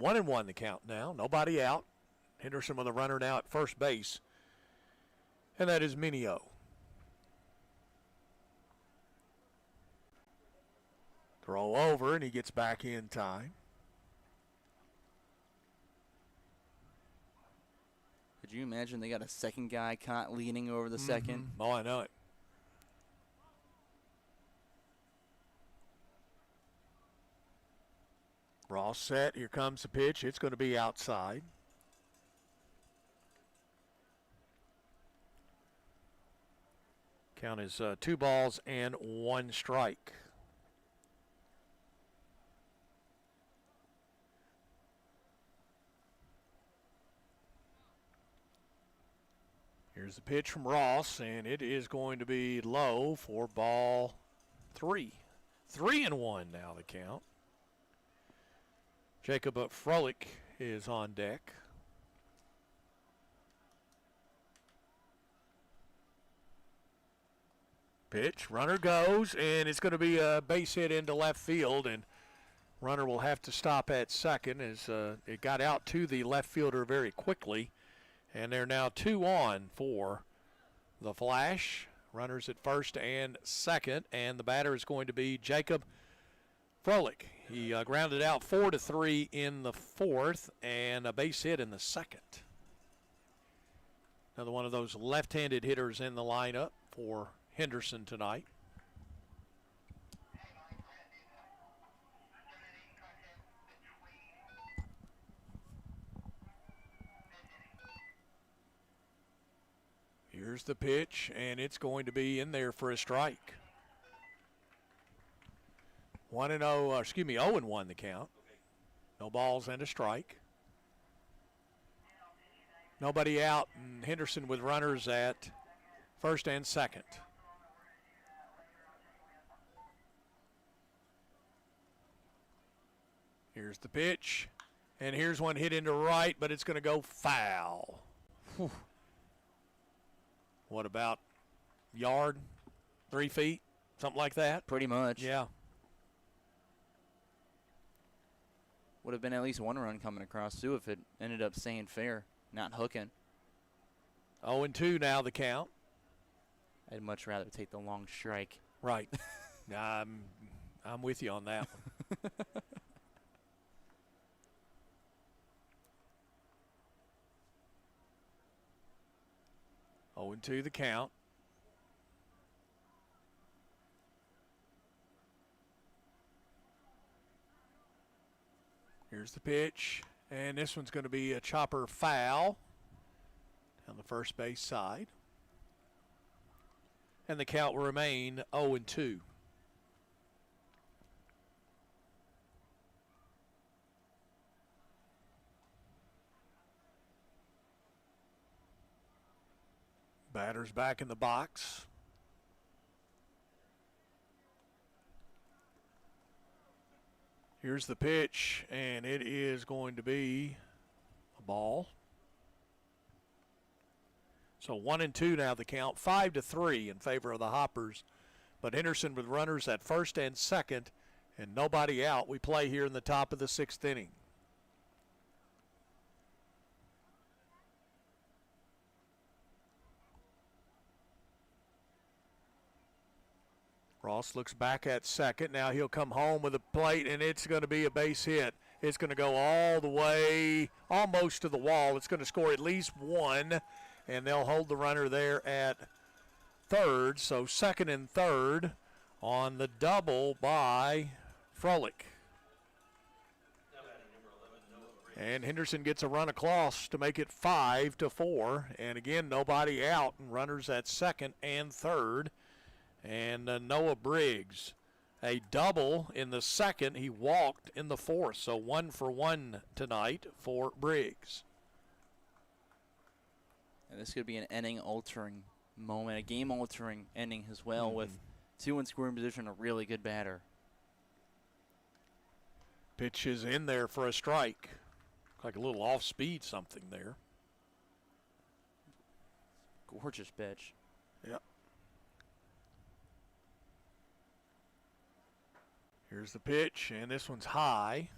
[SPEAKER 2] 1-1 the count now. Nobody out. Henderson with a runner now at first base. And that is Minio. Throw over, and he gets back in time.
[SPEAKER 3] Could you imagine they got a second guy caught leaning over the second?
[SPEAKER 2] Oh, I know it. Ross set. Here comes the pitch. It's going to be outside. Count is 2 balls and 1 strike. Here's the pitch from Ross, and it is going to be low for ball 3. 3-1 now the count. Jacob Froelich is on deck. Pitch, runner goes, and it's going to be a base hit into left field, and runner will have to stop at second as it got out to the left fielder very quickly, and they're now 2 on for the Flash. Runners at first and second, and the batter is going to be Jacob Froelich. He grounded out 4-3 in the 4th and a base hit in the 2nd. Another one of those left-handed hitters in the lineup for Henderson tonight. Here's the pitch, and it's going to be in there for a strike. 0-1 the count. No balls and a strike. Nobody out, and Henderson with runners at first and second. Here's the pitch, and here's one hit into right, but it's going to go foul. Whew. What about yard, 3 feet, something like that?
[SPEAKER 3] Pretty much.
[SPEAKER 2] Yeah.
[SPEAKER 3] Would have been at least 1 run coming across, too, if it ended up staying fair, not hooking.
[SPEAKER 2] 0-2 now the count.
[SPEAKER 3] I'd much rather take the long strike.
[SPEAKER 2] Right. I'm with you on that one. 0-2 the count. Here's the pitch, and this one's going to be a chopper foul on the first base side. And the count will remain 0-2. Batter's back in the box. Here's the pitch, and it is going to be a ball. So 1-2 now the count, 5-3 in favor of the Hoppers. But Henderson with runners at first and second and nobody out. We play here in the top of the 6th inning. Ross looks back at second. Now he'll come home with a plate, and it's going to be a base hit. It's going to go all the way, almost to the wall. It's going to score at least 1, and they'll hold the runner there at third. So second and third on the double by Froelich. And Henderson gets a run across to make it 5-4. And again, nobody out, and runners at second and third. And Noah Briggs, a double in the second. He walked in the 4th, so 1 for 1 tonight for Briggs.
[SPEAKER 3] And this could be an inning-altering moment, a game-altering ending as well, with Two in scoring position, a really good batter.
[SPEAKER 2] Pitch is in there for a strike. Like a little off-speed something there.
[SPEAKER 3] Gorgeous pitch.
[SPEAKER 2] Yep. Here's the pitch, and this one's high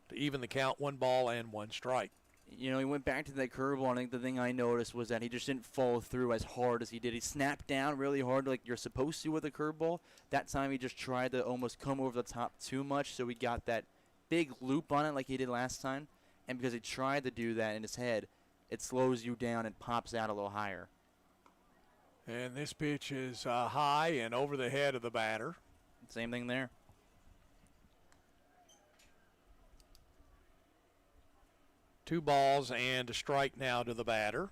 [SPEAKER 2] to even the count, 1 ball and 1 strike.
[SPEAKER 3] You know, he went back to that curveball, and I think the thing I noticed was that he just didn't follow through as hard as he did. He snapped down really hard like you're supposed to with a curveball. That time he just tried to almost come over the top too much, so he got that big loop on it like he did last time. And because he tried to do that in his head, it slows you down and pops out a little higher.
[SPEAKER 2] And this pitch is high and over the head of the batter.
[SPEAKER 3] Same thing there.
[SPEAKER 2] Two balls and a strike now to the batter.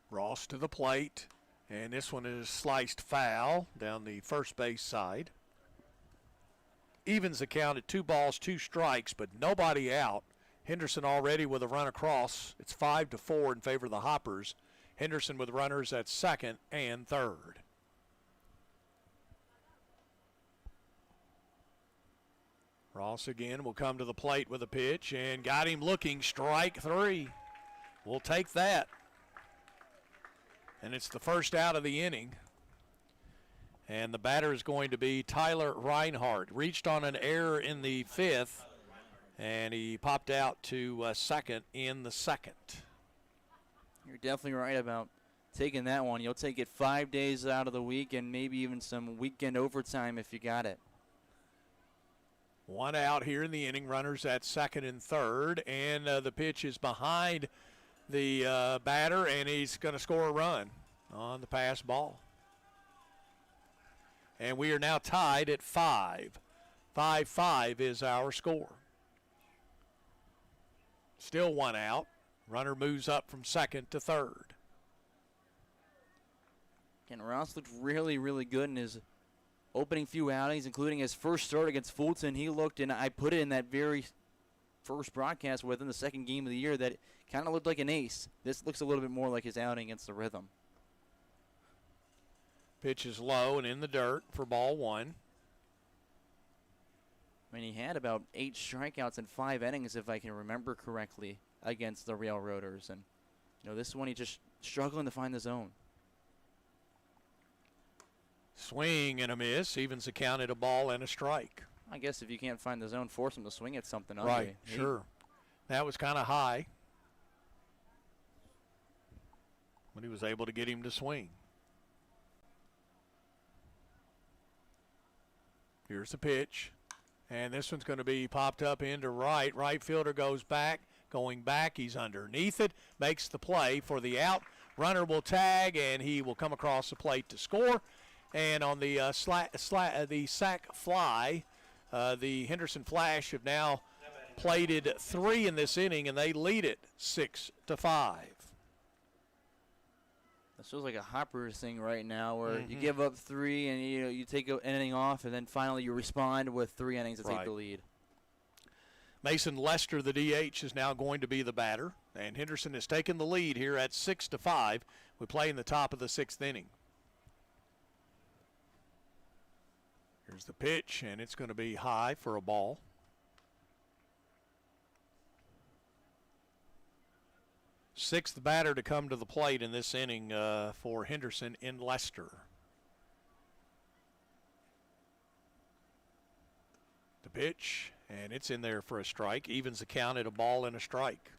[SPEAKER 2] Ross to the plate, and this one is sliced foul down the first base side. Evens the count at 2 balls, 2 strikes, but nobody out. Henderson already with a run across. It's 5-4 in favor of the Hoppers. Henderson with runners at second and third. Ross again will come to the plate with a pitch and got him looking. Strike 3. We'll take that. And it's the first out of the inning. And the batter is going to be Tyler Reinhardt. Reached on an error in the 5th. And he popped out to second in the 2nd.
[SPEAKER 3] You're definitely right about taking that one. You'll take it 5 days out of the week and maybe even some weekend overtime if you got it.
[SPEAKER 2] 1 out here in the inning. Runners at second and third. And the pitch is behind the batter, and he's going to score a run on the pass ball. And we are now tied at 5. 5-5 is our score. Still 1 out. Runner moves up from second to third.
[SPEAKER 3] And Ross looked really, really good in his opening few outings, including his first start against Fulton. He looked, and I put it in that very first broadcast within the second game of the year, that kind of looked like an ace. This looks a little bit more like his outing against the Rhythm.
[SPEAKER 2] Pitch is low and in the dirt for ball 1.
[SPEAKER 3] I mean, he had about 8 strikeouts in 5 innings, if I can remember correctly, against the Railroaders. And, you know, this one he just struggling to find the zone.
[SPEAKER 2] Swing and a miss. Evens the count at a ball and a strike.
[SPEAKER 3] I guess if you can't find the zone, force him to swing at something.
[SPEAKER 2] Right, sure. That was kind of high. But he was able to get him to swing. Here's the pitch. And this one's going to be popped up into right. Right fielder goes back. Going back, he's underneath it. Makes the play for the out. Runner will tag, and he will come across the plate to score. And on the sac fly, the Henderson Flash have now plated 3 in this inning, and they lead it 6-5.
[SPEAKER 3] This feels like a Hopper thing right now, where you give up 3 and you take an inning off, and then finally you respond with 3 innings to take the lead.
[SPEAKER 2] Mason Lester, the DH, is now going to be the batter, and Henderson has taken the lead here at 6-5. We play in the top of the 6th inning. Here's the pitch, and it's going to be high for a ball. Sixth batter to come to the plate in this inning for Henderson in Lester. The pitch, and it's in there for a strike. Evens the count at a ball and a strike.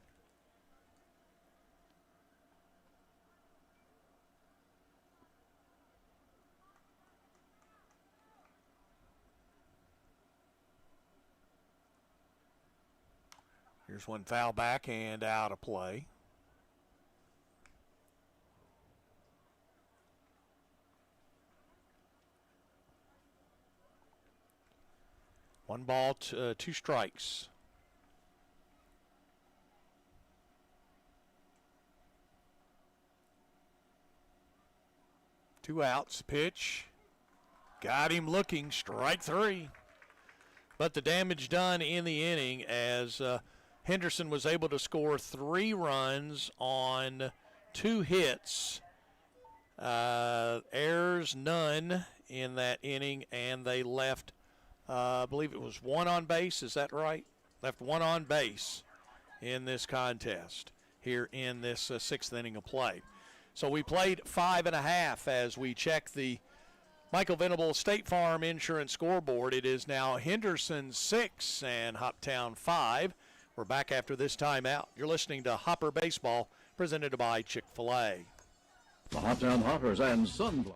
[SPEAKER 2] Here's one foul back and out of play. One ball, 2 strikes. Two outs, pitch. Got him looking, strike 3. But the damage done in the inning as Henderson was able to score 3 runs on 2 hits. Errors, none in that inning, and they left, I believe it was 1 on base. Is that right? Left 1 on base in this contest here in this 6th inning of play. So we played 5.5 as we check the Michael Venable State Farm Insurance scoreboard. It is now Henderson 6 and Hoptown 5. We're back after this timeout. You're listening to Hopper Baseball, presented by Chick-fil-A.
[SPEAKER 7] The Hoptown Hoppers and Sunflower.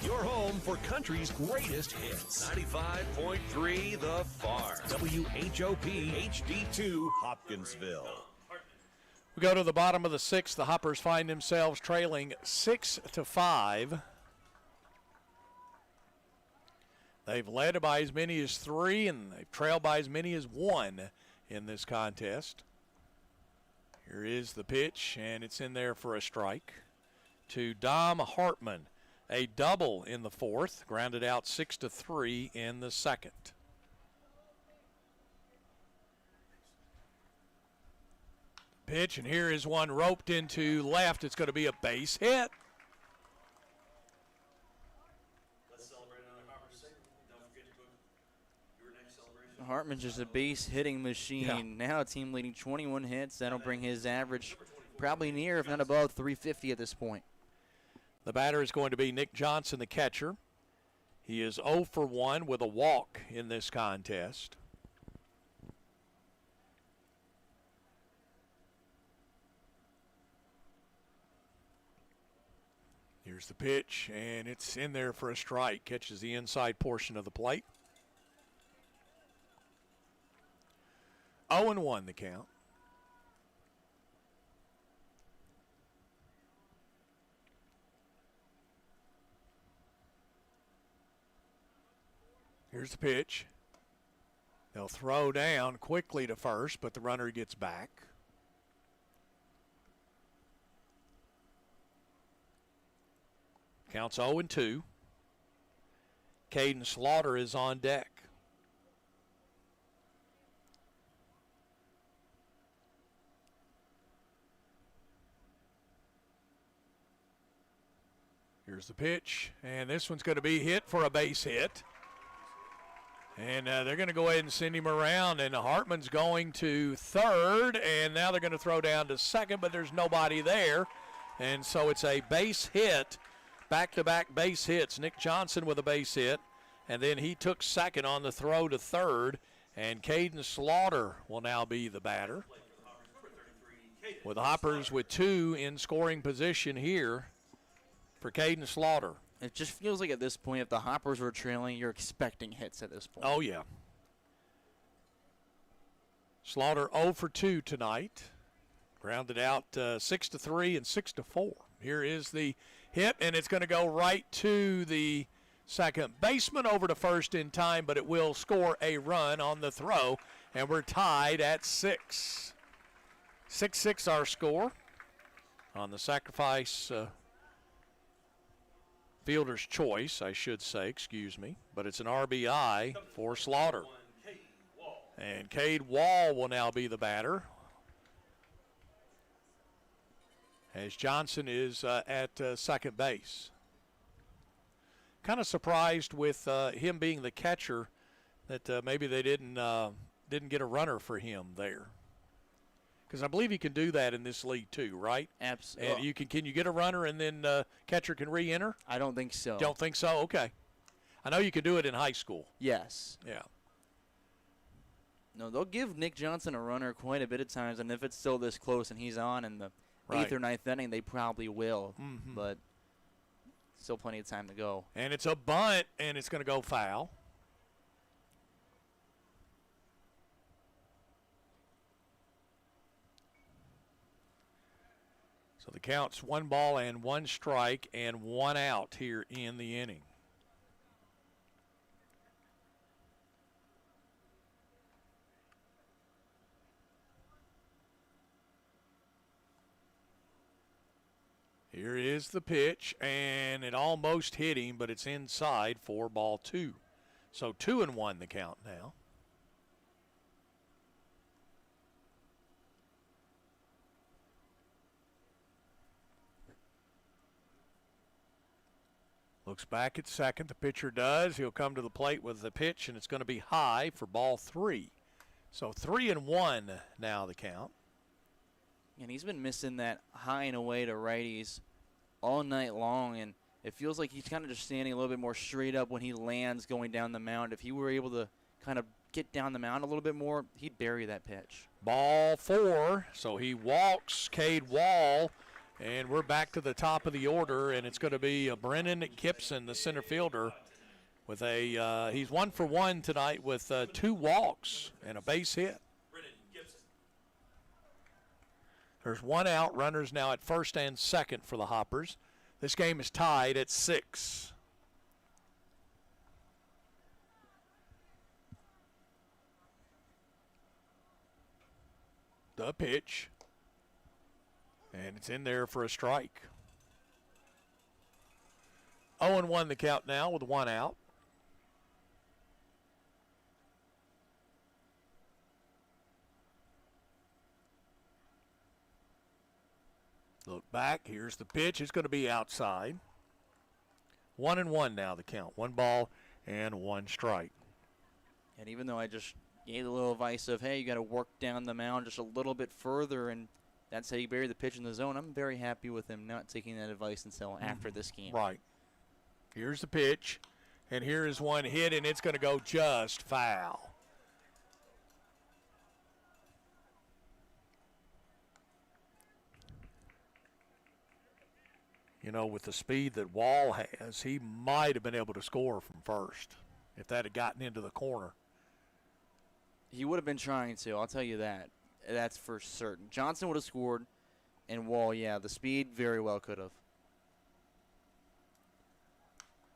[SPEAKER 4] Your home for country's greatest hits. 95.3 The Farm. WHOP HD2 Hopkinsville.
[SPEAKER 2] We go to the bottom of the 6th. The Hoppers find themselves trailing 6-5. They've led by as many as 3, and they've trailed by as many as 1 in this contest. Here is the pitch, and it's in there for a strike to Dom Hartman. A double in the 4th, grounded out 6-3 in the 2nd. Pitch, and here is one roped into left. It's going to be a base hit.
[SPEAKER 9] Let's celebrate another Hopper segment. Don't forget to book your next celebration.
[SPEAKER 3] Hartman's just a base hitting machine.
[SPEAKER 2] Yeah.
[SPEAKER 3] Now a team leading 21 hits. That'll bring his average probably near, if not above, 350 at this point.
[SPEAKER 2] The batter is going to be Nick Johnson, the catcher. He is 0 for 1 with a walk in this contest. Here's the pitch, and it's in there for a strike. Catches the inside portion of the plate. 0-1 the count. Here's the pitch. They'll throw down quickly to first, but the runner gets back. Counts 0-2. Caden Slaughter is on deck. Here's the pitch, and this one's going to be hit for a base hit. And they're going to go ahead and send him around, and Hartman's going to third, and now they're going to throw down to second, but there's nobody there. And so it's a base hit, back-to-back base hits. Nick Johnson with a base hit, and then he took second on the throw to third, and Caden Slaughter will now be the batter. With the Hoppers with 2 in scoring position here for Caden Slaughter.
[SPEAKER 3] It just feels like at this point, if the Hoppers were trailing, you're expecting hits at this point.
[SPEAKER 2] Oh, yeah. Slaughter 0 for 2 tonight. Grounded out 6-3 and 6-4. Here is the hit, and it's going to go right to the second baseman, over to first in time, but it will score a run on the throw, and we're tied at 6. 6-6 our score on the sacrifice fielder's choice, I should say, excuse me, but it's an RBI for Slaughter. And Cade Wall will now be the batter, as Johnson is at second base. Kind of surprised with him being the catcher that maybe they didn't get a runner for him there. Because I believe you can do that in this league too, right?
[SPEAKER 3] Absolutely.
[SPEAKER 2] And can you get a runner and then catcher can re-enter?
[SPEAKER 3] I don't think so.
[SPEAKER 2] Don't think so? Okay. I know you could do it in high school.
[SPEAKER 3] Yes.
[SPEAKER 2] Yeah.
[SPEAKER 3] No, they'll give Nick Johnson a runner quite a bit of times, and if it's still this close and he's on in the eighth or ninth inning, they probably will.
[SPEAKER 2] Mm-hmm.
[SPEAKER 3] But still plenty of time to go.
[SPEAKER 2] And it's a bunt, and it's going to go foul. So the count's 1 ball and 1 strike and 1 out here in the inning. Here is the pitch, and it almost hit him, but it's inside for ball 2. So 2-1 the count now. Looks back at second. The pitcher does. He'll come to the plate with the pitch, and it's going to be high for ball 3. So 3-1 now the count.
[SPEAKER 3] And he's been missing that high and away to righties all night long, and it feels like he's kind of just standing a little bit more straight up when he lands going down the mound. If he were able to kind of get down the mound a little bit more, he'd bury that pitch.
[SPEAKER 2] Ball 4, so he walks Cade Wall, and we're back to the top of the order, and it's going to be Brennan Gibson, the center fielder, with he's 1 for 1 tonight with 2 walks and a base hit. There's 1 out. Runners now at first and second for the Hoppers. This game is tied at 6. The pitch. And it's in there for a strike. 0-1 the count now with 1 out. Look back. Here's the pitch. It's going to be outside. 1-1 now the count. 1 ball and 1 strike.
[SPEAKER 3] And even though I just gave a little advice of, hey, you got to work down the mound just a little bit further, and that's how you bury the pitch in the zone, I'm very happy with him not taking that advice until after this game.
[SPEAKER 2] Right. Here's the pitch. And here is one hit, and it's going to go just foul. You know, with the speed that Wall has, he might have been able to score from first if that had gotten into the corner.
[SPEAKER 3] He would have been trying to, I'll tell you that. That's for certain. Johnson would have scored, and Wall, yeah, the speed very well could have.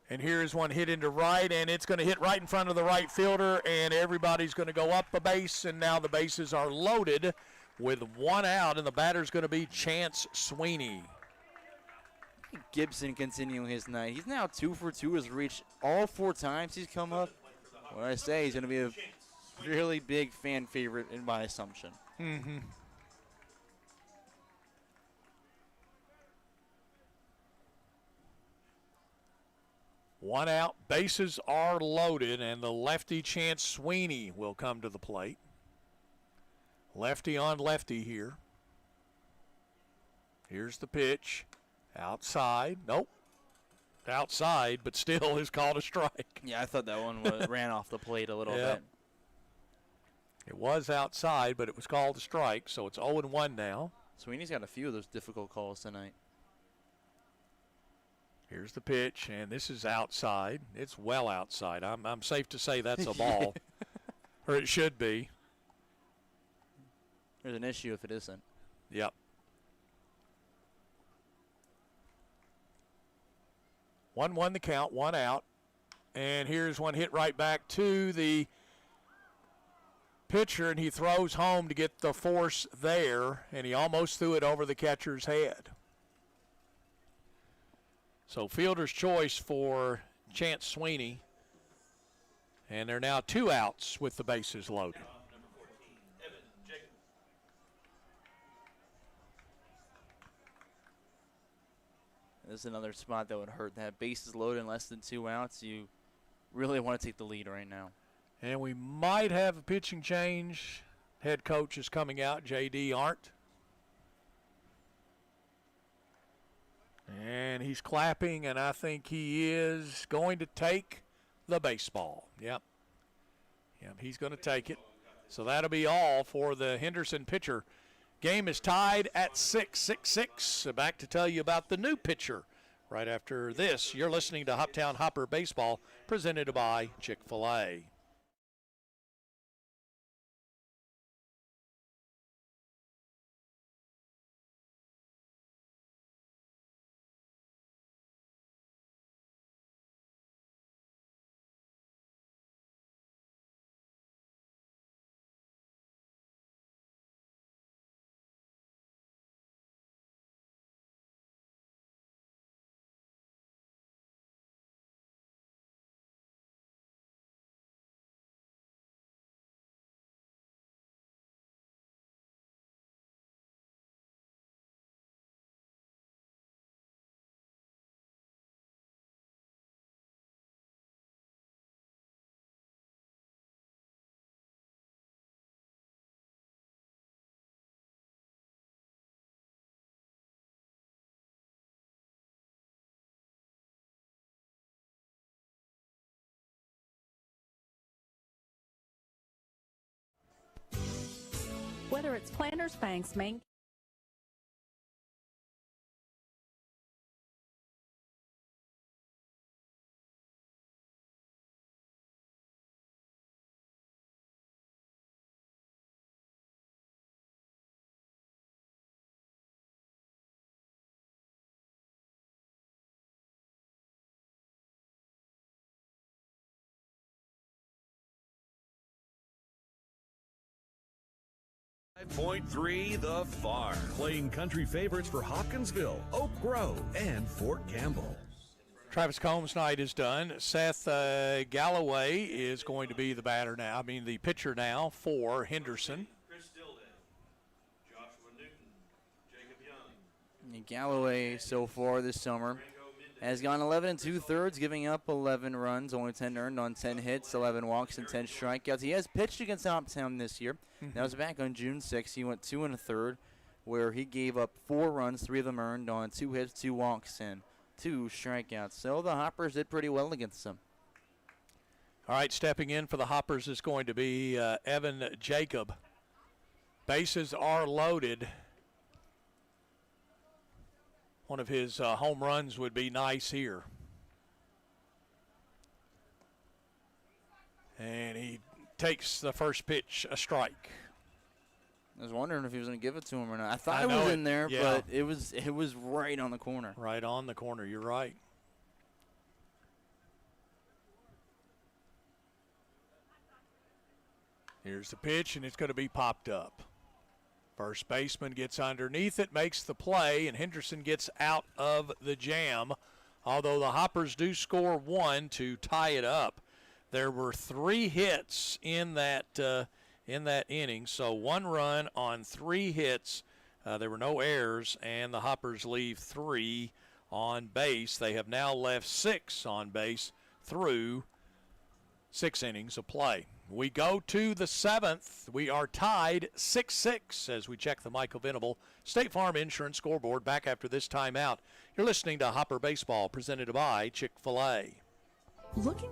[SPEAKER 2] And here's one hit into right, and it's going to hit right in front of the right fielder, and everybody's going to go up a base, and now the bases are loaded with 1 out, and the batter's going to be Chance Sweeney.
[SPEAKER 3] Gibson continuing his night. He's now 2 for 2. Has reached all 4 times he's come up. What I say, he's going to be a really big fan favorite in my assumption.
[SPEAKER 2] Mm-hmm. One out, bases are loaded, and the lefty Chance Sweeney will come to the plate. Lefty on lefty here. Here's the pitch. Outside. Nope. Outside, but still is called a strike.
[SPEAKER 3] Yeah, I thought that one ran off the plate a little bit.
[SPEAKER 2] It was outside, but it was called a strike, so it's 0-1 now.
[SPEAKER 3] Sweeney's got a few of those difficult calls tonight.
[SPEAKER 2] Here's the pitch, and this is outside. It's well outside. I'm safe to say that's a ball, or it should be.
[SPEAKER 3] There's an issue if it isn't.
[SPEAKER 2] Yep. One the count, 1 out. And here's one hit right back to the pitcher, and he throws home to get the force there, and he almost threw it over the catcher's head. So fielder's choice for Chance Sweeney, and they're now 2 outs with the bases loaded.
[SPEAKER 3] This is another spot that would hurt. That bases loaded in less than 2 outs. You really want to take the lead right now.
[SPEAKER 2] And we might have a pitching change. Head coach is coming out, J.D. Arndt. And he's clapping, and I think he is going to take the baseball. Yep, he's going to take it. So that'll be all for the Henderson pitcher. Game is tied at 6-6-6. Back to tell you about the new pitcher right after this. You're listening to Hoptown Hopper Baseball, presented by Chick-fil-A.
[SPEAKER 10] Whether it's Planters Bank's main
[SPEAKER 4] .3 The Farm, playing country favorites for Hopkinsville, Oak Grove, and Fort Campbell.
[SPEAKER 2] Travis Combs' night is done. Seth Galloway is going to be the the pitcher now for Henderson.
[SPEAKER 9] Chris Dilday, Joshua Newton, Jacob Young.
[SPEAKER 3] And Galloway so far this summer has gone 11 2/3, giving up 11 runs, only 10 earned on 10 hits, 11 walks, and 10 strikeouts. He has pitched against Hoptown this year. That was back on June 6th. He went 2 1/3, where he gave up 4 runs, 3 of them earned on 2 hits, 2 walks, and 2 strikeouts. So the Hoppers did pretty well against them.
[SPEAKER 2] All right, stepping in for the Hoppers is going to be Evan Jacob. Bases are loaded. One of his home runs would be nice here. And he takes the first pitch, a strike.
[SPEAKER 3] I was wondering if he was going to give it to him or not. I thought it was in there, but it was right on the corner.
[SPEAKER 2] Right on the corner, you're right. Here's the pitch, and it's going to be popped up. First baseman gets underneath it, makes the play, and Henderson gets out of the jam. Although the Hoppers do score 1 to tie it up. There were 3 hits in that inning, so 1 run on 3 hits. There were no errors, and the Hoppers leave 3 on base. They have now left 6 on base through 6 innings of play. We go to the 7th. We are tied 6-6 as we check the Michael Venable State Farm Insurance scoreboard back after this timeout. You're listening to Hopper Baseball, presented by Chick-fil-A.
[SPEAKER 10] looking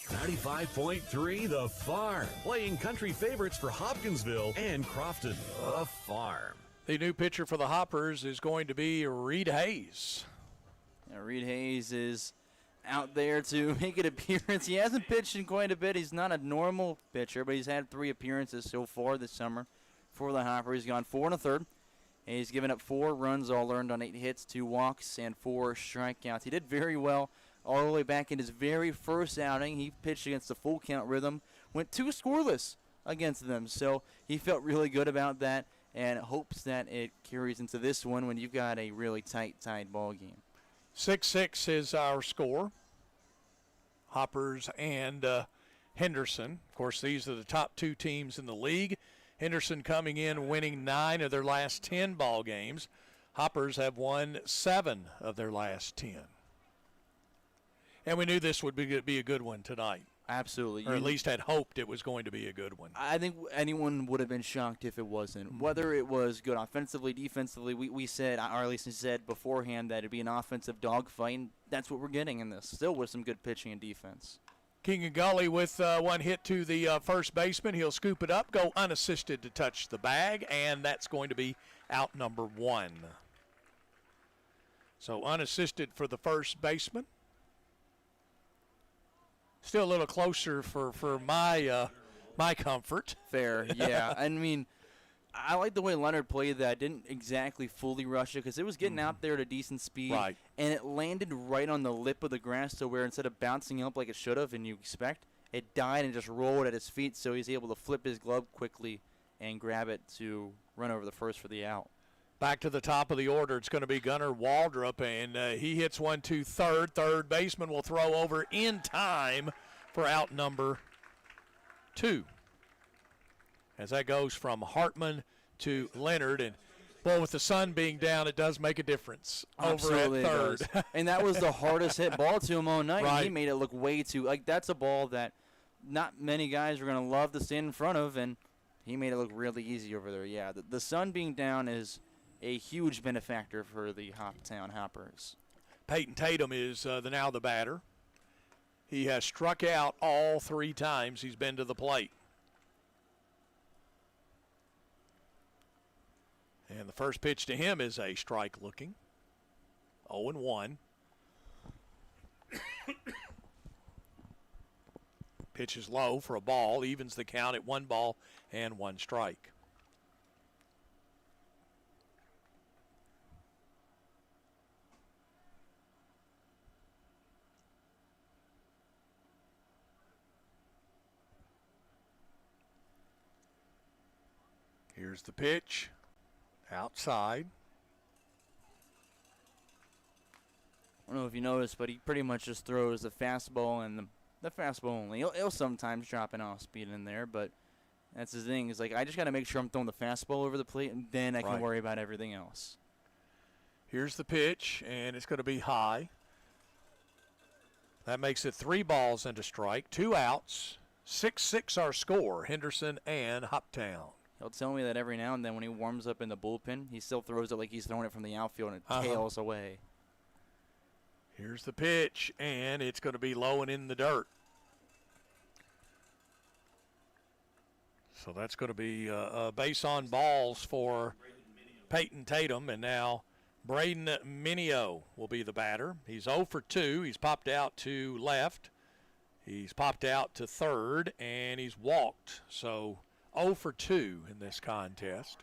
[SPEAKER 4] 95.3 The Farm, playing country favorites for Hopkinsville and Crofton. The Farm.
[SPEAKER 2] The new pitcher for the Hoppers is going to be Reed Hayes.
[SPEAKER 3] Yeah, Reed Hayes is out there to make an appearance. He hasn't pitched in quite a bit. He's not a normal pitcher, but he's had 3 appearances so far this summer for the Hoppers. He's gone 4 1/3. And he's given up 4 runs, all earned on 8 hits, 2 walks, and 4 strikeouts. He did very well all the way back in his very first outing. He pitched against the full count rhythm, went 2 scoreless against them. So he felt really good about that and hopes that it carries into this one when you've got a really tight ball game.
[SPEAKER 2] 6-6 is our score. Hoppers and Henderson. Of course, these are the top 2 teams in the league. Henderson coming in winning 9 of their last 10 ball games. Hoppers have won 7 of their last 10. And we knew this would be a good one tonight.
[SPEAKER 3] Absolutely.
[SPEAKER 2] Or at least had hoped it was going to be a good one.
[SPEAKER 3] I think anyone would have been shocked if it wasn't. Whether it was good offensively, defensively, we said, or at least said beforehand, that it'd be an offensive dogfight, and that's what we're getting in this. Still with some good pitching and defense.
[SPEAKER 2] King and Gully with 1 hit to the first baseman. He'll scoop it up, go unassisted to touch the bag, and that's going to be out number 1. So unassisted for the first baseman. Still a little closer for my my comfort.
[SPEAKER 3] Fair, yeah. I mean, I like the way Leonard played that. Didn't exactly fully rush it because it was getting out there at a decent speed.
[SPEAKER 2] Right.
[SPEAKER 3] And it landed right on the lip of the grass, so where instead of bouncing up like it should have and you expect, it died and just rolled at his feet, so he's able to flip his glove quickly and grab it to run over the first for the out.
[SPEAKER 2] Back to the top of the order, it's going to be Gunnar Waldrop, and he hits one to third. Third baseman will throw over in time for out number 2. As that goes from Hartman to Leonard, and boy, with the sun being down, it does make a difference
[SPEAKER 3] Absolutely
[SPEAKER 2] over at third.
[SPEAKER 3] And that was the hardest hit ball to him all night.
[SPEAKER 2] Right.
[SPEAKER 3] He made it look way too, like that's a ball that not many guys are going to love to stand in front of, and he made it look really easy over there. Yeah, the sun being down is a huge benefactor for the Hoptown Hoppers.
[SPEAKER 2] Peyton Tatum is now the batter. He has struck out all 3 times he's been to the plate. And the first pitch to him is a strike looking. 0-1. Pitch is low for a ball, evens the count at 1 ball and 1 strike. Here's the pitch. Outside.
[SPEAKER 3] I don't know if you noticed, but he pretty much just throws the fastball and the fastball only. He'll sometimes drop an off speed in there, but that's his thing. It's like, I just got to make sure I'm throwing the fastball over the plate, and then I can worry about everything else.
[SPEAKER 2] Here's the pitch, and it's going to be high. That makes it 3 balls and a strike, 2 outs. 6-6 our score, Henderson and Hoptown.
[SPEAKER 3] He'll tell me that every now and then when he warms up in the bullpen, he still throws it like he's throwing it from the outfield and it tails away.
[SPEAKER 2] Here's the pitch, and it's going to be low and in the dirt. So that's going to be a base on balls for Peyton Tatum, and now Braden Minio will be the batter. He's 0 for 2. He's popped out to left. He's popped out to third, and he's walked. So 0 for 2 in this contest.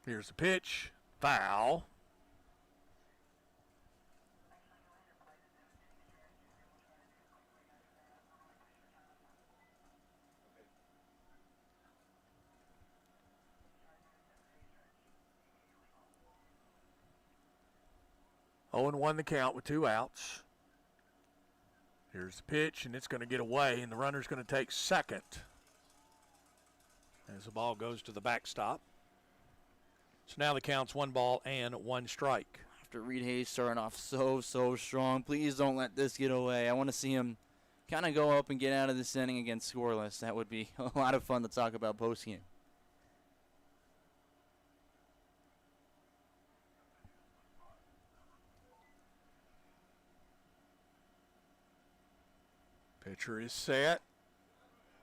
[SPEAKER 2] Here's the pitch. Foul. Oh, and 1 the count with 2 outs. Here's the pitch, and it's going to get away, and the runner's going to take second as the ball goes to the backstop. So now the count's 1 ball and 1 strike.
[SPEAKER 3] After Reed Hayes starting off so strong, please don't let this get away. I want to see him kind of go up and get out of this inning against scoreless. That would be a lot of fun to talk about postgame.
[SPEAKER 2] Pitcher is set.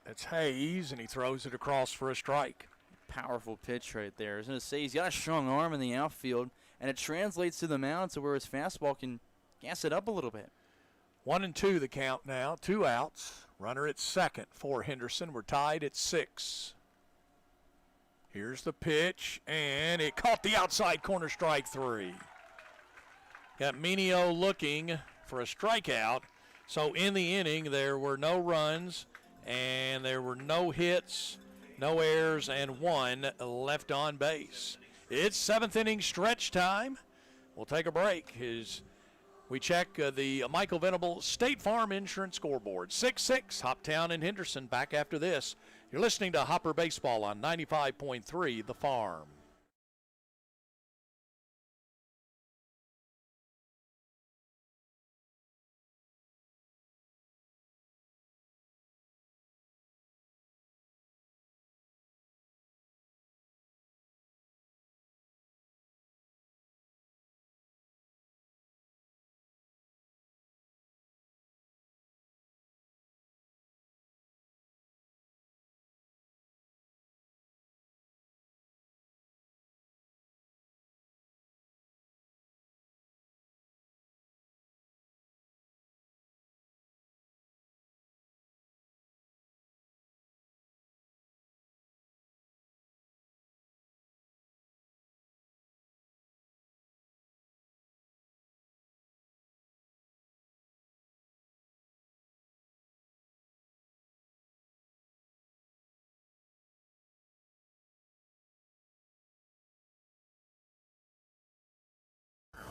[SPEAKER 2] It's Hayes, and he throws it across for a strike.
[SPEAKER 3] Powerful pitch right there. I was going to say, he's got a strong arm in the outfield, and it translates to the mound to where his fastball can gas it up a little bit.
[SPEAKER 2] 1-2 the count now, 2 outs. Runner at second for Henderson. We're tied at 6. Here's the pitch, and it caught the outside corner, strike 3. Got Minio looking for a strikeout. So in the inning, there were no runs, and there were no hits, no errors, and 1 left on base. It's 7th inning stretch time. We'll take a break as we check the Michael Venable State Farm Insurance scoreboard. 6-6, Hoptown and Henderson back after this. You're listening to Hopper Baseball on 95.3 The Farm.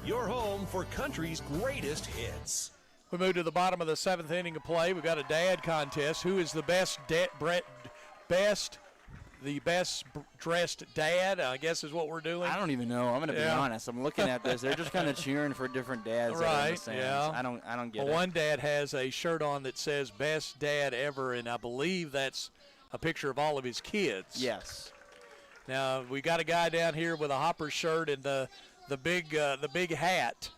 [SPEAKER 4] Your home for country's greatest hits.
[SPEAKER 2] We move to the bottom of the 7th inning of play. We've got a dad contest. Who is the best dressed dad, I guess is what we're doing.
[SPEAKER 3] I don't even know. I'm going to be honest. I'm looking at this. They're just kind of cheering for different dads.
[SPEAKER 2] Right, yeah.
[SPEAKER 3] I don't get it.
[SPEAKER 2] One dad has a shirt on that says best dad ever, and I believe that's a picture of all of his kids.
[SPEAKER 3] Yes.
[SPEAKER 2] Now, we got a guy down here with a Hopper shirt and the big hat.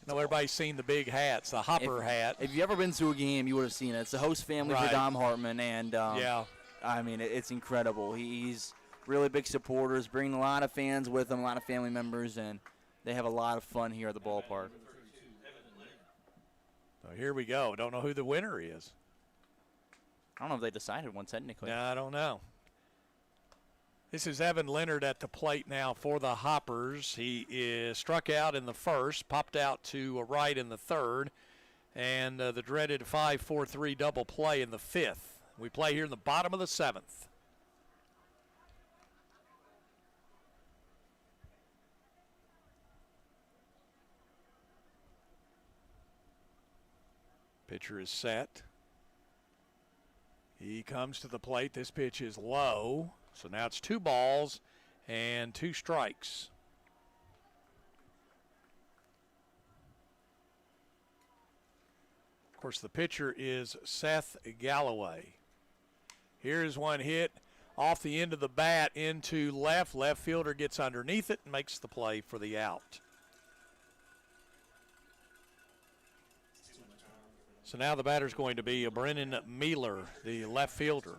[SPEAKER 2] You know, everybody's seen the big hats, the Hopper hat.
[SPEAKER 3] If you ever been to a game, you would have seen it. It's the host family for Dom Hartman, and I mean, it's incredible. He's really big supporters, bringing a lot of fans with him, a lot of family members, and they have a lot of fun here at the ballpark.
[SPEAKER 2] So here we go. Don't know who the winner is.
[SPEAKER 3] I don't know if they decided one technically.
[SPEAKER 2] No, I don't know. This is Evan Leonard at the plate now for the Hoppers. He is struck out in the first, popped out to right in the third, and the dreaded 5-4-3 double play in the 5th. We play here in the bottom of the 7th. Pitcher is set. He comes to the plate. This pitch is low. So now it's 2 balls and 2 strikes. Of course, the pitcher is Seth Galloway. Here's one hit off the end of the bat into left. Left fielder gets underneath it and makes the play for the out. So now the batter's going to be Brennan Mealer, the left fielder.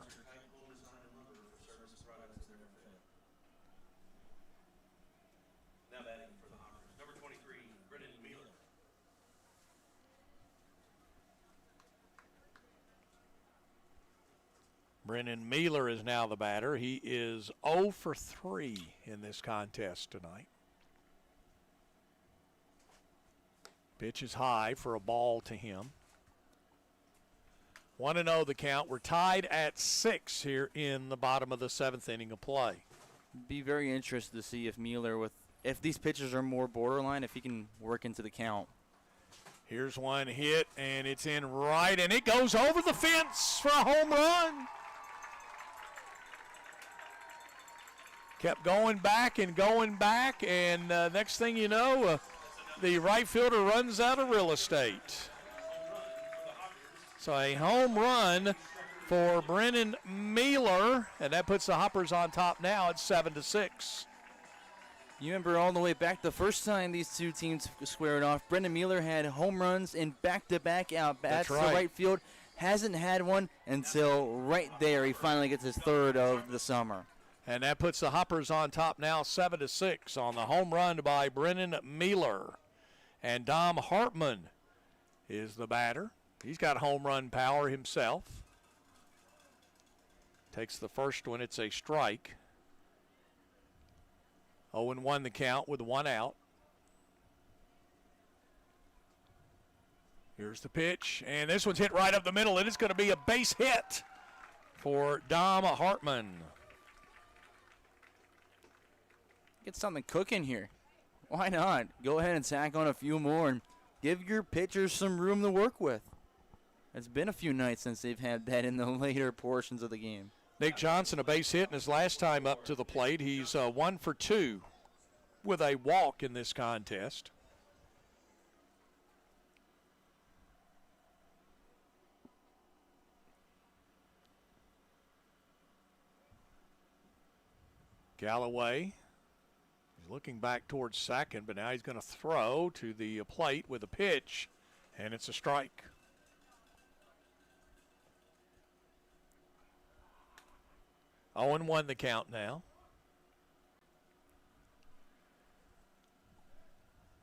[SPEAKER 2] Brennan Mealer is now the batter. He is 0 for 3 in this contest tonight. Pitch is high for a ball to him. 1-0 the count. We're tied at 6 here in the bottom of the 7th inning of play.
[SPEAKER 3] Be very interested to see if Mealer, if these pitchers are more borderline, if he can work into the count.
[SPEAKER 2] Here's one hit, and it's in right, and it goes over the fence for a home run. Kept going back, and next thing you know, the right fielder runs out of real estate. So a home run for Brennan Mealer, and that puts the Hoppers on top now at 7-6.
[SPEAKER 3] You remember all the way back the first time these two teams squared off, Brendan Mealer had home runs in back-to-back out-bats to right field. Hasn't had one until right there. He finally gets his third of the summer.
[SPEAKER 2] And that puts the Hoppers on top now 7-6 on the home run by Brennan Mealer. And Dom Hartman is the batter. He's got home run power himself. Takes the first one. It's a strike. 0-1 the count with one out. Here's the pitch, and this one's hit right up the middle, and it's going to be a base hit for Dom Hartman.
[SPEAKER 3] Get something cooking here. Why not? Go ahead and tack on a few more and give your pitchers some room to work with. It's been a few nights since they've had that in the later portions of the game.
[SPEAKER 2] Nick Johnson, a base hit in his last time up to the plate. He's 1 for 2 with a walk in this contest. Galloway is looking back towards second, but now he's going to throw to the plate with a pitch, and it's a strike. Oh, and 1 the count now.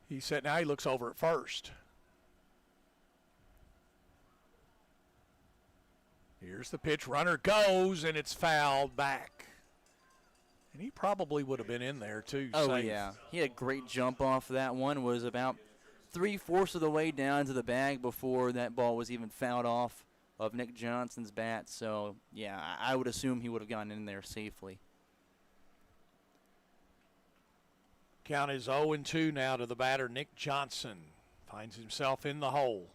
[SPEAKER 2] He said now he looks over at first. Here's the pitch. Runner goes, and it's fouled back. And he probably would have been in there, too.
[SPEAKER 3] Oh,
[SPEAKER 2] safe.
[SPEAKER 3] yeah. He had a great jump off that one. Was about 3/4 of the way down to the bag before that ball was even fouled off of Nick Johnson's bat. So, yeah, I would assume he would have gotten in there safely.
[SPEAKER 2] Count is 0-2 now to the batter, Nick Johnson. Finds himself in the hole.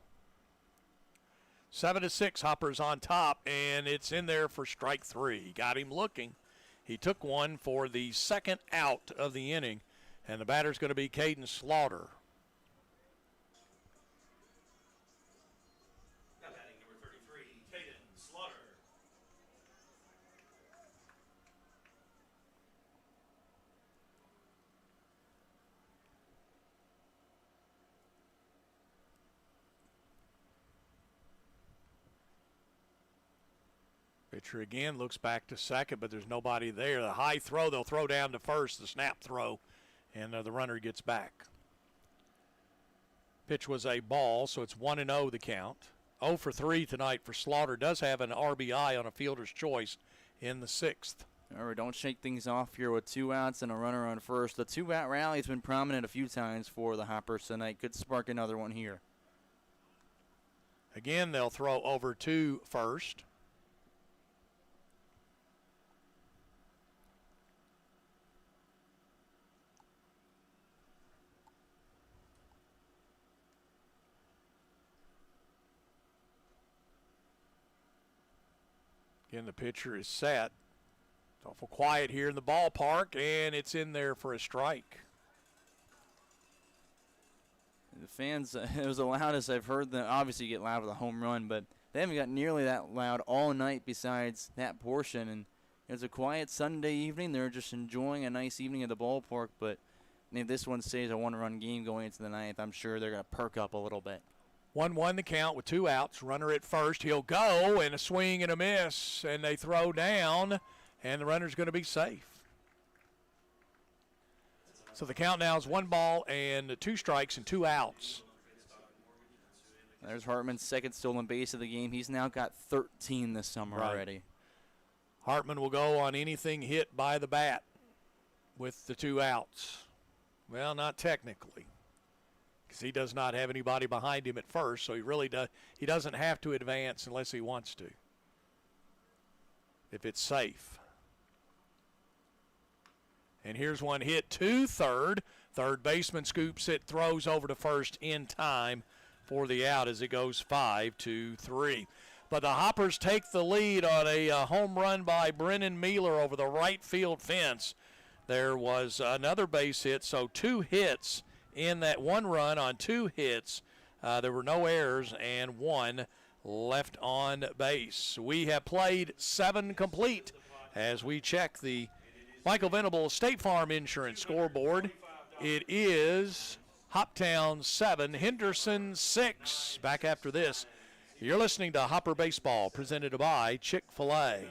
[SPEAKER 2] 7-6, Hoppers on top, and it's in there for strike 3. Got him looking. He took one for the second out of the inning, and the batter's going to be Caden Slaughter.
[SPEAKER 9] Now batting number 33, Caden Slaughter.
[SPEAKER 2] Pitcher again looks back to second, but there's nobody there. The high throw, they'll throw down to first, the snap throw, and the runner gets back. Pitch was a ball, so it's 1-0 the count. 0 for 3 tonight for Slaughter. Does have an RBI on a fielder's choice in the 6th.
[SPEAKER 3] Remember, don't shake things off here with 2 outs and a runner on first. The 2-out rally has been prominent a few times for the Hoppers tonight. Could spark another one here.
[SPEAKER 2] Again, they'll throw over to first. Again, the pitcher is set. It's awful quiet here in the ballpark, and it's in there for a strike.
[SPEAKER 3] The fans, it was the loudest I've heard them. Obviously, you get loud with a home run, but they haven't got nearly that loud all night besides that portion. And it was a quiet Sunday evening. They're just enjoying a nice evening at the ballpark. But if this one stays a one-run game going into the 9th, I'm sure they're going to perk up a little bit.
[SPEAKER 2] 1-1 the count with 2 outs. Runner at first. He'll go, and a swing and a miss, and they throw down, and the runner's going to be safe. So the count now is 1 ball and 2 strikes and 2 outs.
[SPEAKER 3] There's Hartman's second stolen base of the game. He's now got 13 this summer already.
[SPEAKER 2] Hartman will go on anything hit by the bat with the 2 outs. Well, not technically, because he does not have anybody behind him at first, so he doesn't have to advance unless he wants to, if it's safe. And here's one hit to third. Third baseman scoops it, throws over to first in time for the out as it goes 5-3. But the Hoppers take the lead on a home run by Brennan Mealer over the right field fence. There was another base hit, so 2 hits in that 1 run on 2 hits. There were no errors and 1 left on base. We have played 7 complete as we check the Michael Venable State Farm Insurance scoreboard. It is Hoptown 7, Henderson 6. Back after this You're listening to Hopper Baseball, presented by Chick-fil-A.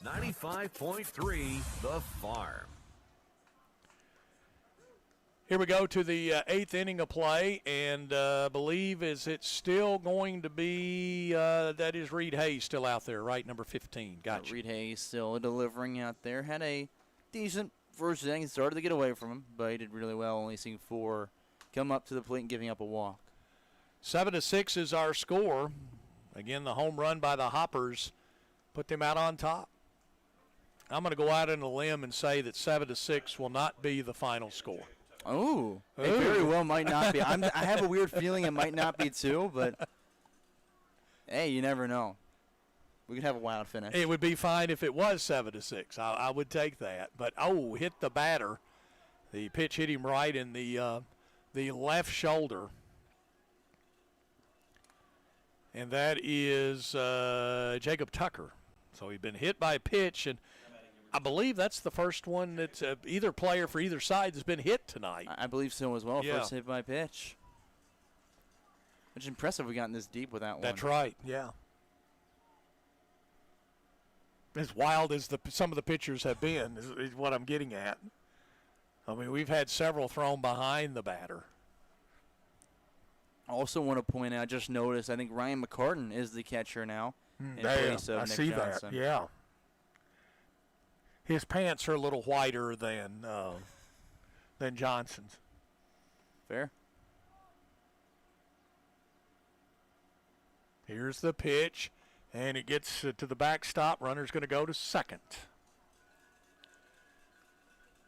[SPEAKER 4] .3 The Farm.
[SPEAKER 2] Here we go to the 8th inning of play, and believe is it still going to be, that is Reed Hayes still out there, right, number 15. Gotcha.
[SPEAKER 3] Reed Hayes still delivering out there. Had a decent first inning. Started to get away from him, but he did really well, only seeing 4 come up to the plate and giving up a walk.
[SPEAKER 2] 7-6 is our score. Again, the home run by the Hoppers put them out on top. I'm going to go out on a limb and say that 7-6 will not be the final score.
[SPEAKER 3] Oh, it very well might not be. I have a weird feeling it might not be too, but hey, you never know. We could have a wild finish.
[SPEAKER 2] It would be fine if it was 7-6. I would take that. But hit the batter. The pitch hit him right in the left shoulder, and that is Jacob Tucker. So he'd been hit by a pitch, and I believe that's the first one that either player for either side has been hit tonight.
[SPEAKER 3] I believe so as well.
[SPEAKER 2] Yeah.
[SPEAKER 3] First hit by pitch. Which is impressive we gotten this deep with that one.
[SPEAKER 2] That's right, yeah. As wild as some of the pitchers have been is what I'm getting at. I mean, we've had several thrown behind the batter.
[SPEAKER 3] I also want to point out, just noticed, I think Ryan McCartan is the catcher now. In place of
[SPEAKER 2] I
[SPEAKER 3] Nick
[SPEAKER 2] see
[SPEAKER 3] Johnson.
[SPEAKER 2] that, yeah. His pants are a little whiter than Johnson's.
[SPEAKER 3] Fair.
[SPEAKER 2] Here's the pitch, and it gets to the backstop. Runner's going to go to second.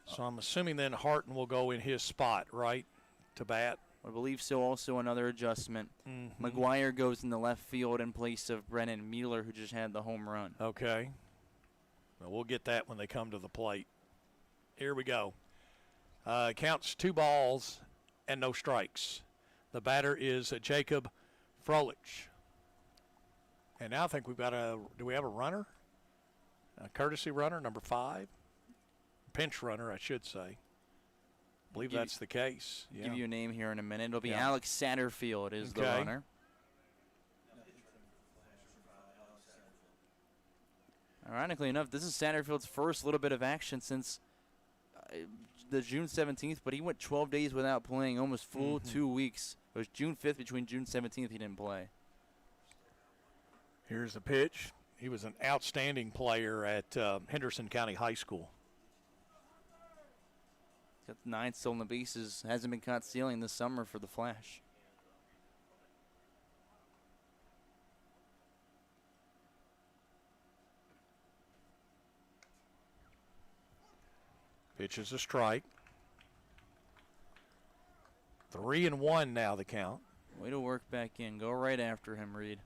[SPEAKER 2] So I'm assuming then Harton will go in his spot, right, to bat?
[SPEAKER 3] I believe so. Also another adjustment. McGuire goes in the left field in place of Brennan Mueller, who just had the home run.
[SPEAKER 2] Okay. Well, we'll get that when they come to the plate. Here we go. Counts 2 balls and no strikes. The batter is Jacob Froelich. And now I think we've got do we have a runner? A courtesy runner, number 5? Pinch runner, I should say. I believe that's the case. Yeah.
[SPEAKER 3] Give you a name here in a minute. It'll be Alex Satterfield is the runner. Ironically enough, this is Satterfield's first little bit of action since the June 17th, but he went 12 days without playing, almost full 2 weeks. It was June 5th between June 17th he didn't play.
[SPEAKER 2] Here's the pitch. He was an outstanding player at Henderson County High School.
[SPEAKER 3] Got 9 stolen bases. Hasn't been caught stealing this summer for the Flash.
[SPEAKER 2] Pitch is a strike. 3-1 now the count.
[SPEAKER 3] Way to work back in. Go right after him, Reed.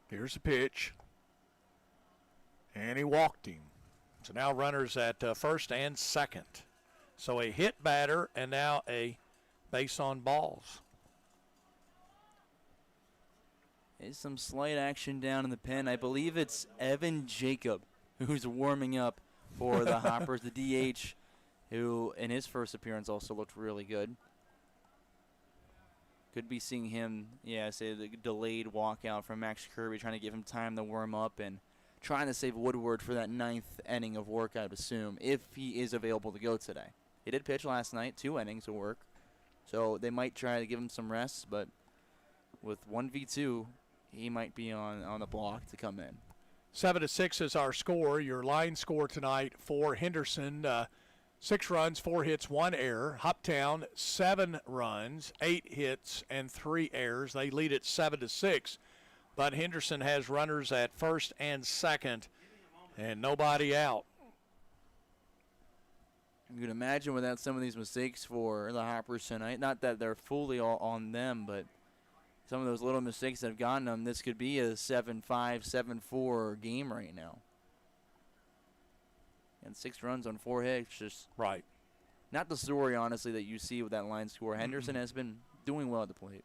[SPEAKER 2] Here's the pitch. And he walked him. So now runners at first and second. So a hit batter and now a base on balls.
[SPEAKER 3] There's some slight action down in the pen. I believe it's Evan Jacob who's warming up for the Hoppers, the DH, who in his first appearance also looked really good. Could be seeing him, say the delayed walkout from Max Kirby, trying to give him time to warm up and trying to save Woodward for that 9th inning of work, I'd assume, if he is available to go today. He did pitch last night, 2 innings of work. So they might try to give him some rest, but with 1v2, he might be on the block to come in.
[SPEAKER 2] 7-6 is our score. Your line score tonight for Henderson, 6 runs, 4 hits, 1 error. Hoptown, 7 runs, 8 hits, and 3 errors. They lead at 7-6. But Henderson has runners at first and second and nobody out.
[SPEAKER 3] You can imagine without some of these mistakes for the Hoppers tonight, not that they're fully all on them, but some of those little mistakes that have gotten them, this could be a 7-5, 7-4 game right now. And 6 runs on 4 hits, just
[SPEAKER 2] right.
[SPEAKER 3] Not the story, honestly, that you see with that line score. Henderson has been doing well at the plate.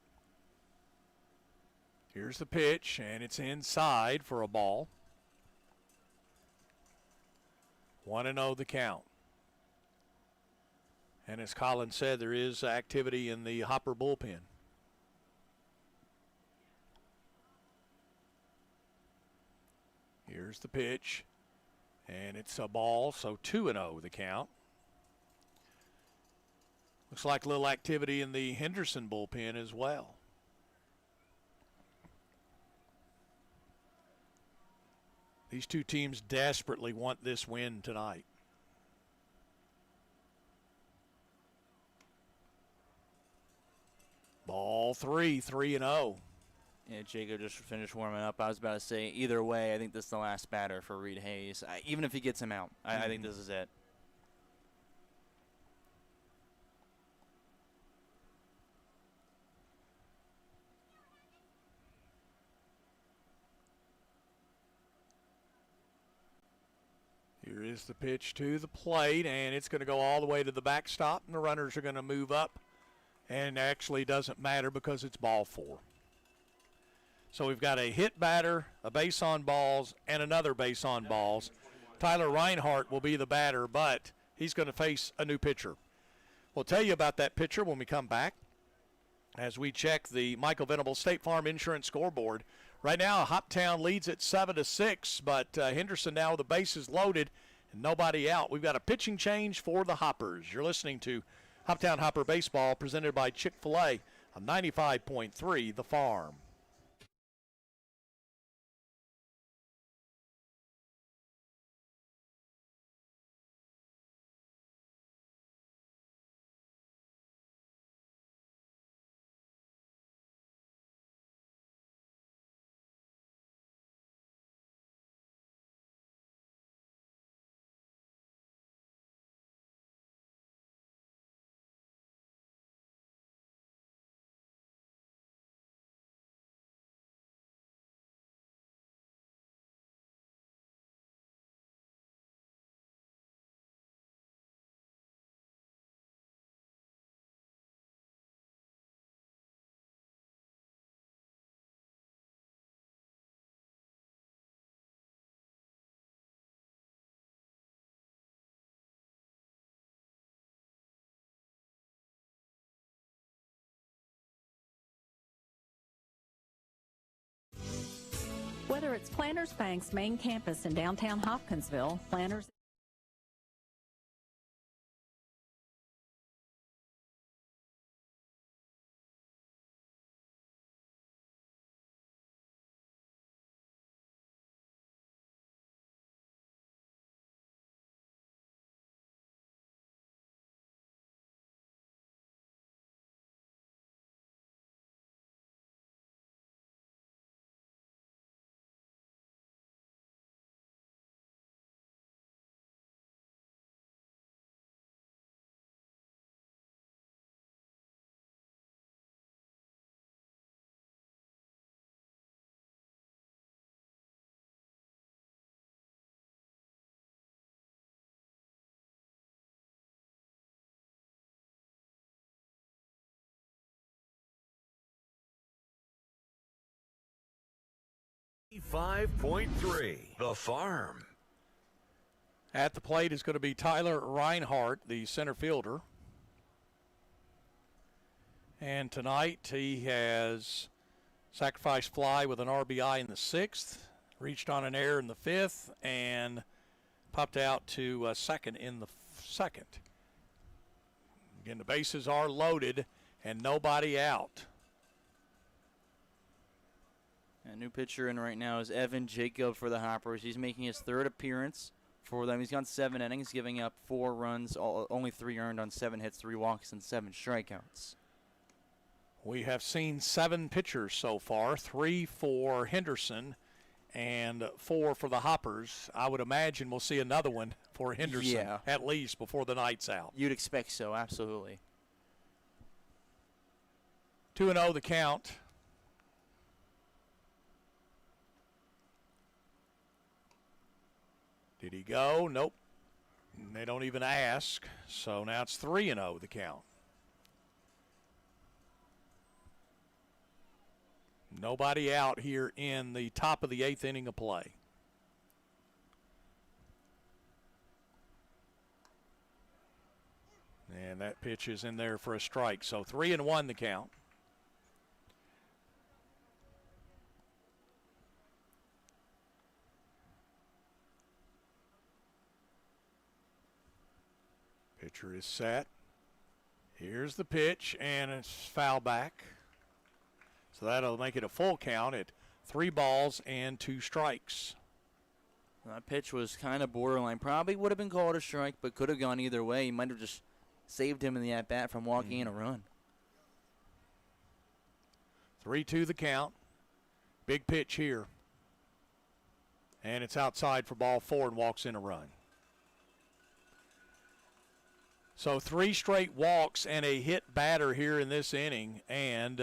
[SPEAKER 2] Here's the pitch, and it's inside for a ball. 1-0 the count. And as Colin said, there is activity in the Hopper bullpen. Here's the pitch, and it's a ball, so 2-0 the count. Looks like a little activity in the Henderson bullpen as well. These two teams desperately want this win tonight. Ball 3-0.
[SPEAKER 3] Yeah, Jacob just finished warming up. I was about to say, either way, I think this is the last batter for Reed Hayes. Even if he gets him out, I think this is it.
[SPEAKER 2] Here is the pitch to the plate, and it's going to go all the way to the backstop, and the runners are going to move up, and actually doesn't matter because it's ball 4. So we've got a hit batter, a base on balls, and another base on balls. Tyler Reinhardt will be the batter, but he's going to face a new pitcher. We'll tell you about that pitcher when we come back as we check the Michael Venable State Farm Insurance scoreboard. Right now, Hoptown leads at 7-6, but Henderson now with the bases loaded and nobody out. We've got a pitching change for the Hoppers. You're listening to Hoptown Hopper Baseball presented by Chick-fil-A on 95.3 The Farm.
[SPEAKER 10] Whether it's Planters Bank's main campus in downtown Hopkinsville, Planters
[SPEAKER 4] .3 The Farm.
[SPEAKER 2] At the plate is going to be Tyler Reinhardt, the center fielder. And tonight he has sacrificed fly with an RBI in the 6th, Reached on an error in the 5th and popped out to second in the second. Again, the bases are loaded and nobody out.
[SPEAKER 3] A new pitcher in right now is Evan Jacob for the Hoppers. He's making his 3rd appearance for them. He's gone 7 innings, giving up 4 runs, only 3 earned on 7 hits, 3 walks, and 7 strikeouts.
[SPEAKER 2] We have seen 7 pitchers so far, 3 for Henderson and 4 for the Hoppers. I would imagine we'll see another one for Henderson at least before the night's out.
[SPEAKER 3] You'd expect so, absolutely.
[SPEAKER 2] 2-0 the count. Did he go? Nope. They don't even ask. So now it's 3-0 the count. Nobody out here in the top of the 8th inning of play. And that pitch is in there for a strike. So 3-1 the count. Pitcher is set. Here's the pitch, and it's foul back. So that'll make it a full count at 3 balls and 2 strikes.
[SPEAKER 3] That pitch was kind of borderline. Probably would have been called a strike, but could have gone either way. He might have just saved him in the at-bat from walking in a run.
[SPEAKER 2] 3-2 the count. Big pitch here. And it's outside for ball 4 and walks in a run. So 3 straight walks and a hit batter here in this inning. And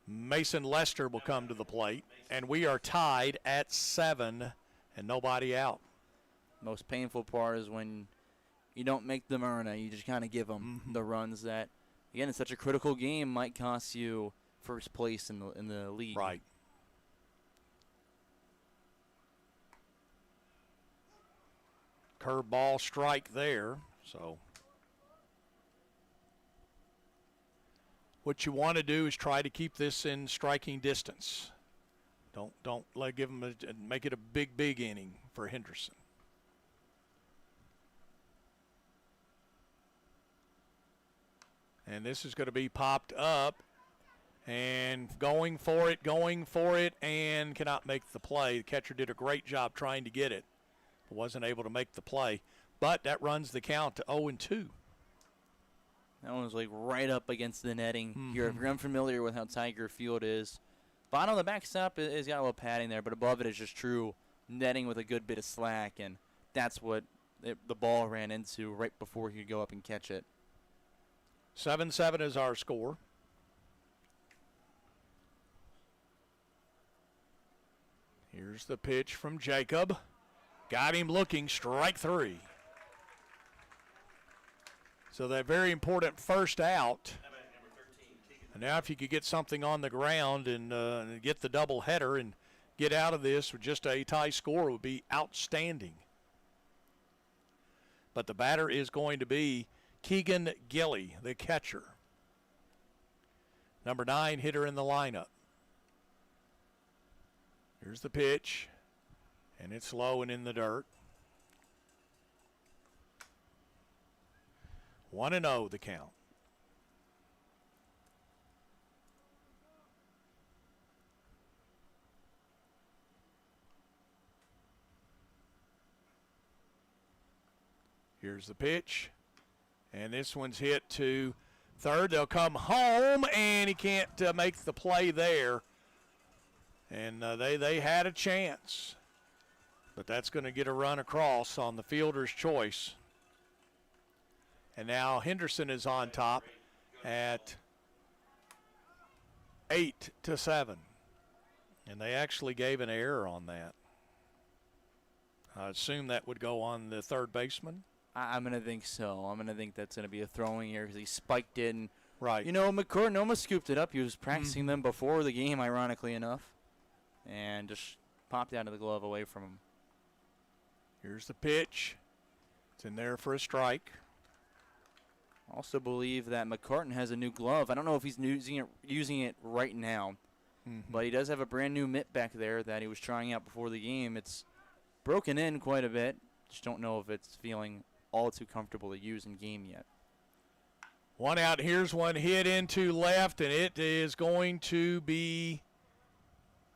[SPEAKER 2] Mason Lester will come to the plate. And we are tied at 7 and nobody out.
[SPEAKER 3] Most painful part is when you don't make them earn it. You just kind of give them the runs that, again, in such a critical game, might cost you first place in the league.
[SPEAKER 2] Right. Curveball strike there. So what you want to do is try to keep this in striking distance. Don't give them make it a big inning for Henderson. And this is going to be popped up and going for it, and cannot make the play. The catcher did a great job trying to get it, but wasn't able to make the play. But that runs the count to 0-2.
[SPEAKER 3] That one was like right up against the netting. If you're unfamiliar with how Tiger Field is, bottom of the backstop has got a little padding there, but above it is just true netting with a good bit of slack, and that's what the ball ran into right before he could go up and catch it.
[SPEAKER 2] 7-7 is our score. Here's the pitch from Jacob. Got him looking, strike 3. So that very important first out. And now if you could get something on the ground and get the double header and get out of this with just a tie score, would be outstanding. But the batter is going to be Keegan Gilly, the catcher. Number 9 hitter in the lineup. Here's the pitch, and it's low and in the dirt. 1-0 the count. Here's the pitch, and this one's hit to third. They'll come home, and he can't make the play there. And they had a chance, but that's going to get a run across on the fielder's choice. And now Henderson is on top at 8-7. And they actually gave an error on that. I assume that would go on the third baseman.
[SPEAKER 3] I'm going to think so. I'm going to think that's going to be a throwing error because he spiked it. And,
[SPEAKER 2] right.
[SPEAKER 3] You know, McCourtin almost scooped it up. He was practicing them before the game, ironically enough, and just popped out of the glove away from him.
[SPEAKER 2] Here's the pitch. It's in there for a strike.
[SPEAKER 3] Also believe that McCartan has a new glove. I don't know if he's using it right now. But he does have a brand new mitt back there that he was trying out before the game. It's broken in quite a bit. Just don't know if it's feeling all too comfortable to use in game yet.
[SPEAKER 2] One out. Here's one hit into left, and it is going to be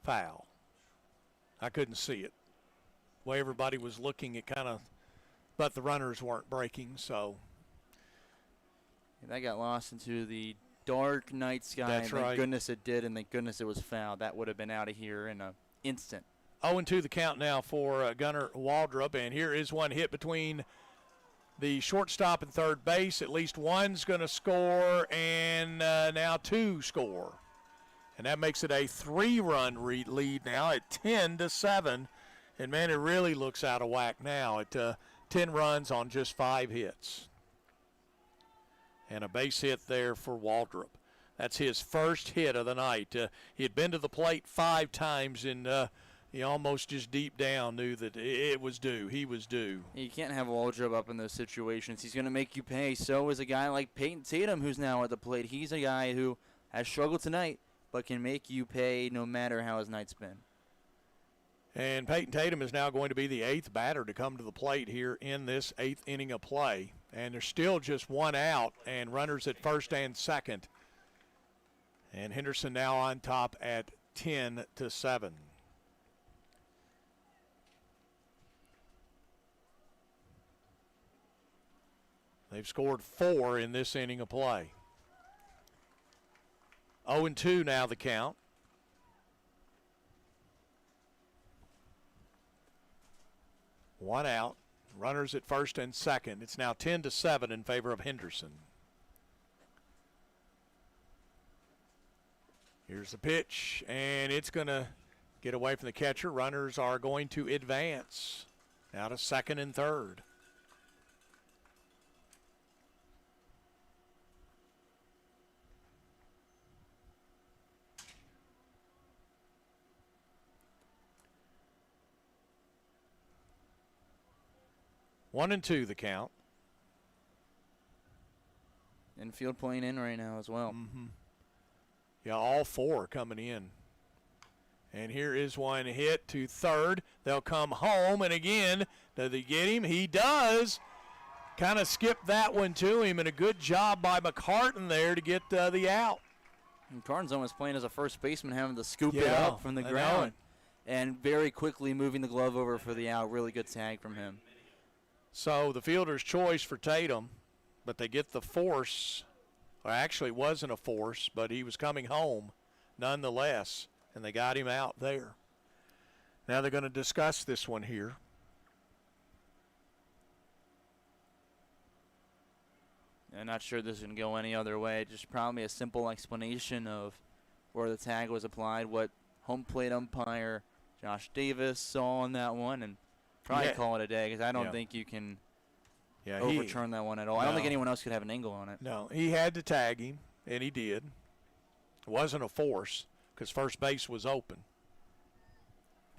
[SPEAKER 2] foul. I couldn't see it. The way everybody was looking, it kind of, but the runners weren't breaking, so.
[SPEAKER 3] And that got lost into the dark night sky.
[SPEAKER 2] That's right.
[SPEAKER 3] Thank goodness it did, and thank goodness it was fouled. That would have been out of here in an instant.
[SPEAKER 2] 0-2 the count now for Gunnar Waldrop, and here is one hit between the shortstop and third base. At least one's going to score, and now two score. And that makes it a 3-run lead now at 10-7. And, man, it really looks out of whack now at 10 runs on just 5 hits. And a base hit there for Waldrop. That's his first hit of the night. He had been to the plate 5 times, and he almost just deep down knew that it was due. He was due.
[SPEAKER 3] You can't have Waldrop up in those situations. He's going to make you pay. So is a guy like Peyton Tatum, who's now at the plate. He's a guy who has struggled tonight, but can make you pay no matter how his night's been.
[SPEAKER 2] And Peyton Tatum is now going to be the 8th batter to come to the plate here in this 8th inning of play. And there's still just one out and runners at first and second. And Henderson now on top at 10-7. They've scored 4 in this inning of play. 0-2 now the count. One out. Runners at first and second. It's now 10-7 in favor of Henderson. Here's the pitch, and it's going to get away from the catcher. Runners are going to advance now to second and third. One and two the count.
[SPEAKER 3] Infield playing in right now as well.
[SPEAKER 2] Yeah, all 4 coming in. And here is one hit to third. They'll come home, and again, does he get him? He does. Kind of skipped that one to him, and a good job by McCartan there to get the out.
[SPEAKER 3] McCartan's almost playing as a first baseman, having to scoop it up from the ground. And very quickly moving the glove over for the out. Really good tag from him.
[SPEAKER 2] So the fielder's choice for Tatum, but they get the force. Or actually, it wasn't a force, but he was coming home nonetheless, and they got him out there. Now they're going to discuss this one here.
[SPEAKER 3] I'm not sure this is going to go any other way. Just probably a simple explanation of where the tag was applied, what home plate umpire Josh Davis saw on that one, and probably call it a day because I don't think you can overturn that one at all. No. I don't think anyone else could have an angle on it.
[SPEAKER 2] No, he had to tag him, and he did. It wasn't a force because first base was open.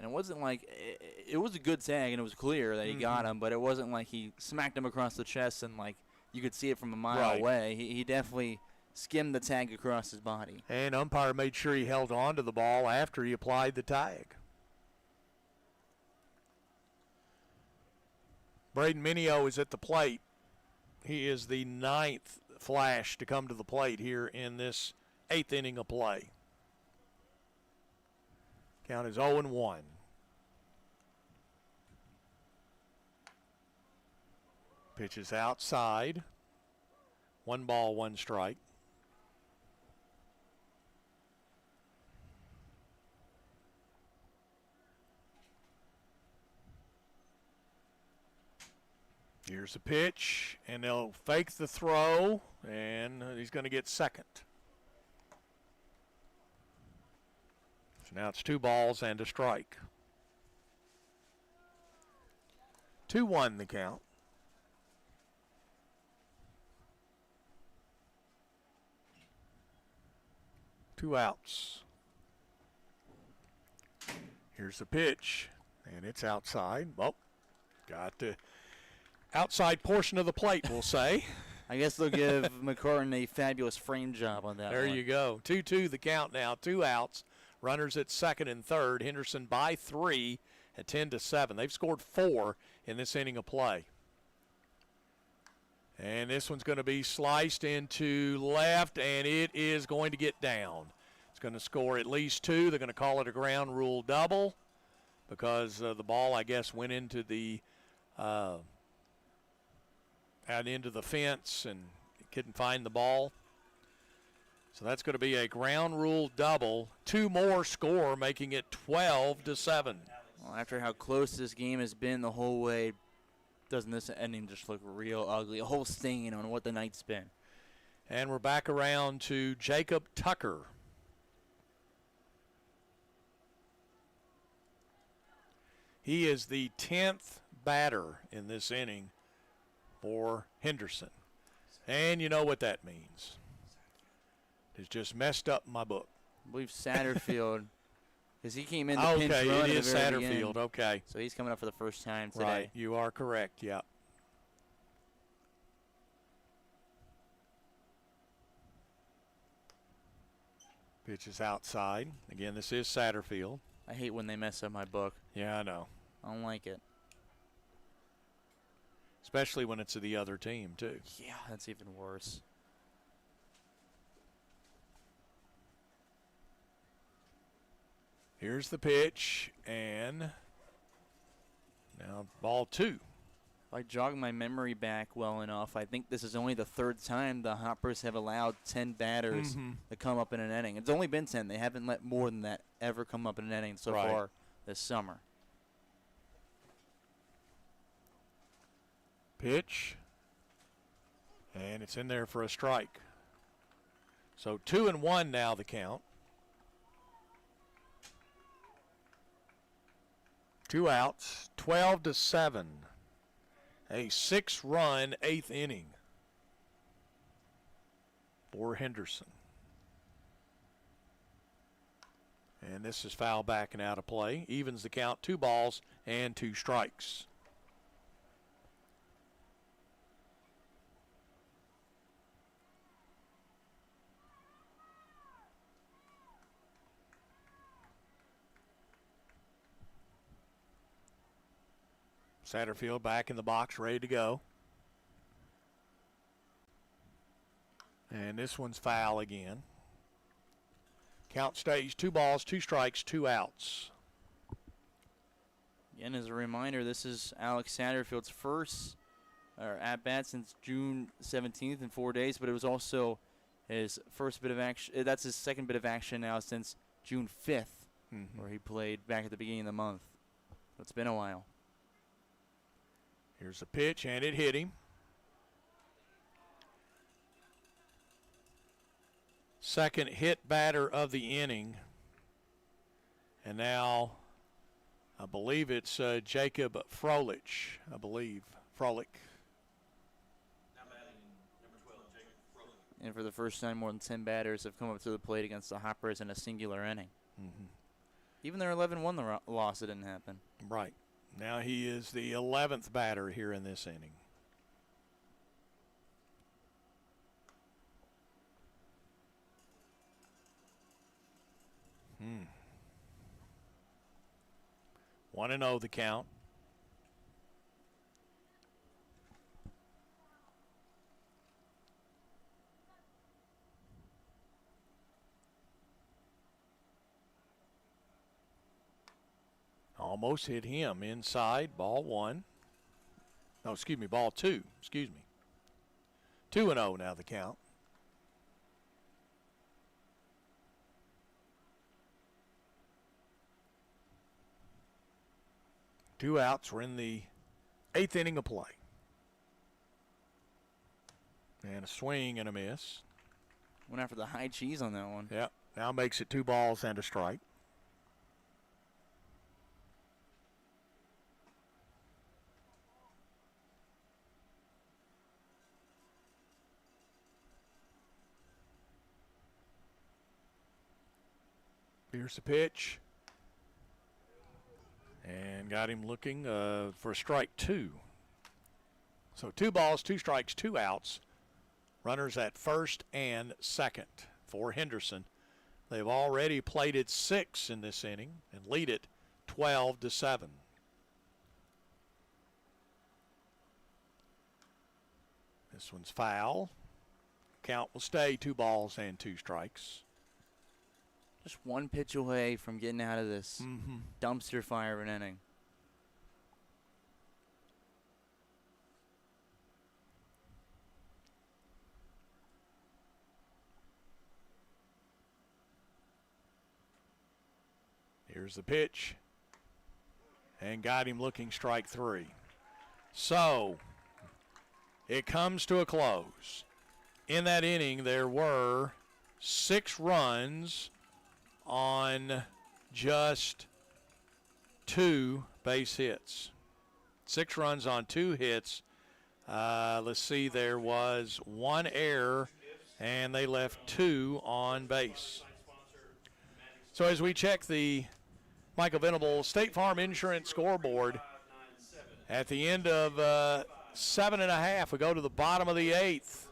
[SPEAKER 3] And it wasn't like it was a good tag, and it was clear that he got him, but it wasn't like he smacked him across the chest and like you could see it from a mile away. He definitely skimmed the tag across his body.
[SPEAKER 2] And umpire made sure he held on to the ball after he applied the tag. Braden Mineo is at the plate. He is the 9th flash to come to the plate here in this 8th inning of play. Count is 0-1. Pitch is outside. 1 ball, 1 strike. Here's the pitch, and they'll fake the throw, and he's going to get second. So now it's 2 balls and a strike. 2-1 the count. Two outs. Here's the pitch, and it's outside. Oh, got the outside portion of the plate, we'll say.
[SPEAKER 3] I guess they'll give McCartan a fabulous frame job on that
[SPEAKER 2] There
[SPEAKER 3] one.
[SPEAKER 2] you go. 2-2 the count now. 2 outs. Runners at second and third. Henderson by 3 at 10-7. They've scored 4 in this inning of play. And this one's going to be sliced into left, and it is going to get down. It's going to score at least 2. They're going to call it a ground rule double because the ball, I guess, went into the out into the fence and couldn't find the ball. So that's going to be a ground rule double. 2 more score, making it 12-7.
[SPEAKER 3] Well, after how close this game has been the whole way, doesn't this ending just look real ugly? A whole stain on what the night's been.
[SPEAKER 2] And we're back around to Jacob Tucker. He is the 10th batter in this inning for Henderson. And you know what that means. It's just messed up my book.
[SPEAKER 3] I believe Satterfield, because he came in the pinch run
[SPEAKER 2] it
[SPEAKER 3] at
[SPEAKER 2] is
[SPEAKER 3] the very
[SPEAKER 2] Satterfield,
[SPEAKER 3] beginning.
[SPEAKER 2] okay.
[SPEAKER 3] So he's coming up for the first time today.
[SPEAKER 2] Right, you are correct, yeah. Pitch is outside. Again, this is Satterfield.
[SPEAKER 3] I hate when they mess up my book.
[SPEAKER 2] Yeah, I know.
[SPEAKER 3] I don't like it.
[SPEAKER 2] Especially when it's the other team, too.
[SPEAKER 3] Yeah, that's even worse.
[SPEAKER 2] Here's the pitch, and now ball 2.
[SPEAKER 3] If I jog my memory back well enough, I think this is only the 3rd time the Hoppers have allowed 10 batters to come up in an inning. It's only been 10. They haven't let more than that ever come up in an inning so far this summer.
[SPEAKER 2] Pitch, and it's in there for a strike. So 2-1 now the count. 2 outs, 12-7. A 6-run 8th inning for Henderson. And this is foul back and out of play. Evens the count, 2 balls and 2 strikes. Satterfield back in the box, ready to go. And this one's foul again. Count stays 2 balls, 2 strikes, 2 outs.
[SPEAKER 3] Again, as a reminder, this is Alex Satterfield's first at-bat since June 17th in 4 days, but it was also his first bit of action. That's his second bit of action now since June 5th, where he played back at the beginning of the month. So it's been a while.
[SPEAKER 2] Here's a pitch, and it hit him. Second hit batter of the inning. And now, I believe it's Jacob Froelich. Froelich.
[SPEAKER 9] Now batting number 12, Jacob Froelich.
[SPEAKER 3] And for the first time, more than 10 batters have come up to the plate against the Hoppers in a singular inning. Even their 11-1 loss, it didn't happen.
[SPEAKER 2] Right. Now he is the 11th batter here in this inning. Hmm. 1-0 the count. Almost hit him inside. Ball 1. No, excuse me, ball 2. Excuse me. 2-0 now the count. Two outs. We're in the 8th inning of play. And a swing and a miss.
[SPEAKER 3] Went after the high cheese on that one.
[SPEAKER 2] Yep. Now makes it 2 balls and a strike. Here's the pitch. And got him looking for strike 2. So 2 balls, 2 strikes, 2 outs. Runners at first and second for Henderson. They've already plated 6 in this inning and lead it 12-7. This one's foul. Count will stay 2 balls and 2 strikes.
[SPEAKER 3] Just one pitch away from getting out of this dumpster fire of an inning.
[SPEAKER 2] Here's the pitch. And got him looking strike 3. So it comes to a close. In that inning, there were 6 runs on just 2 base hits. 6 runs on 2 hits. Let's see, there was 1 error, and they left 2 on base. So as we check the Michael Venable State Farm Insurance scoreboard, at the end of 7.5, we go to the bottom of the 8th.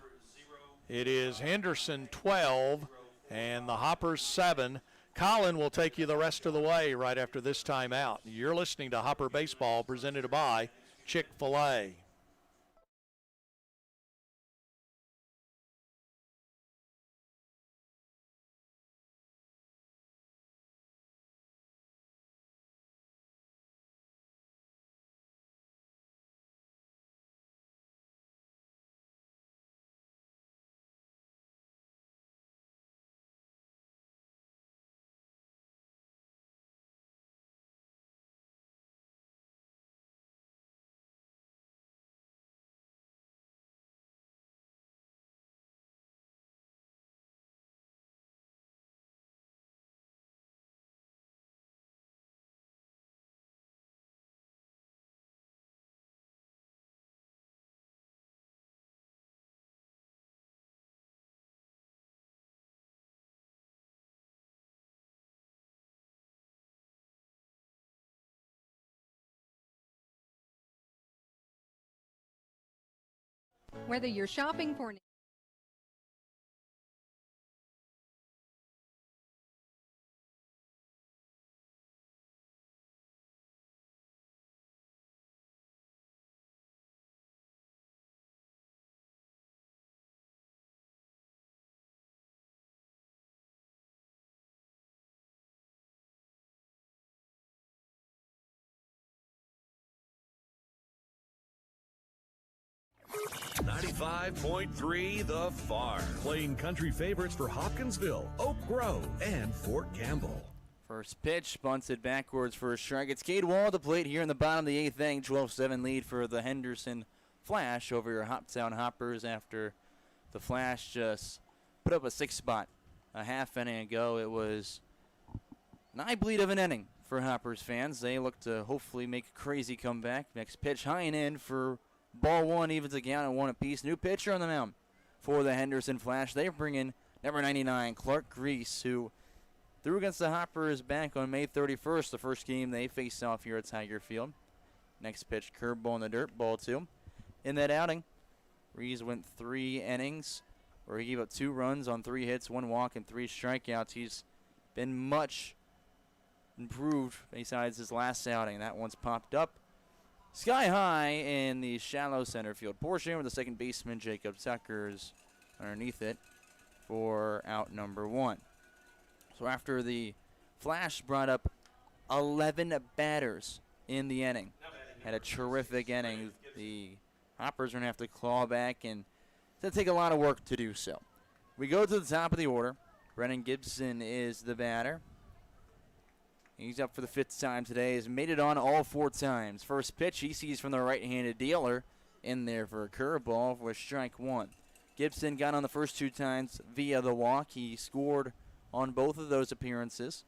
[SPEAKER 2] It is Henderson 12 and the Hoppers 7. Colin will take you the rest of the way right after this timeout. You're listening to Hopper Baseball, presented by Chick-fil-A.
[SPEAKER 11] Whether you're shopping for
[SPEAKER 4] .3 The Farm. Playing country favorites for Hopkinsville, Oak Grove, and Fort Campbell.
[SPEAKER 3] First pitch, bunted backwards for a strike. It's Cade Wall at the plate here in the bottom of the 8th inning. 12-7 lead for the Henderson Flash over your Hoptown Hoppers after the Flash just put up a 6-spot a half inning ago. It was an eye bleed of an inning for Hoppers fans. They look to hopefully make a crazy comeback. Next pitch high and in for ball 1, evens the count at 1 apiece. New pitcher on the mound for the Henderson Flash. They bring in number 99, Clark Grease, who threw against the Hoppers back on May 31st, the first game they faced off here at Tiger Field. Next pitch, curveball in the dirt, ball 2. In that outing, Reese went 3 innings, where he gave up 2 runs on 3 hits, 1 walk, and 3 strikeouts. He's been much improved besides his last outing. That one's popped up sky high in the shallow center field portion, where the second baseman, Jacob Tucker, is underneath it for out number 1. So after the Flash brought up 11 batters in the inning, had a terrific inning, the Hoppers are going to have to claw back, and it's going to take a lot of work to do so. We go to the top of the order. Brennan Gibson is the batter. He's up for the 5th time today. Has made it on all 4 times. First pitch he sees from the right-handed dealer in there for a curveball for strike 1. Gibson got on the first 2 times via the walk. He scored on both of those appearances.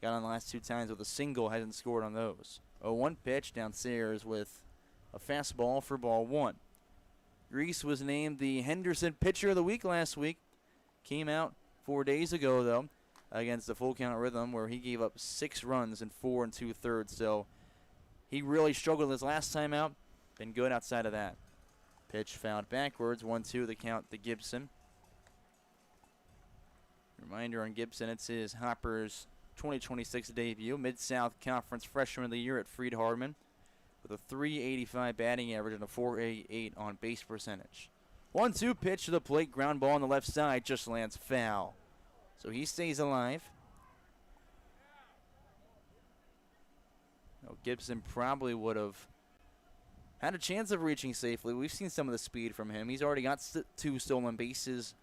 [SPEAKER 3] Got on the last 2 times with a single. Hasn't scored on those. 0-1 pitch downstairs with a fastball for ball 1. Grease was named the Henderson Pitcher of the Week last week. Came out 4 days ago, though, against the full count rhythm, where he gave up 6 runs in 4 2/3. So he really struggled his last time out. Been good outside of that. Pitch fouled backwards. 1-2 the count to Gibson. Reminder on Gibson, it's his Hoppers 2026 debut. Mid-South Conference Freshman of the Year at Freed-Hardeman with a .385 batting average and a .488 on base percentage. 1-2 pitch to the plate, ground ball on the left side, just lands foul. So he stays alive. Gibson probably would have had a chance of reaching safely. We've seen some of the speed from him. He's already got 2 stolen bases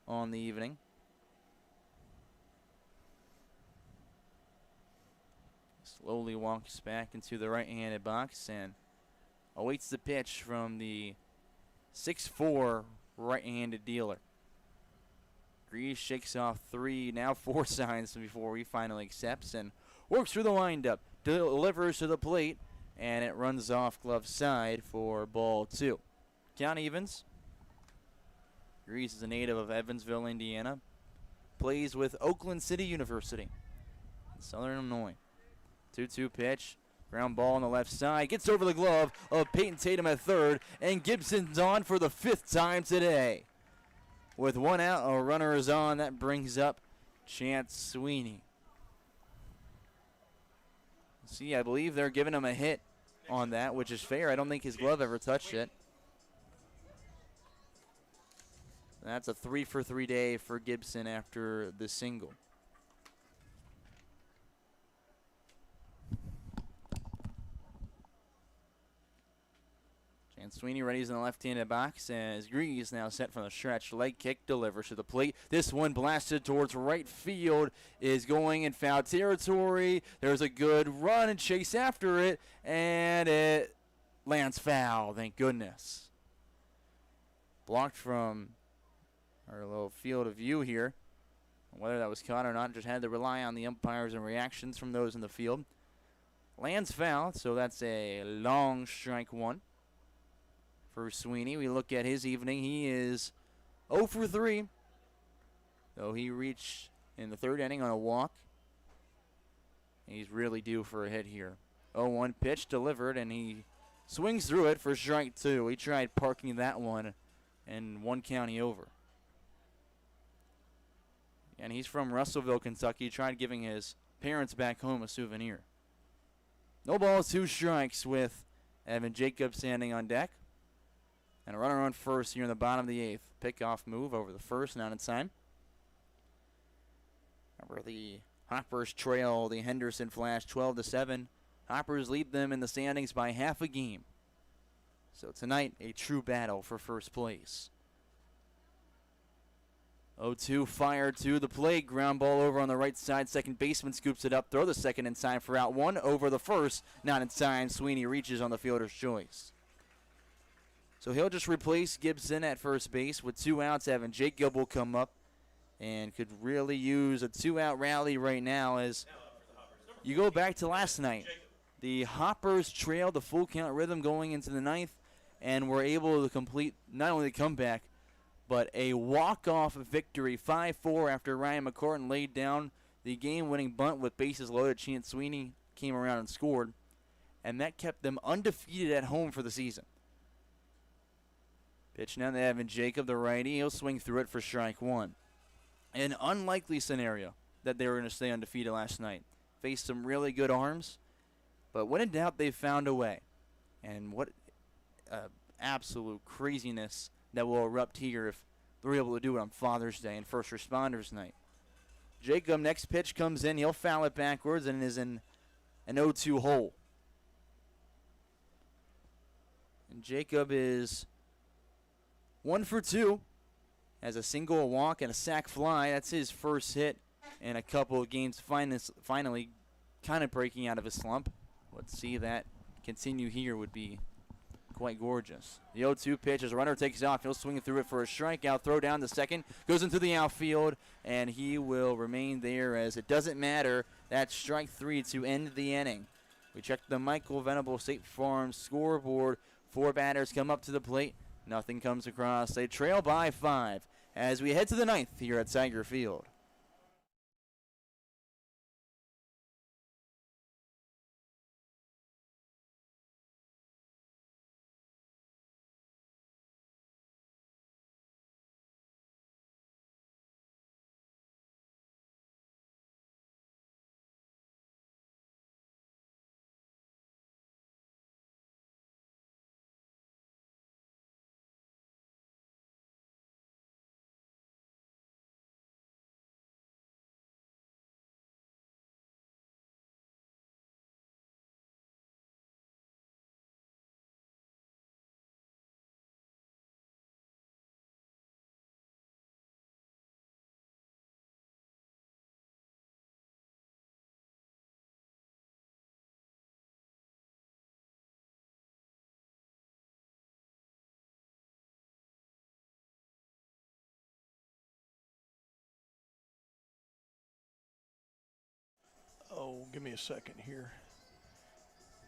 [SPEAKER 3] on the evening. Slowly walks back into the right-handed box and awaits the pitch from the 6'4" right-handed dealer. Grease shakes off 3, now 4 signs before he finally accepts and works through the windup, delivers to the plate, and it runs off glove side for ball 2. Count evens. Grease is a native of Evansville, Indiana. Plays with Oakland City University in Southern Illinois. 2-2 pitch. Ground ball on the left side. Gets over the glove of Peyton Tatum at third. And Gibson's on for the 5th time today. With 1 out, a runner is on. That brings up Chance Sweeney. See, I believe they're giving him a hit on that, which is fair. I don't think his glove ever touched it. That's a 3-for-3 day for Gibson after the single. And Sweeney readies in the left-handed box as Grease now set from the stretch. Leg kick delivers to the plate. This one blasted towards right field is going in foul territory. There's a good run and chase after it, and it lands foul, thank goodness. Blocked from our little field of view here. Whether that was caught or not, just had to rely on the umpires and reactions from those in the field. Lands foul, so that's a long strike 1. For Sweeney, we look at his evening. He is 0 for 3, though he reached in the 3rd inning on a walk. He's really due for a hit here. 0-1 pitch delivered, and he swings through it for strike 2. He tried parking that one, and 1 county over. And he's from Russellville, Kentucky. He tried giving his parents back home a souvenir. No balls, 2 strikes with Evan Jacobs standing on deck. And a runner on first here in the bottom of the 8th. Pickoff move over the first, not in time. Remember, the Hoppers trail the Henderson Flash 12-7. Hoppers lead them in the standings by half a game. So tonight, a true battle for first place. 0-2 fired to the plate. Ground ball over on the right side. Second baseman scoops it up. Throw the second in time for out 1. Over the first, not in time. Sweeney reaches on the fielder's choice. So he'll just replace Gibson at first base with 2 outs. Evan Jacob will come up and could really use a 2-out rally right now as you go back to last night. The Hoppers trailed the full count rhythm going into the 9th and were able to complete not only the comeback, but a walk-off victory 5-4 after Ryan McCartan laid down the game-winning bunt with bases loaded. Chance Sweeney came around and scored, and that kept them undefeated at home for the season. Pitch now to Evan Jacob, the righty. He'll swing through it for strike 1. An unlikely scenario that they were going to stay undefeated last night. Faced some really good arms, but when in doubt, they found a way. And what absolute craziness that will erupt here if they're able to do it on Father's Day and First Responders Night. Jacob, next pitch comes in. He'll foul it backwards and is in an 0-2 hole. And Jacob is 1 for 2. Has a single, a walk, and a sac fly. That's his first hit in a couple of games. Finally kind of breaking out of his slump. Let's see that continue here would be quite gorgeous. The 0-2 pitch as a runner takes off. He'll swing through it for a strikeout. Throw down to second. Goes into the outfield, and he will remain there as it doesn't matter. That's strike 3 to end the inning. We check the Michael Venable State Farm scoreboard. 4 batters come up to the plate. Nothing comes across. They trail by 5 as we head to the 9th here at Tiger Field.
[SPEAKER 2] give me a second here.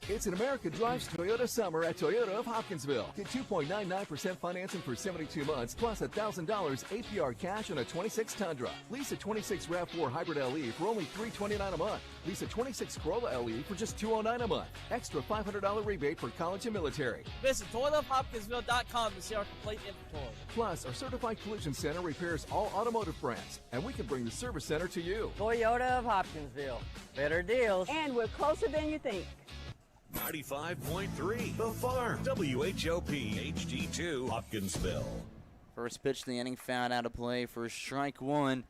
[SPEAKER 8] It's an America Drives Toyota summer at Toyota of Hopkinsville. Get 2.99% financing for 72 months, plus $1,000 APR cash on a 26 Tundra. Lease a 26 RAV4 Hybrid LE for only $329 a month. Lease a 26 Corolla LE for just $209 a month. Extra $500 rebate for college and military.
[SPEAKER 11] Visit ToyotaofHopkinsville.com to see our complete inventory.
[SPEAKER 8] Plus, our certified collision center repairs all automotive brands, and we can bring the service center to you.
[SPEAKER 12] Toyota of Hopkinsville. Better deals. And we're closer than you think.
[SPEAKER 4] 95.3 The Farm. WHOP HD2 Hopkinsville.
[SPEAKER 3] First pitch of the inning fouled out of play for strike one.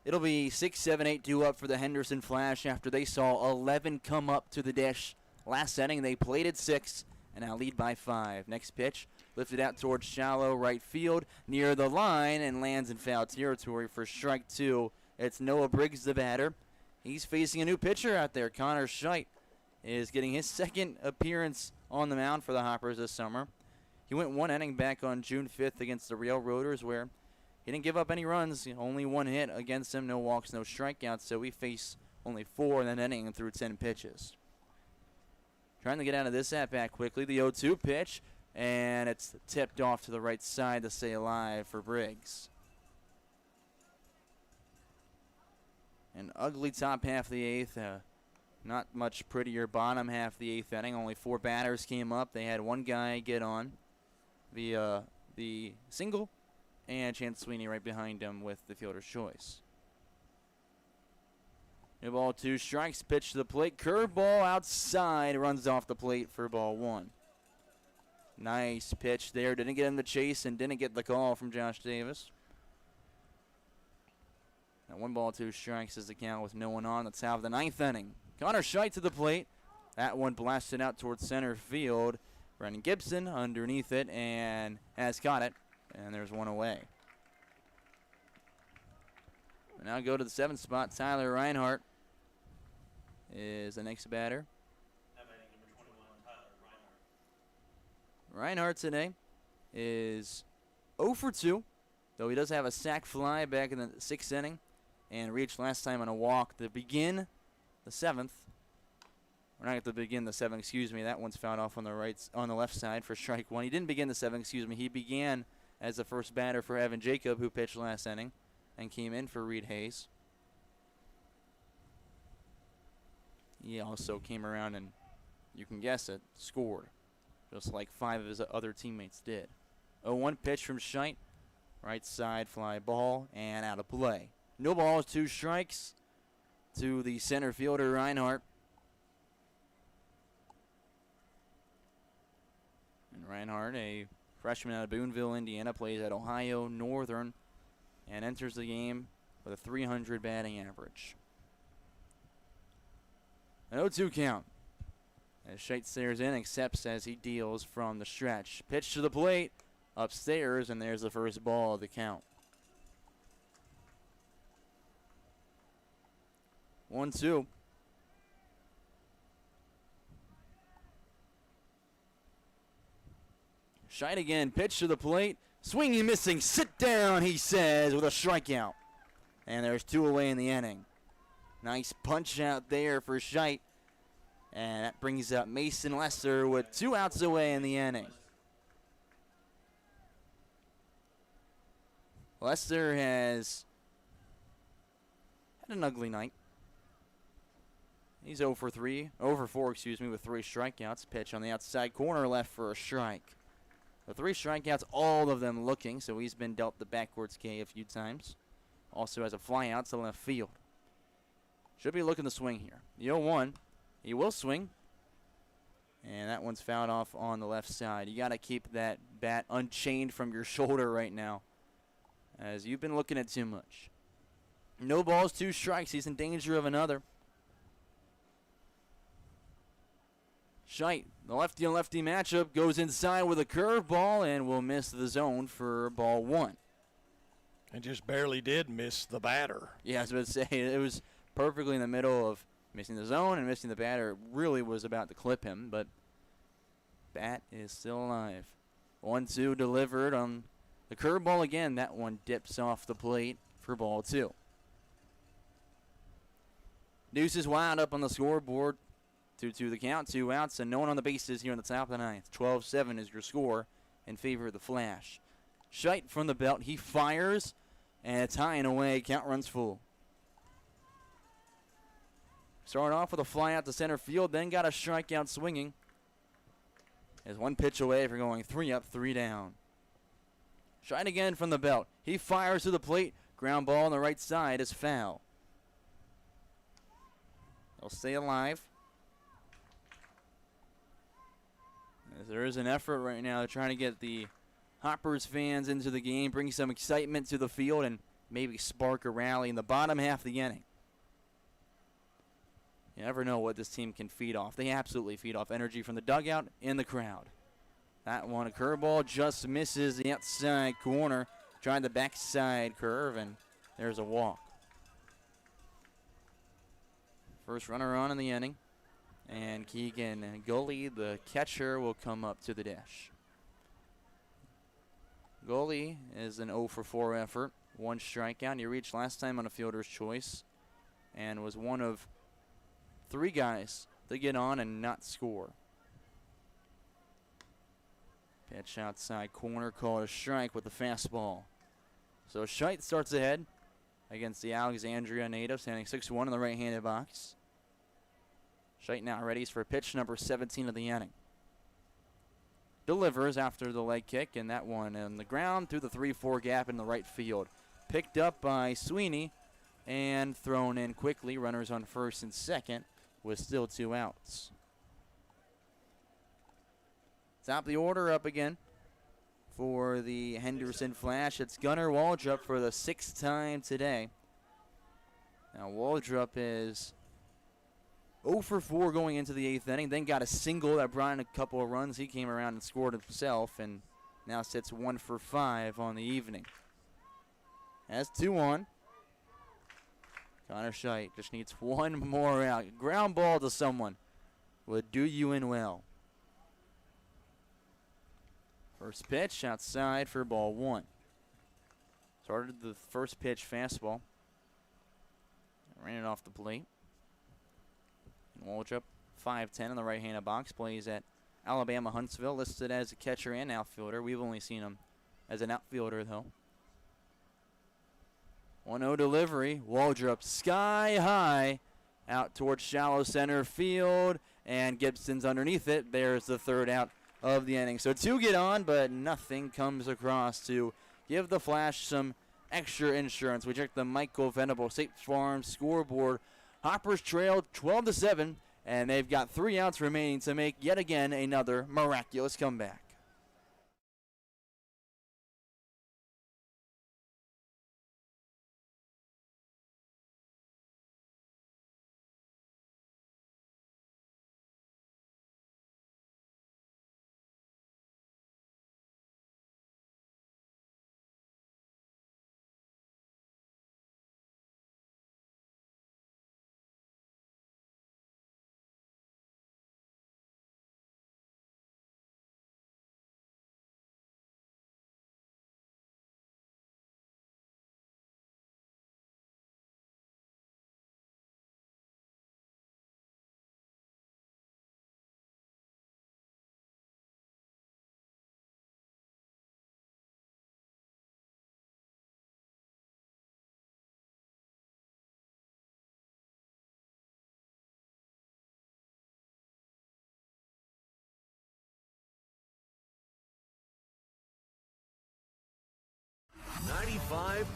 [SPEAKER 3] It'll be 6-7-8 due up for the Henderson Flash after they saw 11 come up to the dish. Last inning they played at 6 and now lead by 5. Next pitch lifted out towards shallow right field near the line and lands in foul territory for strike two. It's Noah Briggs, the batter. He's facing a new pitcher out there. Connor Scheidt is getting his second appearance on the mound for the Hoppers this summer. He went one inning back on June 5th against the Railroaders where he didn't give up any runs, only one hit against him, no walks, no strikeouts, so we face only 4 in that inning through 10 pitches. Trying to get out of this at-bat quickly, the 0-2 pitch, and it's tipped off to the right side to stay alive for Briggs. An ugly top half of the 8th. Not much prettier bottom half of the 8th inning. Only 4 batters came up. They had one guy get on via the single, and Chance Sweeney right behind him with the fielder's choice. New ball, 2 strikes. Pitch to the plate. Curveball outside. Runs off the plate for ball 1. Nice pitch there. Didn't get him the chase and didn't get the call from Josh Davis. Now 1 ball, 2 strikes is the count with no one on. Let's have the 9th inning. Connor Scheidt to the plate. That one blasted out towards center field. Brendan Gibson underneath it and has caught it. And there's one away. We now go to the 7th spot. Tyler Reinhardt is the next batter. Reinhardt today is 0 for 2, though he does have a sac fly back in the 6th inning and reached last time on a walk to begin the 7th. We're not at the begin the 7th, excuse me. That one's fouled off on the left side for strike 1. He didn't begin the 7th, excuse me. He began as the first batter for Evan Jacob, who pitched last inning and came in for Reed Hayes. He also came around and, you can guess it, scored, just like 5 of his other teammates did. 0-1 pitch from Scheidt. Right side fly ball and out of play. No balls, 2 strikes to the center fielder, Reinhardt. And Reinhardt, a freshman out of Boonville, Indiana, plays at Ohio Northern and enters the game with a .300 batting average. An 0-2 count. As Scheidt stares in, accepts as he deals from the stretch. Pitch to the plate, upstairs, and there's the first ball of the count. 1-2. Scheidt again, pitch to the plate. Swinging, missing, sit down, he says, with a strikeout. And there's 2 away in the inning. Nice punch out there for Scheidt. And that brings up Mason Lester with 2 outs away in the inning. Lester has had an ugly night. He's 0 for 4, with 3 strikeouts. Pitch on the outside corner left for a strike. The 3 strikeouts, all of them looking, so he's been dealt the backwards K a few times. Also has a fly out to left field. Should be looking to swing here. The 0-1, he will swing. And that one's fouled off on the left side. You got to keep that bat unchained from your shoulder right now, as you've been looking at too much. No balls, 2 strikes. He's in danger of another. Scheidt, the lefty on lefty matchup, goes inside with a curveball and will miss the zone for ball 1.
[SPEAKER 2] And just barely did miss the batter.
[SPEAKER 3] Yeah, I was about to say, it was perfectly in the middle of missing the zone and missing the batter. It really was about to clip him, but bat is still alive. 1-2 delivered on the curveball again. That one dips off the plate for ball 2. Deuces wound up on the scoreboard. 2-2 the count, 2 outs, and no one on the bases here in the top of the ninth. 12-7 is your score in favor of the Flash. Scheidt from the belt. He fires, and it's high and away. Count runs full. Started off with a fly out to center field, then got a strikeout swinging. Is one pitch away for going 3 up, 3 down. Scheidt again from the belt. He fires to the plate. Ground ball on the right side is foul. They'll stay alive. As there is an effort right now trying to get the Hoppers fans into the game, bring some excitement to the field, and maybe spark a rally in the bottom half of the inning. You never know what this team can feed off. They absolutely feed off energy from the dugout and the crowd. That one, a curveball, just misses the outside corner. Tried the backside curve, and there's a walk. First runner on in the inning. And Keegan Gully, the catcher, will come up to the dish. Gully is an 0 for 4 effort. 1 strikeout. He reached last time on a fielder's choice and was one of 3 guys to get on and not score. Pitch outside corner, called a strike with the fastball. So Scheidt starts ahead against the Alexandria native, standing 6-1 in the right-handed box. Scheidt now ready for pitch number 17 of the inning. Delivers after the leg kick, and that one on the ground through the 3-4 gap in the right field. Picked up by Sweeney and thrown in quickly. Runners on first and second with still 2 outs. Top of the order up again for the Henderson Flash. It's Gunnar Waldrop for the 6th time today. Now Waldrop is 0 for 4 going into the 8th inning, then got a single that brought in a couple of runs. He came around and scored himself, and now sits 1 for 5 on the evening. Has 2 on. Connor Scheidt just needs 1 more out. Ground ball to someone would do you in well. First pitch outside for ball 1. Started the first pitch fastball. Ran it off the plate. Waldrop, 5'10" in the right-handed box, plays at Alabama Huntsville, listed as a catcher and outfielder. We've only seen him as an outfielder, though. 1-0 delivery. Waldrop sky high out towards shallow center field, and Gibson's underneath it. There's the 3rd out of the inning. So 2 get on, but nothing comes across to give the Flash some extra insurance. We check the Michael Venable State Farm scoreboard. Hoppers trailed 12-7, and they've got 3 outs remaining to make yet again another miraculous comeback.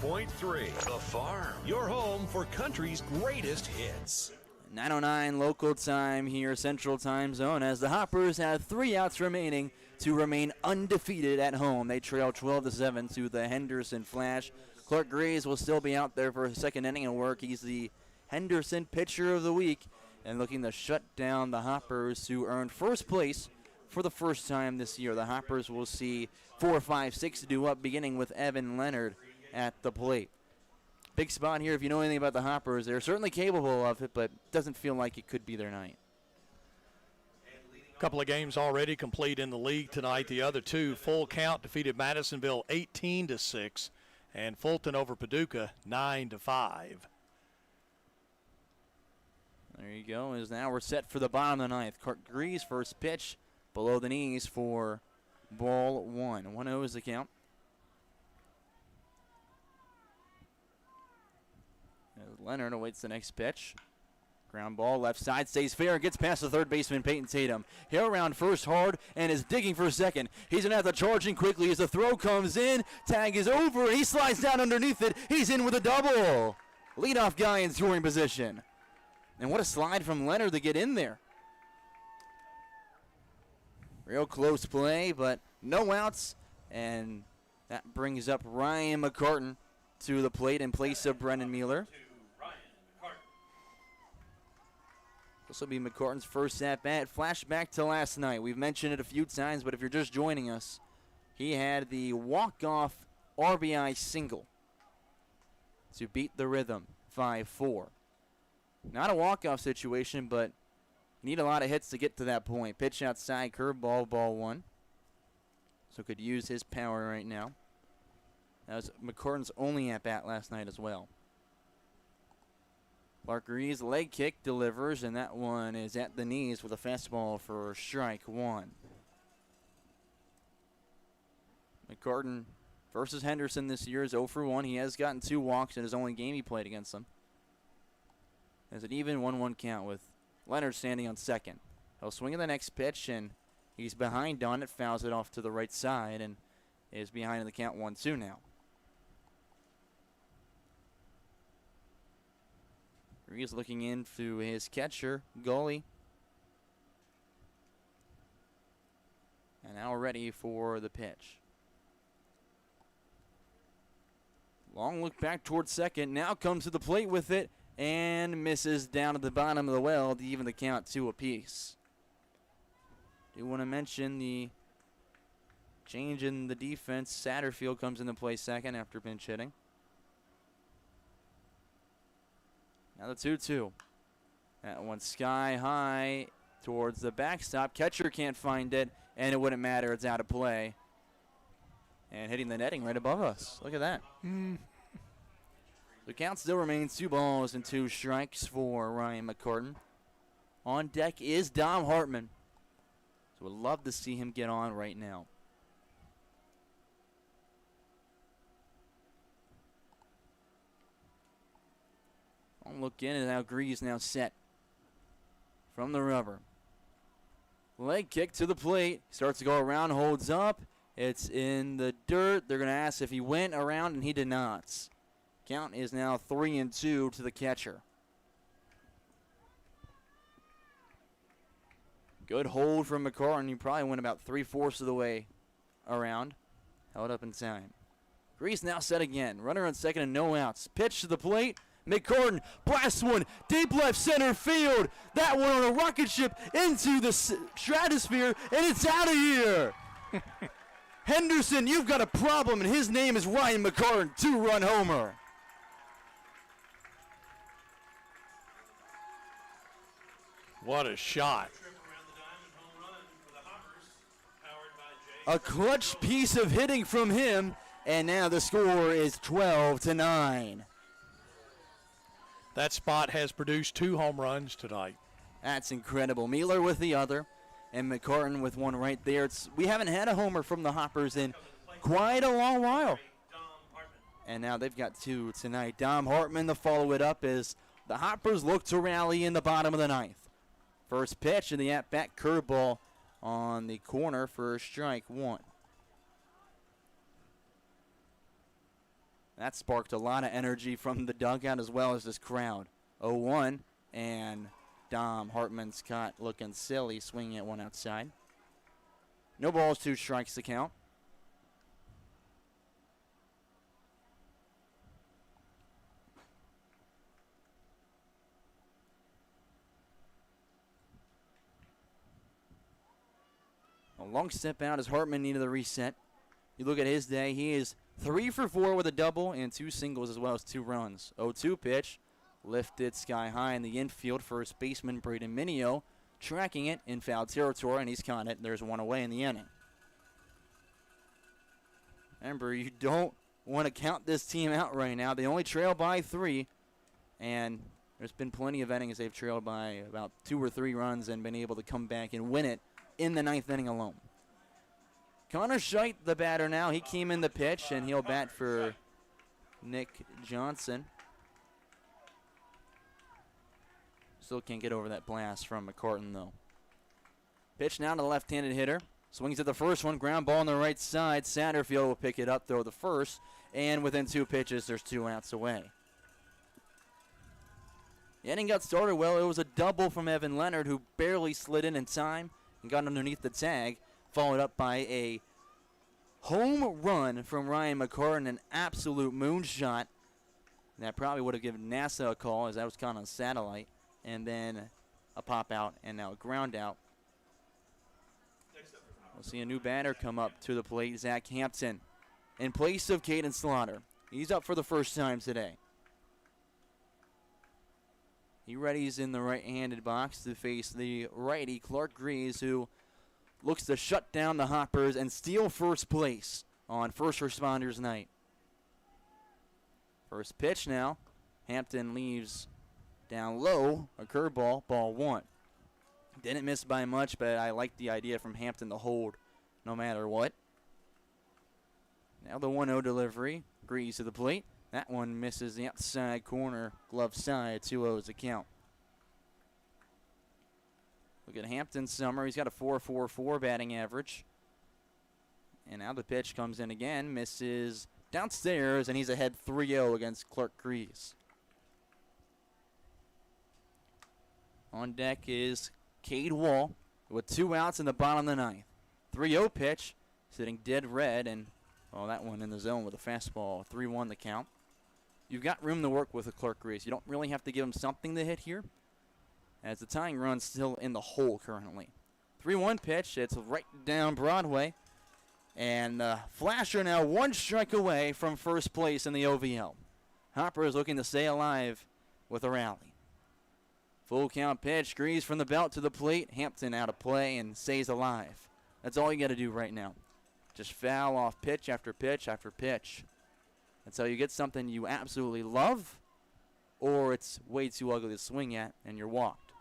[SPEAKER 4] .3 The Farm, your home for country's greatest hits.
[SPEAKER 3] 9:09 local time here, Central Time Zone, as the Hoppers have 3 outs remaining to remain undefeated at home. They trail 12-7 to the Henderson Flash. Clark Graves will still be out there for a 2nd inning of work. He's the Henderson Pitcher of the Week and looking to shut down the Hoppers, who earned first place for the first time this year. The Hoppers will see 4, 5, 6 due up, beginning with Evan Leonard at the plate. Big spot here. If you know anything about the Hoppers, they're certainly capable of it, but doesn't feel like it could be their night.
[SPEAKER 2] A couple of games already complete in the league tonight. The other 2, full count, defeated Madisonville 18-6, and Fulton over Paducah 9-5.
[SPEAKER 3] There you go. As now we're set for the bottom of the ninth. Grease first pitch below the knees for ball one. 1-0 is the count. As Leonard awaits the next pitch. Ground ball left side stays fair and gets past the third baseman Peyton Tatum. He'll around first hard and is digging for second. He's going to have to charge in quickly as the throw comes in. Tag is over. He slides down underneath it. He's in with a double. Leadoff guy in scoring position. And what a slide from Leonard to get in there. Real close play, but no outs. And that brings up Ryan McCartan to the plate in place of Brendan Mueller. This will be McCartan's first at-bat. Flashback to last night. We've mentioned it a few times, but if you're just joining us, he had the walk-off RBI single to beat the Rhythm 5-4. Not a walk-off situation, but need a lot of hits to get to that point. Pitch outside, curveball, ball one. So could use his power right now. That was McCartan's only at-bat last night as well. Clark Reed's leg kick delivers, and that one is at the knees with a fastball for strike one. McCartan versus Henderson this year is 0 for 1. He has gotten 2 walks in his only game he played against them. There's an even 1-1 count with Leonard standing on second. He'll swing at the next pitch, and he's behind on it, fouls it off to the right side, and is behind in the count 1-2 now. He's looking in through his catcher, Gully. And now ready for the pitch. Long look back towards second. Now comes to the plate with it and misses down at the bottom of the well to even the count 2 apiece. Do want to mention the change in the defense. Satterfield comes into play second after pinch hitting. Now the 2-2. That one sky high towards the backstop. Catcher can't find it, and it wouldn't matter. It's out of play. And hitting the netting right above us. Look at that. The count still remains 2 balls and 2 strikes for Ryan McCartan. On deck is Dom Hartman. So we'd love to see him get on right now. Look in, and now Grease now set from the rubber. Leg kick to the plate. Starts to go around, holds up. It's in the dirt. They're going to ask if he went around, and he did not. Count is now 3-2 to the catcher. Good hold from McCartan. He probably went about 3/4 of the way around. Held up in time. Grease now set again. Runner on second and no outs. Pitch to the plate. McCartan blasts one deep left center field. That one on a rocket ship into the stratosphere, and it's out of here. Henderson, you've got a problem, and his name is Ryan McCartan, 2-run homer.
[SPEAKER 2] What a shot.
[SPEAKER 3] A clutch piece of hitting from him, and now the score is 12-9.
[SPEAKER 2] That spot has produced 2 home runs tonight.
[SPEAKER 3] That's incredible. Mueller with the other, and McCartan with one right there. We haven't had a homer from the Hoppers in quite a long while. And now they've got 2 tonight. Dom Hartman to follow it up as the Hoppers look to rally in the bottom of the ninth. First pitch in the at-bat, curveball on the corner for strike one. That sparked a lot of energy from the dugout as well as this crowd. 0-1, and Dom Hartman's caught looking silly, swinging at one outside. No balls, 2 strikes to count. A long step out as Hartman needed the reset. You look at his day, he is 3 for 4 with a double and 2 singles as well as 2 runs. 0-2 pitch, lifted sky high in the infield. First baseman Braden Minio tracking it in foul territory, and he's caught it. There's one away in the inning. Remember, you don't want to count this team out right now. They only trail by 3, and There's been plenty of innings they've trailed by about 2 or 3 runs and been able to come back and win it in the 9th inning alone. Connor Scheidt, the batter now. He came in the pitch, and he'll bat for Nick Johnson. Still can't get over that blast from McCartan, though. Pitch now to the left-handed hitter. Swings at the first one, ground ball on the right side. Satterfield will pick it up, throw the first, and within 2 pitches, there's 2 outs away. The inning got started well. It was a double from Evan Leonard, who barely slid in time and got underneath the tag, followed up by a home run from Ryan McCartan, an absolute moonshot. That probably would have given NASA a call, as that was caught on satellite, and then a pop out and now a ground out. We'll see a new batter come up to the plate, Zach Hampton, in place of Caden Slaughter. He's up for the first time today. He readies in the right-handed box to face the righty, Clark Grease, who looks to shut down the Hoppers and steal first place on First Responders Night. First pitch now. Hampton leaves down low, a curveball, ball 1. Didn't miss by much, but I like the idea from Hampton to hold no matter what. Now the 1-0 delivery. Grease to the plate. That one misses the outside corner, glove side, 2-0's the count. Look at Hampton's summer. He's got a 4.44 batting average. And now the pitch comes in again, misses downstairs, and he's ahead 3-0 against Clark Grease. On deck is Cade Wall with 2 outs in the bottom of the 9th. 3-0 pitch, sitting dead red, and that one in the zone with a fastball. 3-1 the count. You've got room to work with a Clark Grease. You don't really have to give him something to hit here, as the tying run's still in the hole currently. 3-1 pitch. It's right down Broadway. And Flasher now 1 strike away from first place in the OVL. Hopper is looking to stay alive with a rally. Full count pitch. Grease from the belt to the plate. Hampton out of play and stays alive. That's all you got to do right now. Just foul off pitch after pitch after pitch. That's how you get something you absolutely love, or it's way too ugly to swing at and you're walked.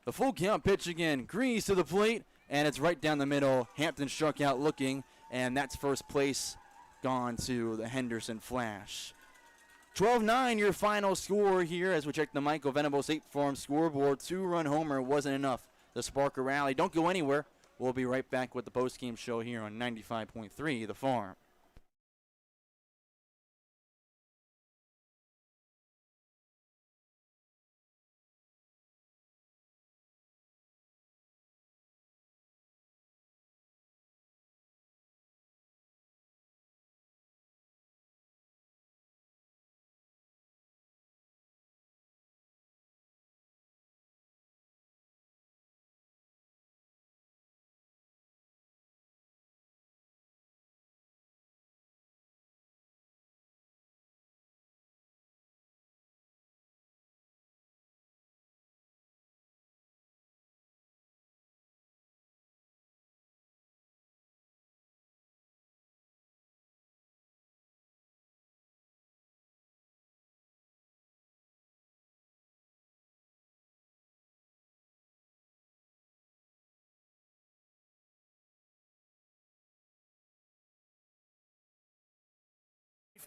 [SPEAKER 3] The full count pitch again. Grease to the plate, and it's right down the middle. Hampton struck out looking, and that's first place gone to the Henderson Flash. 12-9 your final score here as we check the Michael Venable State Farm scoreboard. 2-run homer wasn't enough to spark a rally. Don't go anywhere. We'll be right back with the postgame show here on 95.3 The Farm.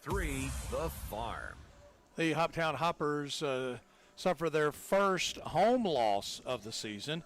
[SPEAKER 4] The Farm.
[SPEAKER 2] The Hoptown Hoppers suffer their first home loss of the season,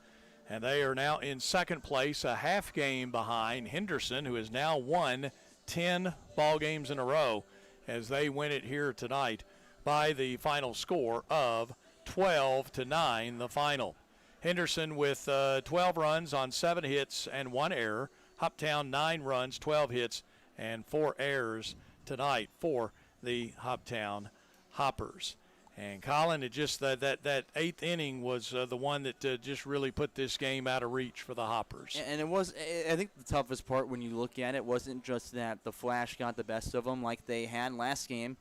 [SPEAKER 2] and they are now in second place, a half game behind Henderson, who has now won 10 ball games in a row, as they win it here tonight by the final score of 12-9, the final. Henderson with 12 runs on 7 hits and 1 error. Hoptown 9 runs, 12 hits, and 4 errors tonight for the Hoptown Hoppers. And Colin, it just that 8th inning was the one that just really put this game out of reach for the Hoppers.
[SPEAKER 3] And it was, I think the toughest part when you look at it wasn't just that the Flash got the best of them like they had last game.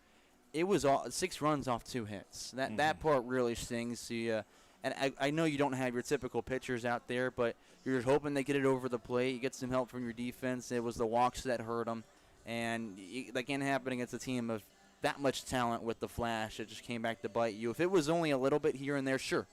[SPEAKER 3] It was 6 runs off 2 hits. That part really stings. And I know you don't have your typical pitchers out there, but you're hoping they get it over the plate. You get some help from your defense. It was the walks that hurt them. And that can't happen against a team of that much talent with the Flash. It just came back to bite you. If it was only a little bit here and there, sure,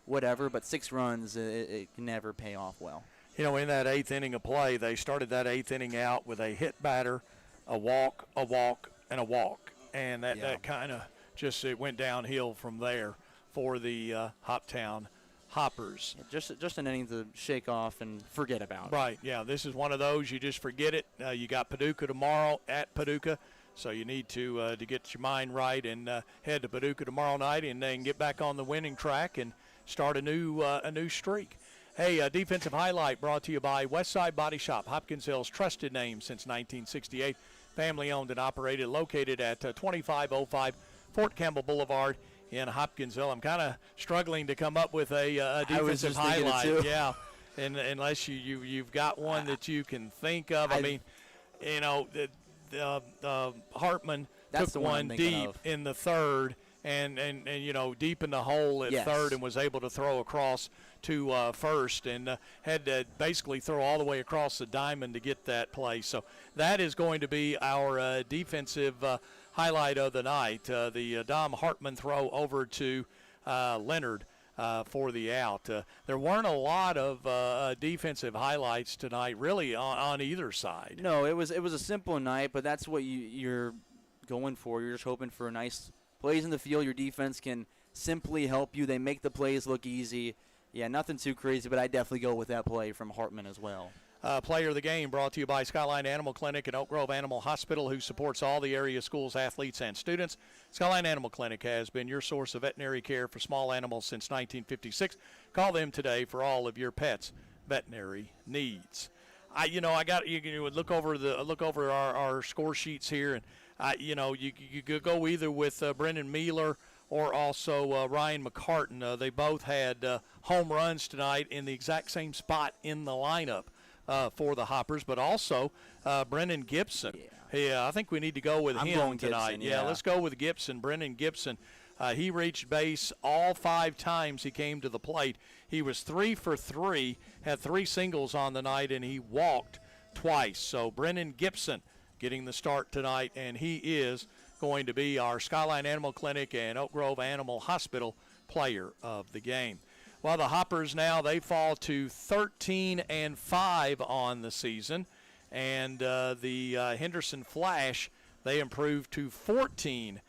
[SPEAKER 3] whatever. But 6 runs, it can never pay off well.
[SPEAKER 2] You know, in that 8th inning of play, they started that 8th inning out with a hit batter, a walk, and a walk. And that kind of just it went downhill from there for the Hoptown Hoppers.
[SPEAKER 3] Yeah, just an inning to shake off and forget about.
[SPEAKER 2] Right, yeah. This is one of those you just forget it. You got Paducah tomorrow at Paducah, so you need to get your mind right and head to Paducah tomorrow night and then get back on the winning track and start a new streak. Hey, defensive highlight brought to you by Westside Body Shop, Hopkinsville's trusted name since 1968. Family-owned and operated, located at 2505 Fort Campbell Boulevard in Hopkinsville. I'm kind of struggling to come up with a defensive highlight. Yeah, and unless you've got one that you can think of. I mean, you know, Hartman took one deep in the 3rd. And you know, deep in the hole at 3rd and was able to throw across to 1st and had to basically throw all the way across the diamond to get that play. So that is going to be our defensive highlight of the night, the Dom Hartman throw over to Leonard for the out. There weren't a lot of defensive highlights tonight really on either side.
[SPEAKER 3] No, it was a simple night, but that's what you're going for. You're just hoping for a nice plays in the field. Your defense can simply help you. They make the plays look easy. Yeah, nothing too crazy, but I definitely go with that play from Hartman as well.
[SPEAKER 2] Player of the game brought to you by Skyline Animal Clinic and Oak Grove Animal Hospital, who supports all the area schools, athletes, and students. Skyline Animal Clinic has been your source of veterinary care for small animals since 1956. Call them today for all of your pets' veterinary needs. You would look over our score sheets here, and you could go either with Brendan Mealer or also Ryan McCartan. They both had home runs tonight in the exact same spot in the lineup for the Hoppers, but also Brendan Gibson. Yeah, I think we need to go with him tonight.
[SPEAKER 3] Gibson, yeah,
[SPEAKER 2] let's go with Gibson. Brendan Gibson. He reached base all 5 times he came to the plate. He was 3 for 3, had 3 singles on the night, and he walked twice. So Brendan Gibson getting the start tonight, and he is going to be our Skyline Animal Clinic and Oak Grove Animal Hospital player of the game. Well, the Hoppers now, they fall to 13-5 on the season, and the Henderson Flash, they improved to 14-5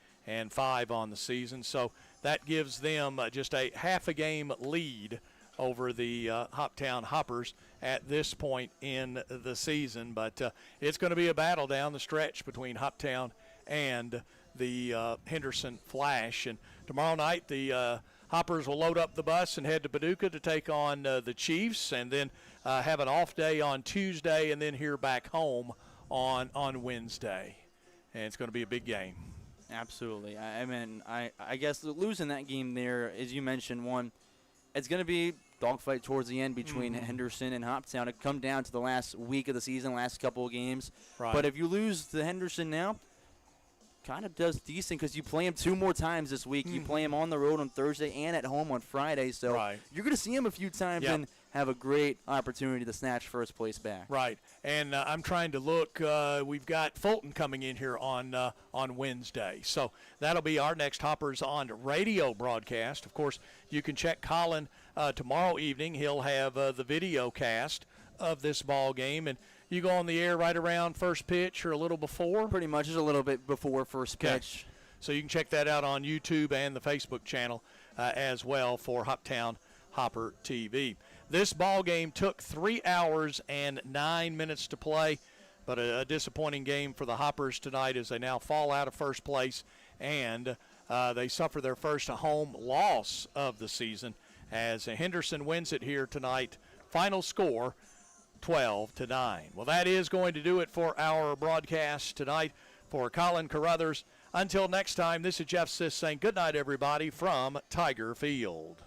[SPEAKER 2] on the season. So that gives them just a half a game lead over the Hoptown Hoppers at this point in the season. But it's going to be a battle down the stretch between Hoptown and the Henderson Flash. And tomorrow night, the Hoppers will load up the bus and head to Paducah to take on the Chiefs, and then have an off day on Tuesday, and then here back home on Wednesday. And it's going to be a big game.
[SPEAKER 3] Absolutely. I mean, I guess losing that game there, as you mentioned, it's going to be dogfight towards the end between Henderson and Hoptown. It come down to the last week of the season, last couple of games.
[SPEAKER 2] Right.
[SPEAKER 3] But if you lose to Henderson now, kind of does decent because you play him 2 more times this week. You play him on the road on Thursday and at home on Friday. So you're going to see him a few times and have a great opportunity to snatch first place back.
[SPEAKER 2] Right. And I'm trying to look. We've got Fulton coming in here on Wednesday. So that'll be our next Hoppers on radio broadcast. Of course, you can check Colin tomorrow evening. He'll have the video cast of this ball game, and you go on the air right around first pitch or a little before?
[SPEAKER 3] Pretty much, just a little bit before first pitch.
[SPEAKER 2] So you can check that out on YouTube and the Facebook channel as well for Hoptown Hopper TV. This ball game took 3 hours and 9 minutes to play, but a disappointing game for the Hoppers tonight as they now fall out of first place, and they suffer their first home loss of the season as Henderson wins it here tonight. Final score, 12-9. Well, that is going to do it for our broadcast tonight. For Colin Carruthers, until next time, this is Jeff Siss saying good night, everybody, from Tiger Field.